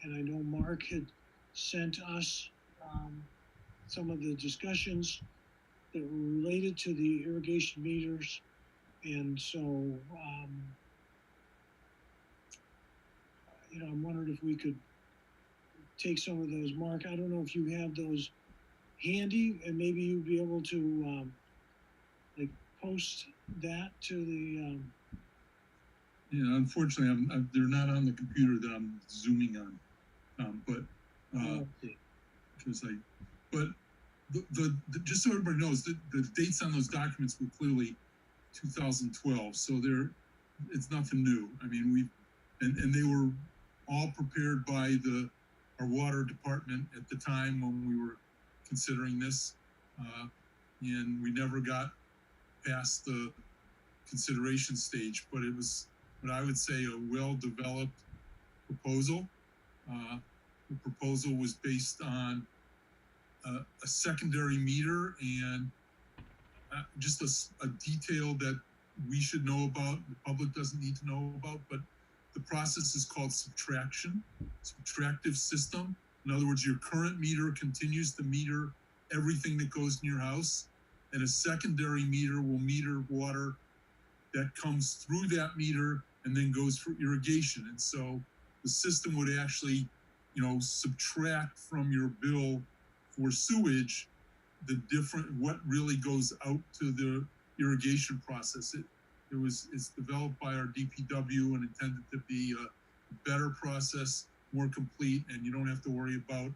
I know Mark had sent us some of the discussions that were related to the irrigation meters, and so you know, I'm wondering if we could take some of those. Mark, I don't know if you have those handy, and maybe you'd be able to like post that to the. Yeah, unfortunately, they're not on the computer that I'm zooming on, but because but the just so everybody knows, the dates on those documents were clearly 2012, so it's nothing new. I mean, and they were all prepared by our water department at the time when we were considering this, and we never got past the consideration stage, but it was what I would say a well-developed proposal. The proposal was based on a secondary meter and just a detail that we should know about, the public doesn't need to know about, but the process is called subtractive system. In other words, your current meter continues to meter everything that goes in your house, and a secondary meter will meter water that comes through that meter and then goes for irrigation. And so the system would actually, you know, subtract from your bill for sewage the different, what really goes out to the irrigation process. It's developed by our DPW and intended to be a better process, more complete, and you don't have to worry about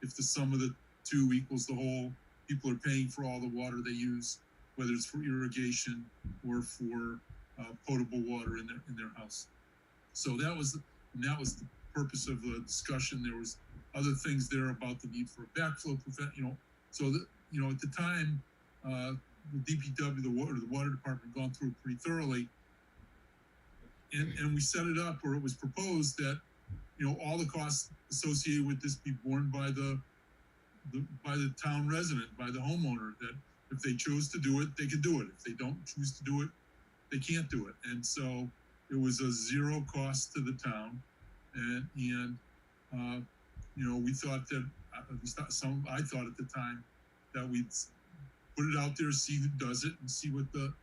if the sum of the two equals the whole. People are paying for all the water they use, whether it's for irrigation or for potable water in their house. So that was the purpose of the discussion. There was other things there about the need for a backflow prevent, you know. So that, you know, at the time, the DPW, the water department, gone through it pretty thoroughly, and we set it up where it was proposed that, you know, all the costs associated with this be borne by the town resident, by the homeowner. That if they chose to do it, they could do it. If they don't choose to do it, they can't do it. And so it was a zero cost to the town, and you know, we thought that I thought at the time that we'd put it out there, see who does it, and see what the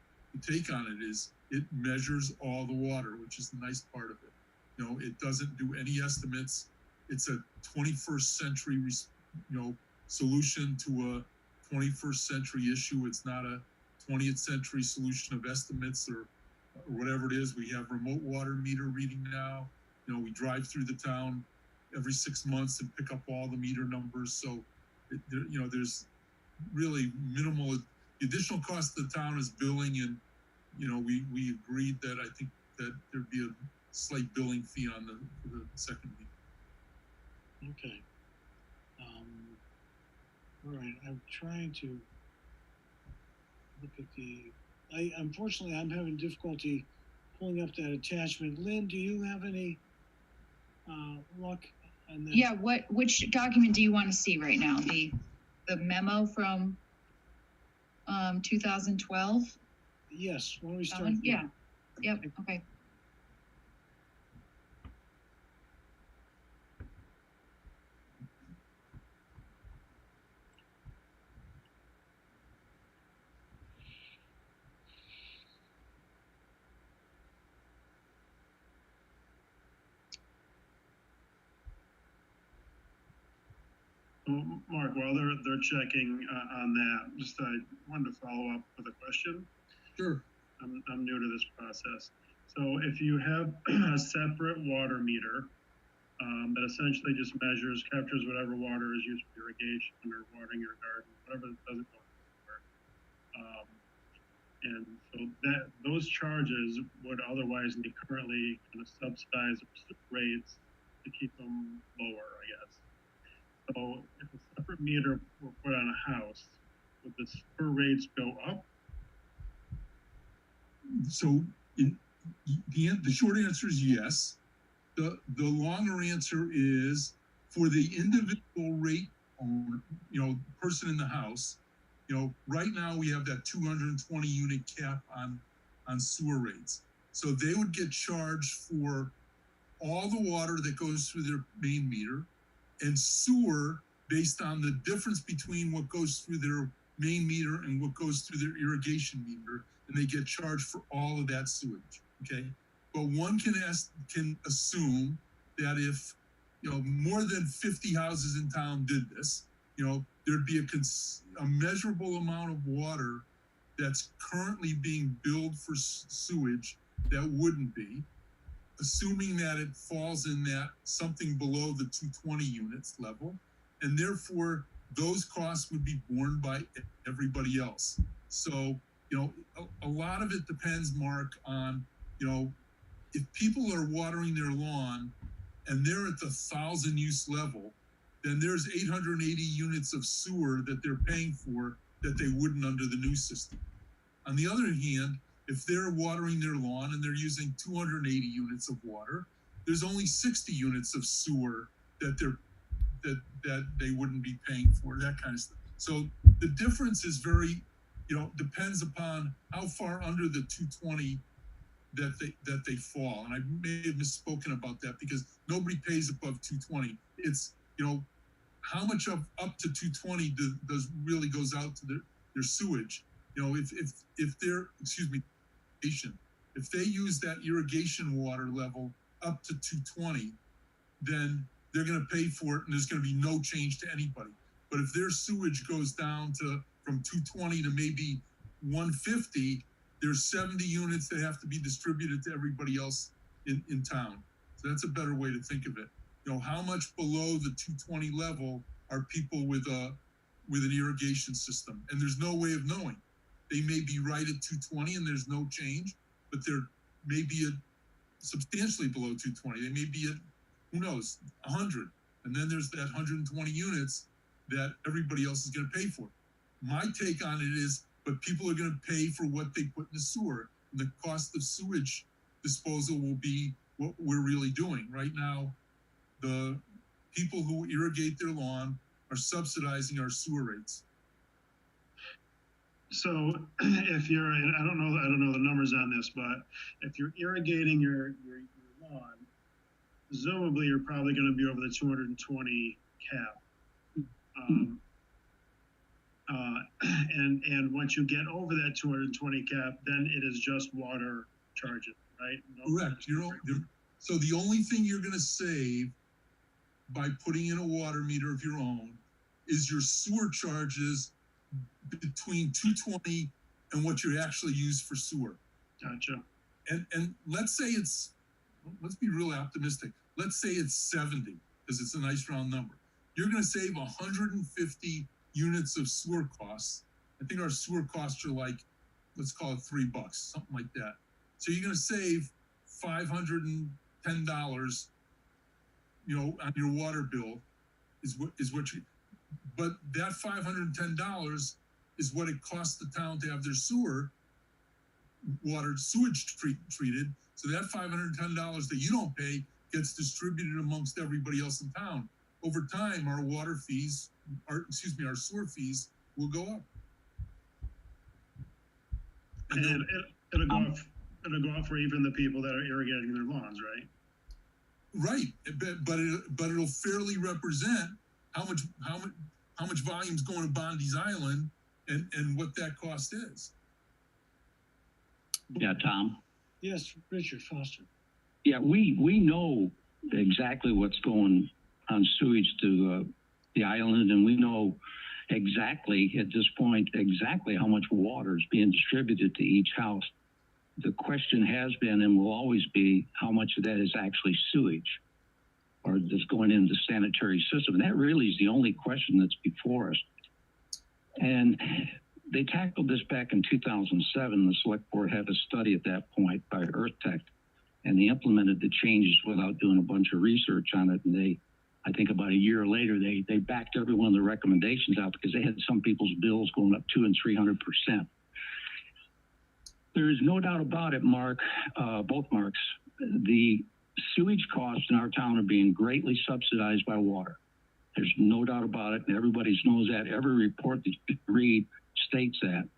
take on it is. It measures all the water, which is the nice part of it. You know, it doesn't do any estimates. It's a 21st century, you know, solution to a 21st century issue. It's not a 20th century solution of estimates or whatever it is. We have remote water meter reading now. You know, we drive through the town every 6 months and pick up all the meter numbers. So, you know, there's really minimal. The additional cost to the town is billing, and you know, we agreed that I think that there'd be a slight billing fee on for the second meter. Okay. All right. I'm trying to look at unfortunately, I'm having difficulty pulling up that attachment. Lynn, do you have any luck on that? Yeah, which document do you want to see right now? The memo from 2012? Yes, why don't we That start? one? there? Yeah. Yep. Okay. Mark, while they're checking on that, just I wanted to follow up with a question. Sure. I'm new to this process. So if you have a separate water meter that essentially just measures, captures whatever water is used for irrigation or watering your garden, whatever doesn't go anywhere. And so that those charges would otherwise be currently kind of subsidized rates to keep them lower, I guess. So if a separate meter were put on a house, would the sewer rates go up? So the short answer is yes. The longer answer is for the individual rate owner, person in the house. Right now we have that 220 unit cap on sewer rates. So they would get charged for all the water that goes through their main meter, and sewer based on the difference between what goes through their main meter and what goes through their irrigation meter, and they get charged for all of that sewage. Okay, but one can assume that if more than 50 houses in town did this, there'd be a measurable amount of water that's currently being billed for sewage that wouldn't be, assuming that it falls in that something below the 220 units level, and therefore those costs would be borne by everybody else. So, a lot of it depends, Mark, on, if people are watering their lawn and they're at the 1,000 use level, then there's 880 units of sewer that they're paying for that they wouldn't under the new system. On the other hand, if they're watering their lawn and they're using 280 units of water, there's only 60 units of sewer that they wouldn't be paying for, that kind of stuff. So the difference is very, depends upon how far under the 220 that they fall. And I may have misspoken about that because nobody pays above 220. It's, how much of up to 220 does really goes out to their sewage. If they're, if they use that irrigation water level up to 220, then they're going to pay for it and there's going to be no change to anybody. But if their sewage goes down to from 220 to maybe 150, there's 70 units that have to be distributed to everybody else in town. So that's a better way to think of it. How much below the 220 level are people with an irrigation system? And there's no way of knowing. They may be right at 220 and there's no change, but they're maybe at substantially below 220. They may be at, who knows, 100. And then there's that 120 units that everybody else is going to pay for. My take on it is, but people are going to pay for what they put in the sewer. And the cost of sewage disposal will be what we're really doing. Right now, the people who irrigate their lawn are subsidizing our sewer rates. So if you're, and I don't know the numbers on this, but if you're irrigating your lawn, presumably you're probably going to be over the 220 cap. And once you get over that 220 cap, then it is just water charges, right? No. Correct. So the only thing you're going to save by putting in a water meter of your own is your sewer charges between 220 and what you actually use for sewer. Gotcha. And let's say let's be real optimistic. Let's say it's 70 because it's a nice round number. You're going to save 150 units of sewer costs. I think our sewer costs are like, let's call it $3, something like that. So you're going to save $510, on your water bill is what you, but that $510 is what it costs the town to have their sewage treated. So that $510 that you don't pay gets distributed amongst everybody else in town. Over time, our water fees, our sewer fees will go up. And it'll go up for even the people that are irrigating their lawns, right? Right, but it'll fairly represent how much volume's going to Bondi's Island and what that cost is. Yeah, Tom. Yes, Richard Foster. Yeah, we know exactly what's going on sewage to the island, and we know exactly at this point exactly how much water is being distributed to each house. The question has been and will always be how much of that is actually sewage or that's going into the sanitary system. And that really is the only question that's before us. And they tackled this back in 2007. The select board had a study at that point by EarthTech, and they implemented the changes without doing a bunch of research on it. And I think about a year later, they backed every one of the recommendations out because they had some people's bills going up 200% and 300%. There is no doubt about it, Mark, both Marks. The sewage costs in our town are being greatly subsidized by water. There's no doubt about it, and everybody knows that. Every report that you read states that.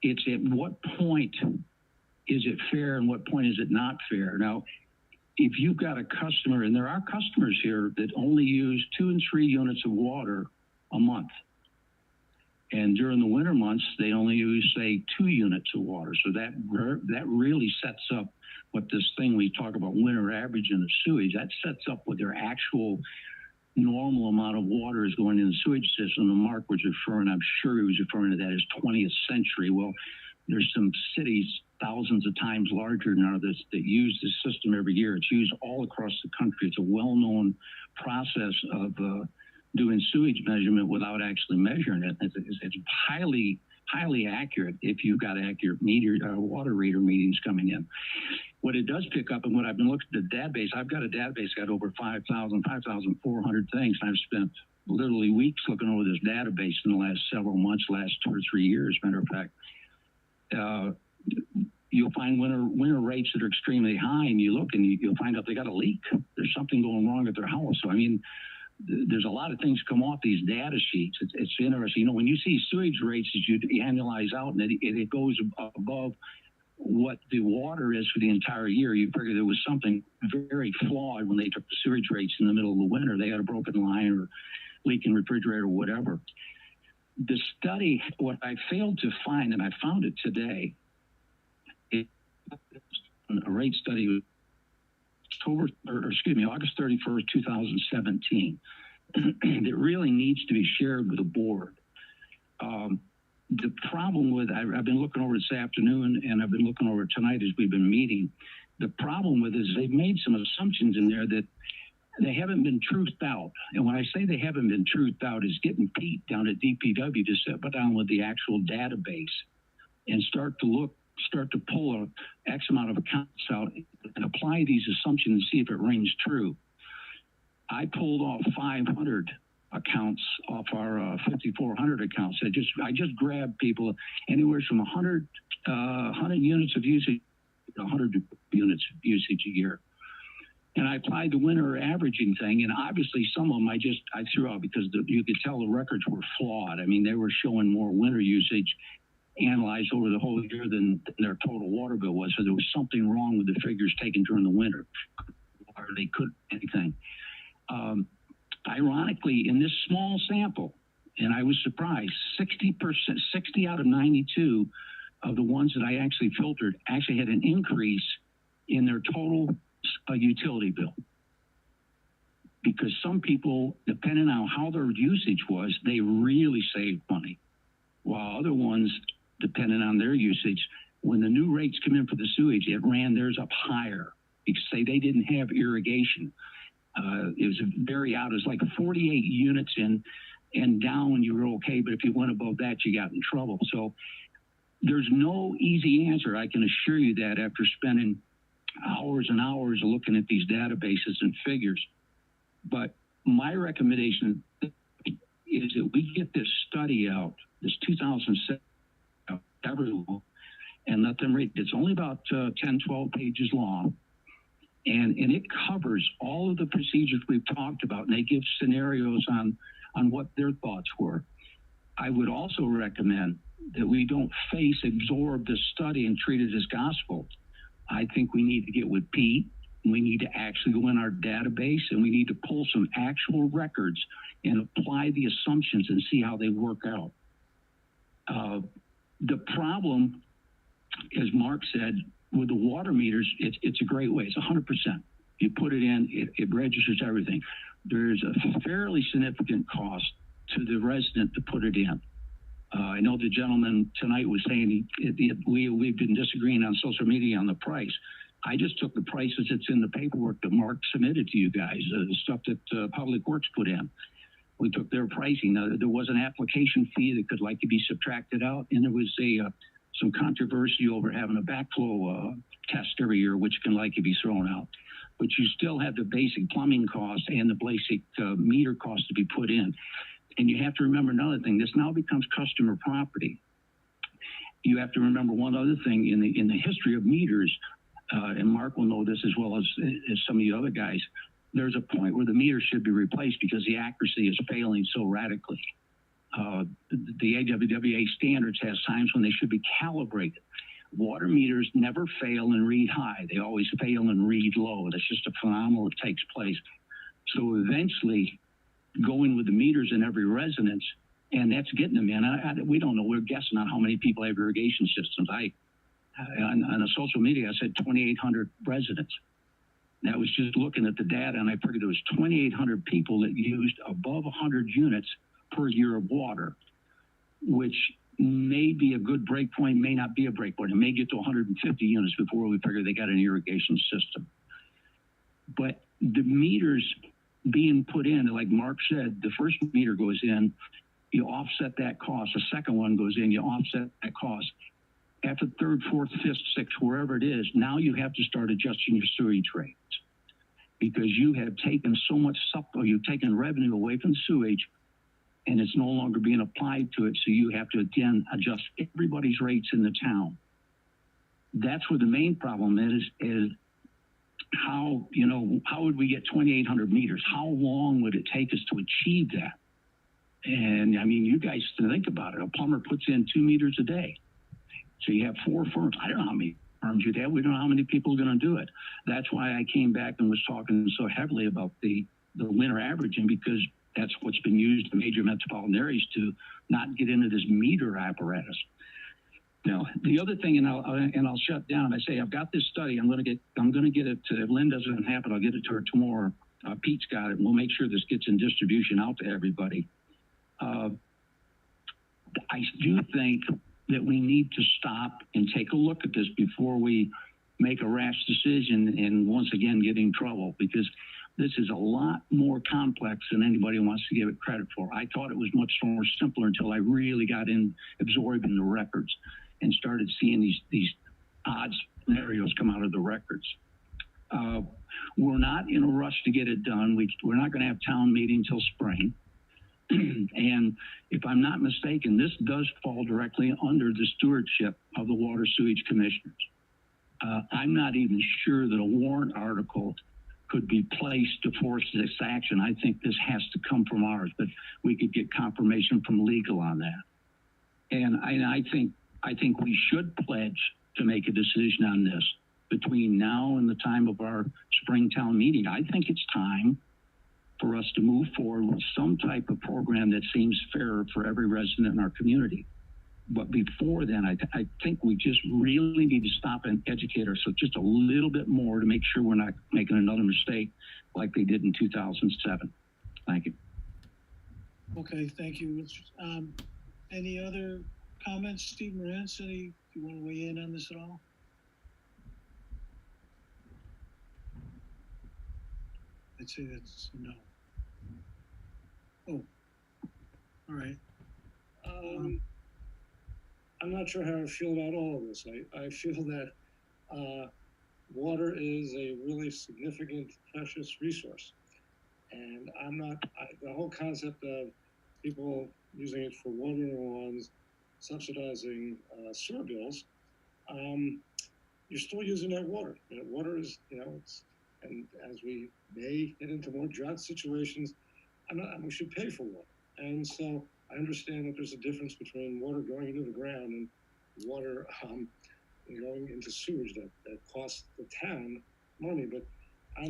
It's at what point is it fair and what point is it not fair? Now, if you've got a customer, and there are customers here that only use 2 and 3 units of water a month, and during the winter months, they only use, say, 2 units of water. So that really sets up what this thing we talk about winter average in the sewage, that sets up what their actual normal amount of water is going in the sewage system. And Mark was referring, I'm sure he was referring to that as 20th century. Well, there's some cities thousands of times larger than others that use this system every year. It's used all across the country. It's a well-known process of doing sewage measurement without actually measuring it. It's highly accurate if you've got accurate water reader meetings coming in. What it does pick up, and what I've been looking at the database, I've got a database got over 5,400 things, and I've spent literally weeks looking over this database in the last several months, last 2 or 3 years, matter of fact. You'll find winter rates that are extremely high, and you look and you'll find out they got a leak. There's something going wrong at their house. So, I mean, there's a lot of things come off these data sheets. It's interesting. You know, when you see sewage rates that you annualize out and it goes above what the water is for the entire year, you figure there was something very flawed when they took the sewage rates in the middle of the winter. They had a broken line or leaking refrigerator or whatever. The study, what I failed to find, and I found it today, a rate study August 31st, 2017, that really needs to be shared with the board. The problem with, I've been looking over this afternoon and I've been looking over tonight as we've been meeting. The problem with it is they've made some assumptions in there that they haven't been truthed out. And when I say they haven't been truthed out, is getting Pete down at DPW to sit down with the actual database and start to pull a X amount of accounts out and apply these assumptions and see if it rings true. I pulled off 500 accounts off our 5,400 accounts. I just grabbed people anywhere from 100 units of usage to 100 units of usage a year. And I applied the winter averaging thing, and obviously some of them I threw out because you could tell the records were flawed. I mean, they were showing more winter usage analyzed over the whole year than their total water bill was. So there was something wrong with the figures taken during the winter, or they couldn't anything. Ironically, in this small sample, and I was surprised, 60 out of 92 of the ones that I actually filtered actually had an increase in their total utility bill. Because some people, depending on how their usage was, they really saved money. While other ones, depending on their usage, when the new rates come in for the sewage, it ran theirs up higher because say they didn't have irrigation. It was very out. It was like 48 units in and down, you were okay. But if you went above that, you got in trouble. So there's no easy answer. I can assure you that after spending hours and hours looking at these databases and figures. But my recommendation is that we get this study out, this 2007, and let them read. It's only about 10, 12 pages long. And it covers all of the procedures we've talked about, and they give scenarios on what their thoughts were. I would also recommend that we don't absorb the study and treat it as gospel. I think we need to get with Pete. We need to actually go in our database, and we need to pull some actual records and apply the assumptions and see how they work out. The problem, as Mark said, with the water meters, it's a great way. It's 100%. You put it in, it registers everything. There's a fairly significant cost to the resident to put it in. I know the gentleman tonight was saying we've been disagreeing on social media on the price. I just took the prices that's in the paperwork that Mark submitted to you guys, the stuff that Public Works put in. We took their pricing. Now, there was an application fee that could likely be subtracted out, and there was some controversy over having a backflow test every year, which can likely be thrown out. But you still have the basic plumbing cost and the basic meter cost to be put in. And you have to remember another thing. This now becomes customer property. You have to remember one other thing in the history of meters, and Mark will know this as well as some of the other guys. There's a point where the meter should be replaced because the accuracy is failing so radically. The AWWA standards has times when they should be calibrated. Water meters never fail and read high. They always fail and read low. That's just a phenomenon that takes place. So eventually, going with the meters in every residence, and that's getting them in. We don't know. We're guessing on how many people have irrigation systems. On the social media, I said 2,800 residents. And I was just looking at the data, and I figured there was 2,800 people that used above 100 units per year of water, which may be a good break point, may not be a break point. It may get to 150 units before we figure they got an irrigation system. But the meters being put in, like Mark said, the first meter goes in, you offset that cost. The second one goes in, you offset that cost. After third, fourth, fifth, sixth, wherever it is, now you have to start adjusting your sewage rates because you have taken so much you've taken revenue away from sewage, and it's no longer being applied to it. So you have to again adjust everybody's rates in the town. That's where the main problem is how would we get 2,800 meters? How long would it take us to achieve that? And I mean, you guys think about it. A plumber puts in 2 meters a day. So you have 4 firms. I don't know how many firms you'd have. We don't know how many people are going to do it. That's why I came back and was talking so heavily about the winter averaging, because that's what's been used in major metropolitan areas to not get into this meter apparatus. Now, the other thing, and I'll shut down. I say I've got this study. I'm going to get it. If Lynn doesn't have it, I'll get it to her tomorrow. Pete's got it, and we'll make sure this gets in distribution out to everybody. I do think that we need to stop and take a look at this before we make a rash decision and once again get in trouble, because this is a lot more complex than anybody wants to give it credit for. I thought it was much more simpler until I really got in absorbing the records and started seeing these odd scenarios come out of the records. We're not in a rush to get it done. We're not going to have town meeting till spring. And if I'm not mistaken, this does fall directly under the stewardship of the Water Sewage Commissioners. I'm not even sure that a warrant article could be placed to force this action. I think this has to come from ours, but we could get confirmation from legal on that. And I think we should pledge to make a decision on this between now and the time of our spring town meeting. I think it's time for us to move forward with some type of program that seems fairer for every resident in our community. But before then, I think we just really need to stop and educate ourselves just a little bit more to make sure we're not making another mistake like they did in 2007. Thank you. Okay, thank you. Any other comments, Steve Morantz? Do you want to weigh in on this at all? I'd say that's no. Oh, all right. I'm not sure how I feel about all of this. I feel that water is a really significant, precious resource. And the whole concept of people using it for watering lawns, subsidizing sewer bills, you're still using that water. And water is, and as we may get into more drought situations, we should pay for water. And so I understand that there's a difference between water going into the ground and water going into sewage that costs the town money. But I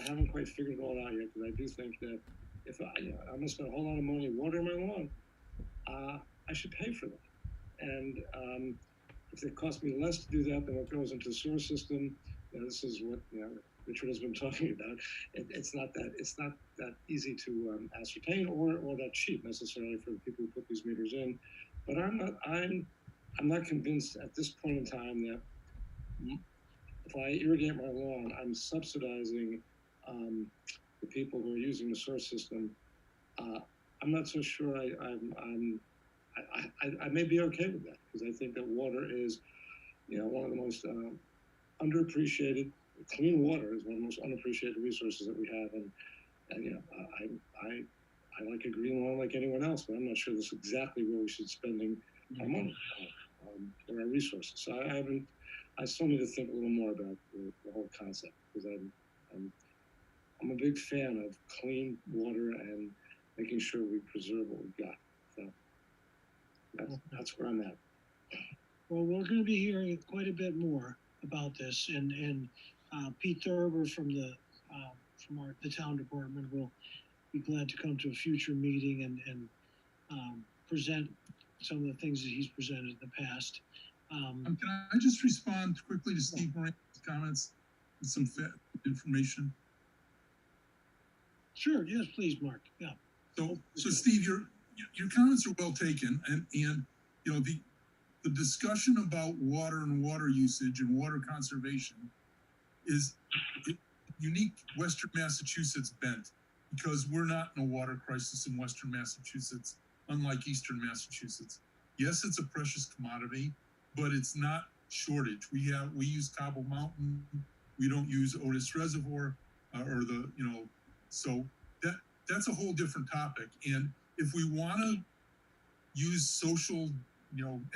haven't quite figured it all out yet, because I do think that if I'm gonna spend a whole lot of money watering my lawn, I should pay for that. And if it costs me less to do that than what goes into the sewer system, this is what Richard has been talking about. It's not that easy to ascertain or that cheap necessarily for the people who put these meters in. But I'm not convinced at this point in time that if I irrigate my lawn, I'm subsidizing the people who are using the sewer system. I'm not so sure I may be okay with that, because I think that water is, one of the most underappreciated. Clean water is one of the most unappreciated resources that we have, and I like a green lawn like anyone else, but I'm not sure that's exactly where we should be spending our money or our resources. So I still need to think a little more about the whole concept, because I'm a big fan of clean water and making sure we preserve what we've got. So that's where I'm at. Well, we're going to be hearing quite a bit more about this, and Pete Thurber from the town department will be glad to come to a future meeting and present some of the things that he's presented in the past. Can I just respond quickly to Steve Moran's comments with some information? Sure. Yes, please, Mark. Yeah. So Steve, your comments are well taken, and the discussion about water and water usage and water conservation is a unique Western Massachusetts bent, because we're not in a water crisis in Western Massachusetts, unlike Eastern Massachusetts. Yes, it's a precious commodity, but it's not shortage. We use Cobble Mountain. We don't use Otis Reservoir so that's a whole different topic. And if we want to use social,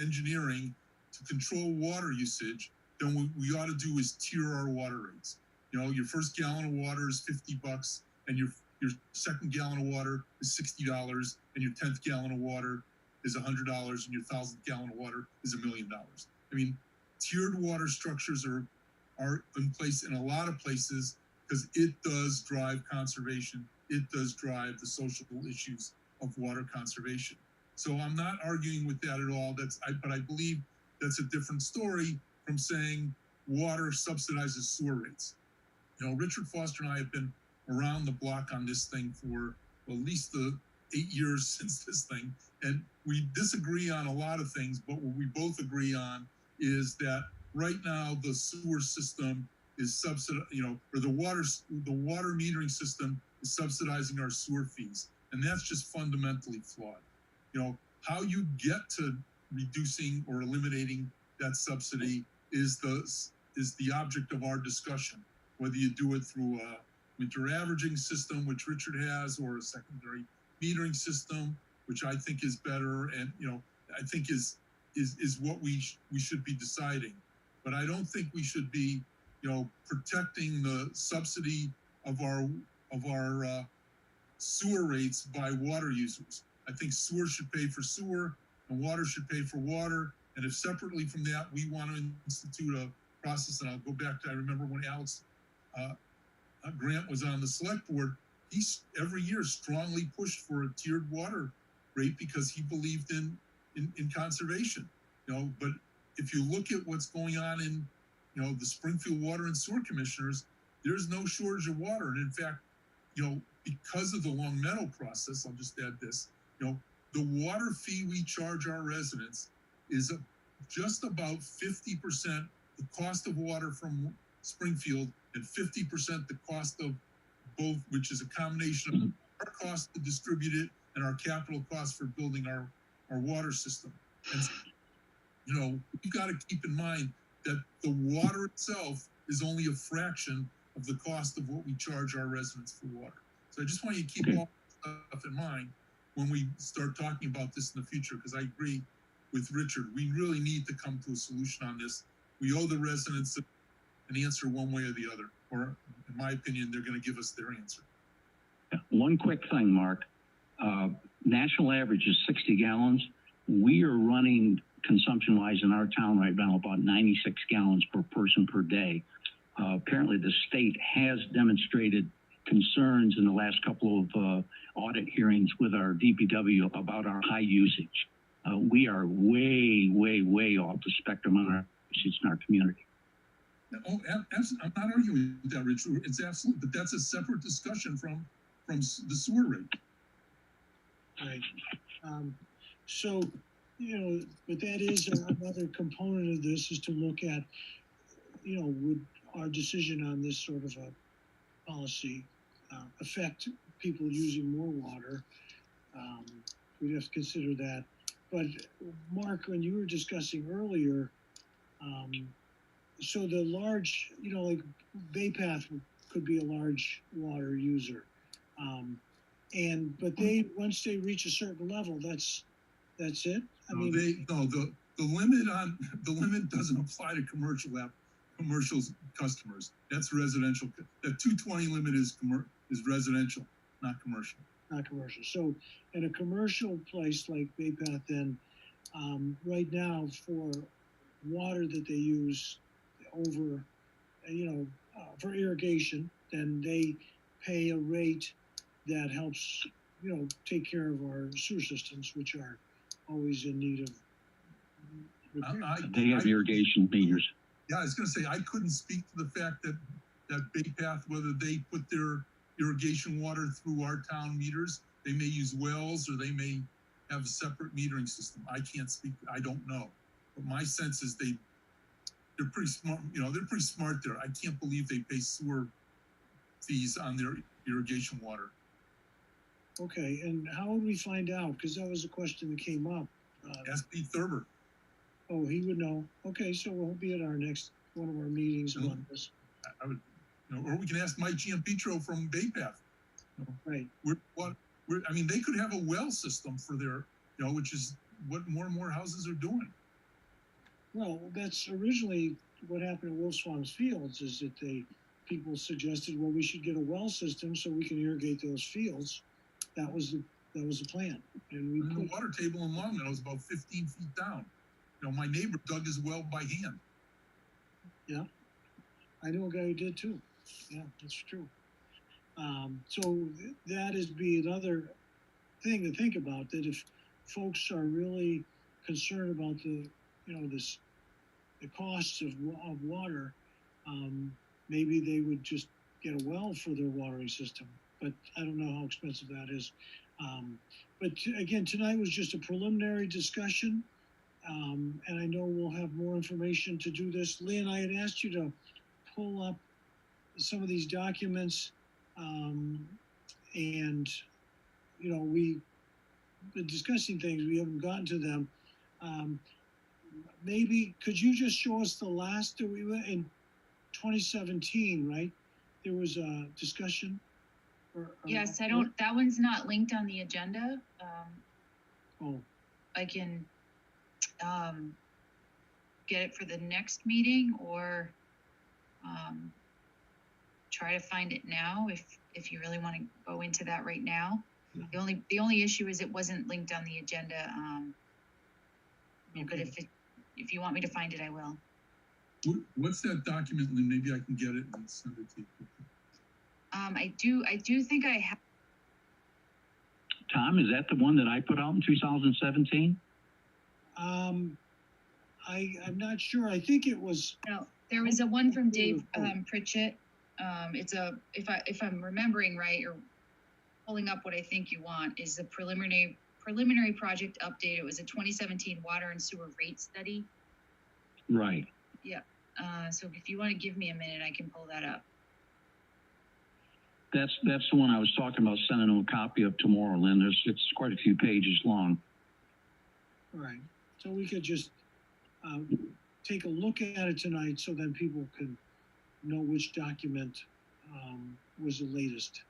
engineering to control water usage, then what we ought to do is tier our water rates. Your first gallon of water is $50, and your second gallon of water is $60, and your 10th gallon of water is $100, and your 1,000th gallon of water is $1 million. I mean, tiered water structures are in place in a lot of places, because it does drive conservation. It does drive the social issues of water conservation. So I'm not arguing with that at all. But I believe that's a different story from saying water subsidizes sewer rates. Richard Foster and I have been around the block on this thing for at least the 8 years since this thing, and we disagree on a lot of things. But what we both agree on is that right now the sewer system is or the water metering system is subsidizing our sewer fees, and that's just fundamentally flawed. How you get to reducing or eliminating that subsidy is the object of our discussion. Whether you do it through a winter averaging system, which Richard has, or a secondary metering system, which I think is better, and I think is what we should be deciding. But I don't think we should be protecting the subsidy of our sewer rates by water users. I think sewer should pay for sewer, and water should pay for water. And if separately from that, we want to institute a process, and I'll go back to, I remember when Alex Grant was on the select board, he every year strongly pushed for a tiered water rate because he believed in conservation. But if you look at what's going on in the Springfield Water and Sewer Commissioners, there's no shortage of water. And in fact, because of the Long Meadow process, I'll just add this, the water fee we charge our residents is just about 50% the cost of water from Springfield and 50% the cost of both, which is a combination of our cost to distribute it and our capital cost for building our water system. And you got to keep in mind that the water itself is only a fraction of the cost of what we charge our residents for water. So I just want you to keep all that stuff in mind when we start talking about this in the future, because I agree with Richard. We really need to come to a solution on this. We owe the residents an answer one way or the other, or in my opinion, they're going to give us their answer. One quick thing, Mark. National average is 60 gallons. We are running consumption-wise in our town right now about 96 gallons per person per day. Apparently, the state has demonstrated concerns in the last couple of audit hearings with our DPW about our high usage. We are way, way, way off the spectrum on our usage in our community. Oh, I'm not arguing with that, Richard. It's absolutely, but that's a separate discussion from the sewer rate. Right. So, but that is another component of this, is to look at, would our decision on this sort of a policy affect people using more water? We'd have to consider that. But Mark, when you were discussing earlier, so the large, like Bay Path could be a large water user. But once they reach a certain level, that's it. The limit doesn't apply to commercial customers. That's residential. The 220 limit is residential, not commercial. Not commercial. So in a commercial place like Bay Path, then right now for water that they use over, for irrigation, then they pay a rate that helps, take care of our sewer systems, which are always in need of repair. They have irrigation meters. Yeah, I was going to say, I couldn't speak to the fact that Bay Path, whether they put their irrigation water through our town meters, they may use wells or they may have a separate metering system. I can't speak, I don't know. But my sense is they're pretty smart, they're pretty smart there. I can't believe they pay sewer fees on their irrigation water. Okay, and how would we find out? Because that was a question that came up. Ask Pete Thurber. Oh, he would know. Okay, so we'll be at our next one of our meetings on this. I would, or we can ask Mike Giampetro from Bay Path. Right. They could have a well system for their, which is what more and more houses are doing. Well, that's originally what happened at Wolf Swam's Fields, is that people suggested, well, we should get a well system so we can irrigate those fields. That was the plan. And the water table in Long Meadow is about 15 feet down. My neighbor dug his well by hand. Yeah, I know a guy who did too. Yeah, that's true. So that is another thing to think about, that if folks are really concerned about the costs of water, maybe they would just get a well for their watering system. But I don't know how expensive that is. But again, tonight was just a preliminary discussion. And I know we'll have more information to do this. Lynn, I had asked you to pull up some of these documents. We've been discussing things, we haven't gotten to them. Maybe, could you just show us the last that we went in 2017, right? There was a discussion. Yes, that one's not linked on the agenda. I can get it for the next meeting, or try to find it now if you really want to go into that right now. The only issue is it wasn't linked on the agenda. But if you want me to find it, I will. What's that document, Lynn? Maybe I can get it and send it to you. I do think I have. Tom, is that the one that I put out in 2017? I'm not sure. I think it was. No, there was a one from Dave Pritchett. If I'm remembering right, or pulling up what I think you want, is the preliminary project update. It was a 2017 water and sewer rate study. Right. Yeah. So if you want to give me a minute, I can pull that up. That's the one I was talking about sending them a copy of tomorrow, Lynn. It's quite a few pages long. All right. So we could just take a look at it tonight, so then people can know which document was the latest.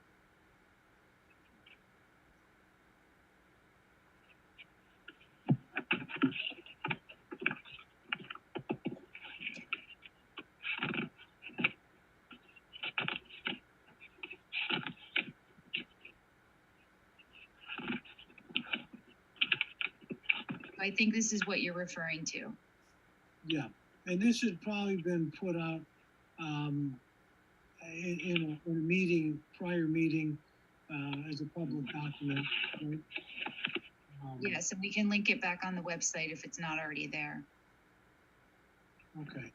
I think this is what you're referring to. Yeah, and this had probably been put out in a meeting, prior meeting, as a public document. Right? Yes, and we can link it back on the website if it's not already there. Okay.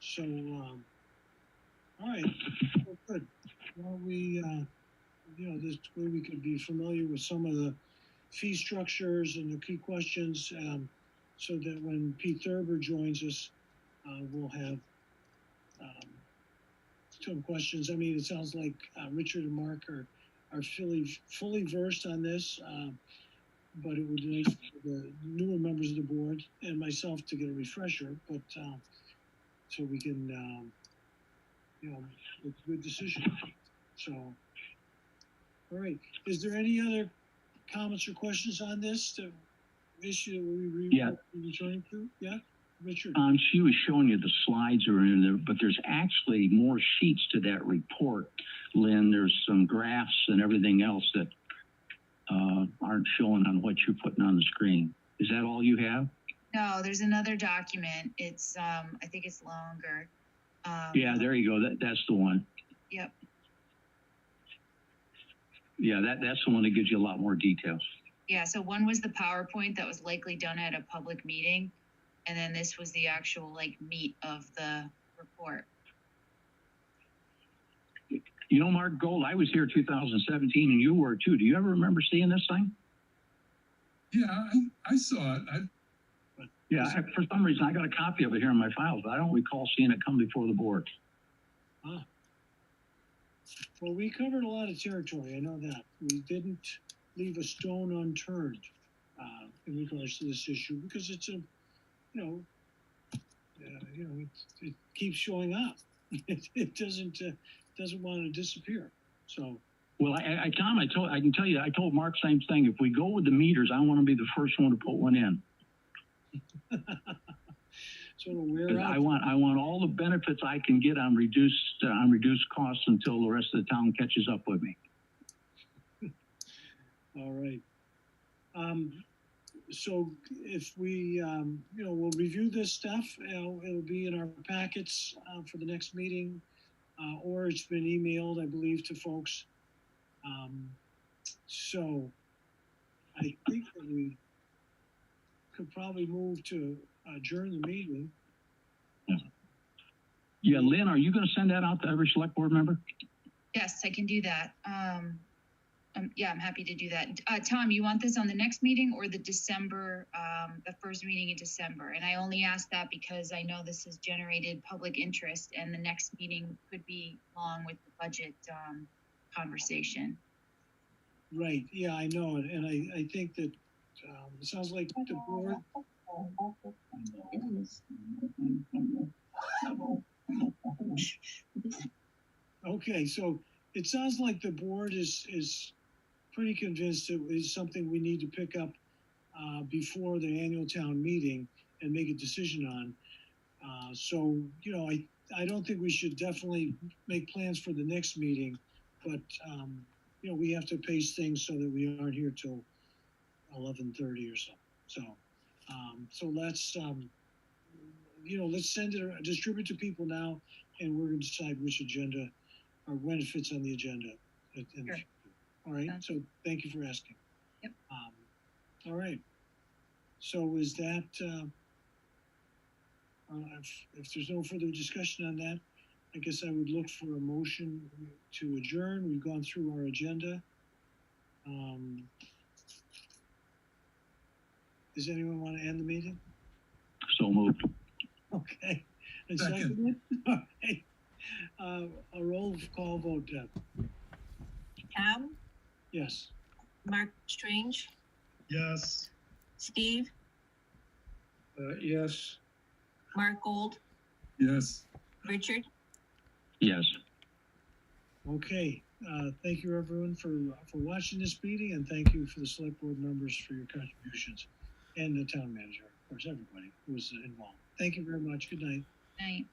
So, all right, well, good. Well, this way we could be familiar with some of the fee structures and the key questions, so that when Pete Thurber joins us, we'll have some questions. I mean, it sounds like Richard and Mark are fully versed on this, but it would be nice for the newer members of the board and myself to get a refresher, but so we can, make a good decision. So, all right. Is there any other comments or questions on this issue that we're returning to? Yeah, Richard. She was showing you the slides are in there, but there's actually more sheets to that report, Lynn. There's some graphs and everything else that aren't showing on what you're putting on the screen. Is that all you have? No, there's another document. It's I think it's longer. Yeah, there you go. That's the one. Yep. Yeah, that's the one that gives you a lot more details. Yeah, so one was the PowerPoint that was likely done at a public meeting, and then this was the actual meat of the report. You know, Mark Gold, I was here 2017 and you were too. Do you ever remember seeing this thing? Yeah, I saw it. For some reason, I got a copy of it here in my files, but I don't recall seeing it come before the board. Ah. Well, we covered a lot of territory. I know that. We didn't leave a stone unturned in regards to this issue because it's it keeps showing up. It doesn't want to disappear. So. Well, Tom, I can tell you, I told Mark same thing. If we go with the meters, I want to be the first one to put one in. So we're I want all the benefits I can get on reduced costs until the rest of the town catches up with me. All right. So if we, we'll review this stuff. It'll be in our packets for the next meeting, or it's been emailed, I believe, to folks. So I think that we could probably move to adjourn the meeting. Yeah, Lynn, are you going to send that out to every select board member? Yes, I can do that. Yeah, I'm happy to do that. Tom, you want this on the next meeting or the December, the first meeting in December? And I only ask that because I know this has generated public interest and the next meeting could be long with the budget conversation. Right, yeah, I know it. And I think that it sounds like the board. Okay, so it sounds like the board is pretty convinced it is something we need to pick up before the annual town meeting and make a decision on. So, I don't think we should definitely make plans for the next meeting, but, we have to pace things so that we aren't here till 11:30 or so. So let's, let's send it, distribute to people now, and we're going to decide which agenda or when it fits on the agenda. Sure. All right. So thank you for asking. Yep. All right. So is that, if there's no further discussion on that, I guess I would look for a motion to adjourn. We've gone through our agenda. Does anyone want to end the meeting? So moved. Okay. And Second. All right. A roll call vote, Deb. Tom, Yes. Mark Strange, Yes. Steve, Yes. Mark Gold, Yes. Richard. Yes. Okay. Thank you, everyone, for watching this meeting, and thank you for the select board members for your contributions, and the town manager, of course, everybody who was involved. Thank you very much. Good night. Night.